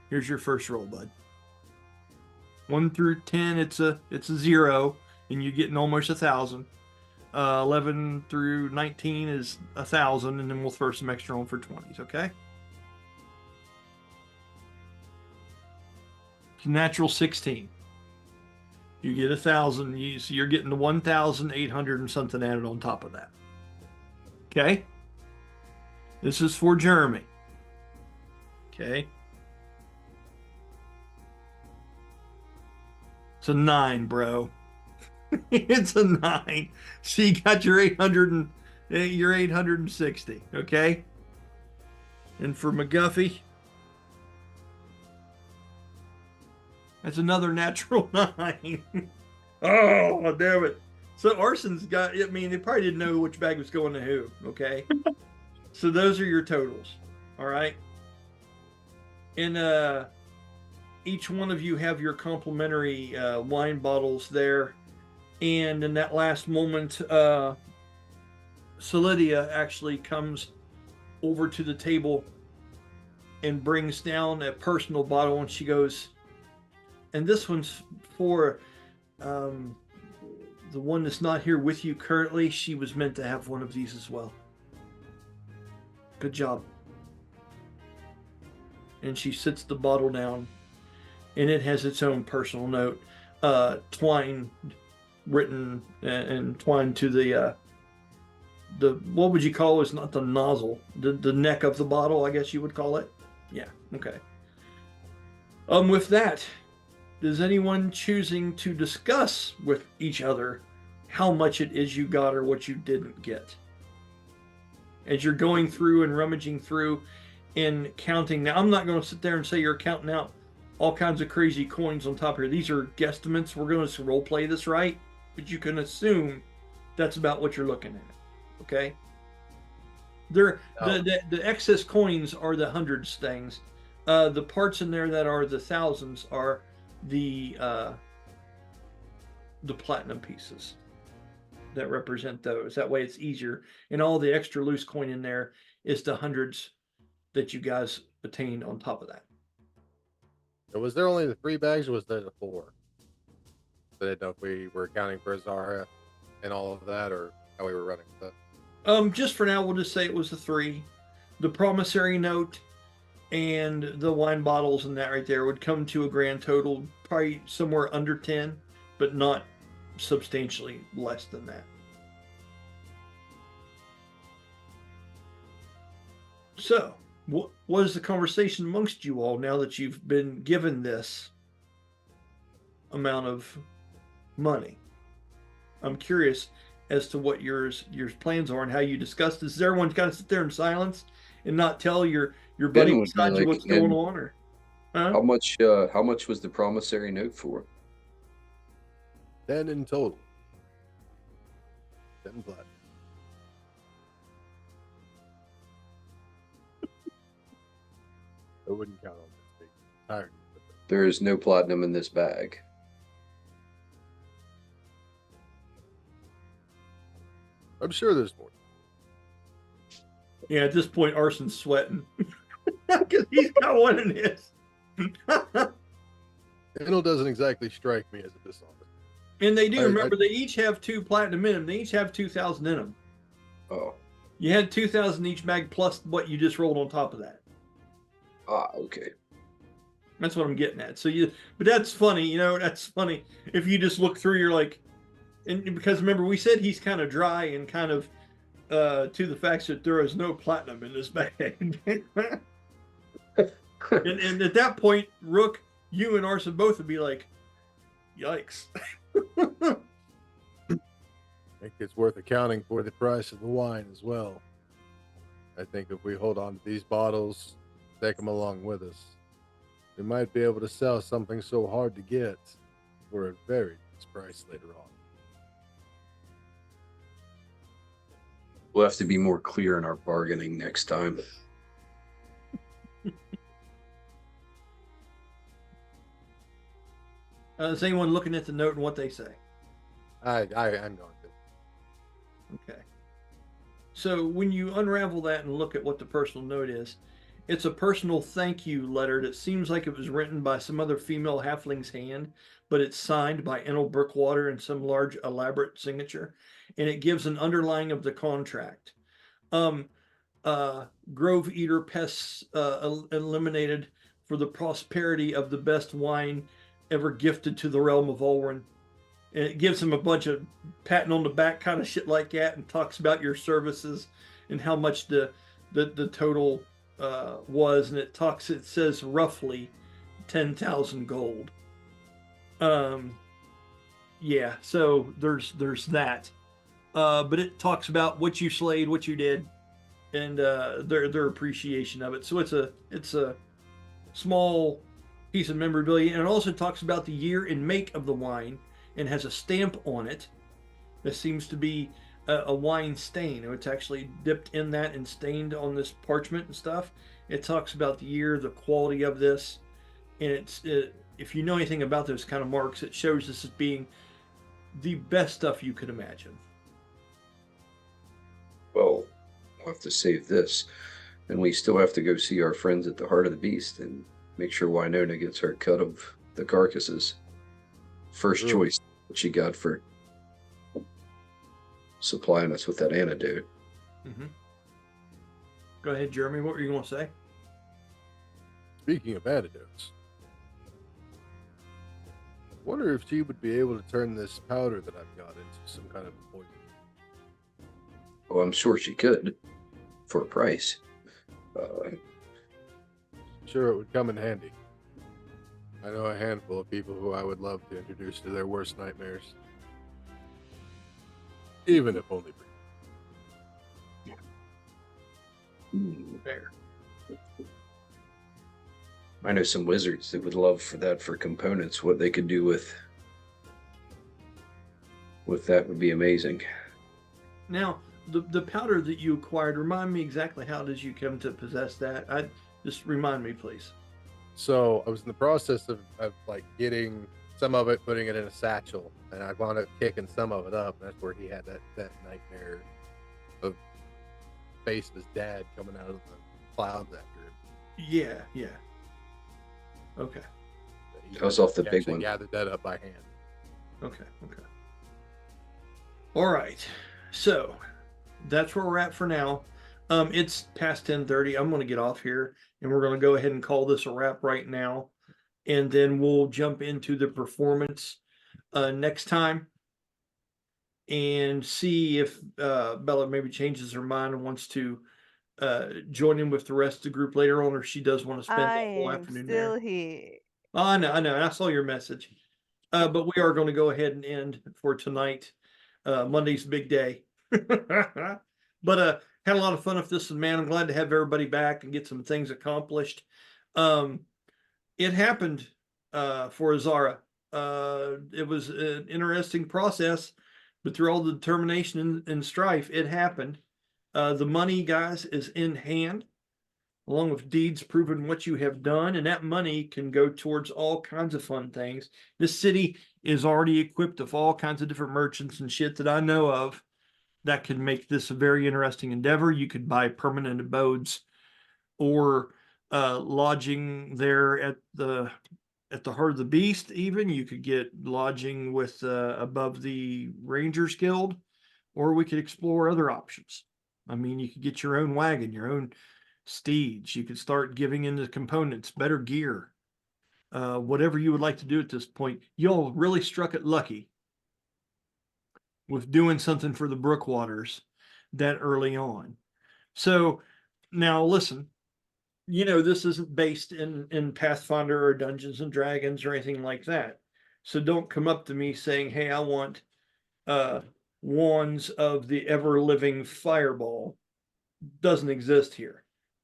here's your first roll, bud. 1 through 10, it's a 0, and you're getting almost 1,000. 11 through 19 is 1,000, and then we'll throw some extra on for 20s, okay? Natural 16. You get 1,000, so you're getting the 1,800 and something added on top of that. Okay? This is for Jeremy. Okay? It's a 9, bro. It's a 9. So you got your 860, okay? And for McGuffey, that's another natural 9. Oh, damn it. So Arsin's got, I mean, they probably didn't know which bag was going to who, okay? So those are your totals, all right? And each one of you have your complimentary wine bottles there. And in that last moment, Solidia actually comes over to the table and brings down a personal bottle, and she goes, and this one's for the one that's not here with you currently. She was meant to have one of these as well. Good job. And she sits the bottle down, and it has its own personal note, twine written and twined to the what would you call it? It's not the nozzle, the neck of the bottle, I guess you would call it. Yeah, okay. With that, is anyone choosing to discuss with each other how much it is you got or what you didn't get? As you're going through and rummaging through and counting. Now, I'm not going to sit there and say you're counting out all kinds of crazy coins on top here. These are guesstimates. We're going to role play this right, but you can assume that's about what you're looking at. Okay? The excess coins are the hundreds things. The parts in there that are the thousands are the platinum pieces that represent those. That way it's easier. And all the extra loose coin in there is the hundreds that you guys attained on top of that. Was there only the 3 bags, or was there the 4? I didn't know if we were accounting for Zara and all of that, or how we were running with that. Just for now, we'll just say it was the 3. The promissory note and the wine bottles and that right there would come to a grand total, probably somewhere under 10, but not substantially less than that. So, what is the conversation amongst you all now that you've been given this amount of money? I'm curious as to what your plans are and how you discuss this. Does everyone kind of sit there in silence and not tell your buddy beside you what's going on, or how much was the promissory note for? 10 in total. 10 platinum. I wouldn't count on this big entirety. There is no platinum in this bag. I'm sure there's more. Yeah, at this point, Arsin's sweating because he's got one in his. Anil doesn't exactly strike me as a dishonest. And they do, remember, they each have 2 platinum in them. They each have 2,000 in them. Oh. You had 2,000 each bag plus what you just rolled on top of that. Ah, okay. That's what I'm getting at. So but that's funny, you know, that's funny. If you just look through, you're like, and because remember, we said he's kind of dry and kind of to the fact that there is no platinum in this bag. and at that point, Rook, you and Arsin both would be like, yikes. I think it's worth accounting for the price of the wine as well. I think if we hold on to these bottles, take them along with us, we might be able to sell something so hard to get for a very nice price later on. We'll have to be more clear in our bargaining next time. Is anyone looking at the note and what they say? I'm going to. Okay. So when you unravel that and look at what the personal note is, it's a personal thank you letter that seems like it was written by some other female halfling's hand, but it's signed by Enel Brookwater in some large elaborate signature, and it gives an underlying of the contract. Grove Eater pests eliminated for the prosperity of the best wine ever gifted to the realm of Ulran. And it gives him a bunch of patting on the back kind of shit like that, and talks about your services and how much the total was, and it says roughly 10,000 gold. Yeah, so there's that. But it talks about what you slayed, what you did, and their appreciation of it. So it's a small piece of memorabilia, and it also talks about the year and make of the wine, and has a stamp on it that seems to be a wine stain. It's actually dipped in that and stained on this parchment and stuff. It talks about the year, the quality of this, and if you know anything about those kind of marks, it shows this as being the best stuff you could imagine. Well, we'll have to save this, and we still have to go see our friends at the Heart of the Beast and make sure Winona gets her cut of the carcasses. First choice what she got for supplying us with that antidote. Mm-hmm. Go ahead, Jeremy. What were you going to say? Speaking of antidotes, I wonder if she would be able to turn this powder that I've got into some kind of poison. Oh, I'm sure she could, for a price. Sure, it would come in handy. I know a handful of people who I would love to introduce to their worst nightmares. Even if only briefly. Fair. I know some wizards that would love for that for components. What they could do with that would be amazing. Now, the powder that you acquired, remind me exactly how did you come to possess that? Just remind me, please. So I was in the process of like getting some of it, putting it in a satchel, and I wound up kicking some of it up. And that's where he had that nightmare of face of his dad coming out of the clouds after him. Yeah. Okay. That was off the big actually one. Gathered that up by hand. Okay. All right. So that's where we're at for now. It's past 10:30. I'm going to get off here, and we're going to go ahead and call this a wrap right now, and then we'll jump into the performance next time and see if Bella maybe changes her mind and wants to join in with the rest of the group later on, or she does want to spend the whole afternoon there. Still here. Oh, I know. I saw your message. But we are going to go ahead and end for tonight. Monday's big day. But had a lot of fun with this, and man, I'm glad to have everybody back and get some things accomplished. It happened for Azara. It was an interesting process, but through all the determination and strife, it happened. The money, guys, is in hand, along with deeds proving what you have done, and that money can go towards all kinds of fun things. This city is already equipped with all kinds of different merchants and shit that I know of that could make this a very interesting endeavor. You could buy permanent abodes or lodging there at the Heart of the Beast. Even you could get lodging with above the Rangers Guild, or we could explore other options. I mean, you could get your own wagon, your own steeds. You could start giving into components, better gear, whatever you would like to do at this point. Y'all really struck it lucky with doing something for the Brookwaters that early on. So now listen, this isn't based in Pathfinder or Dungeons and Dragons or anything like that. So don't come up to me saying, hey, I want wands of the ever-living fireball. Doesn't exist here.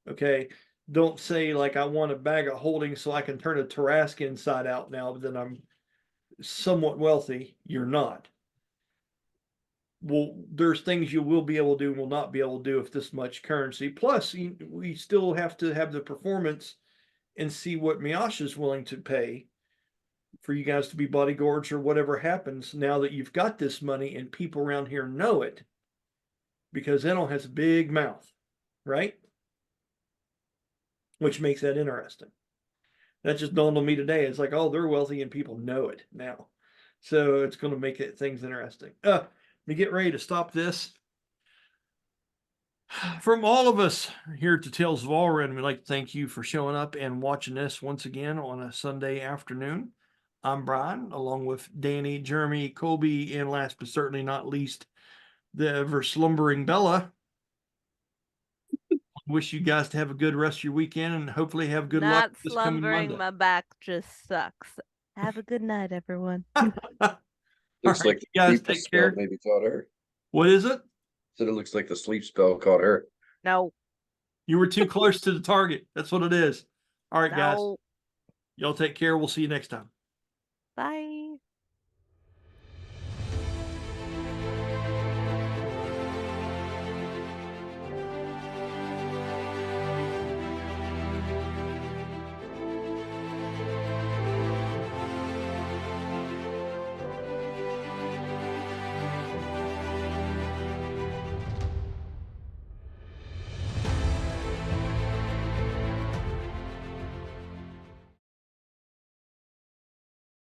Okay. Don't say like I want a bag of holding so I can turn a Tarrasque inside out now that I'm somewhat wealthy. You're not. Well, there's things you will be able to do and will not be able to do with this much currency. Plus, we still have to have the performance and see what Miasha's willing to pay for you guys to be bodyguards or whatever happens now that you've got this money and people around here know it, because Enel has a big mouth, right? Which makes that interesting. That just dawned on me today. It's like, oh, they're wealthy and people know it now. So it's going to make things interesting. To get ready to stop this. From all of us here at the Tales of Ulran, we'd like to thank you for showing up and watching this once again on a Sunday afternoon. I'm Brian, along with Danny, Jeremy, Colby, and last but certainly not least, the ever slumbering Bella. Wish you guys to have a good rest of your weekend and hopefully have good luck Not this coming slumbering, Monday. my back just sucks. Have a good night, everyone. Looks All like right, the you guys sleep take spell care. maybe caught her. What is it? Said it looks like the sleep spell caught her. No, You were too close to the target. That's what it is. All right, guys. no. Y'all take care. We'll see you next time. Bye.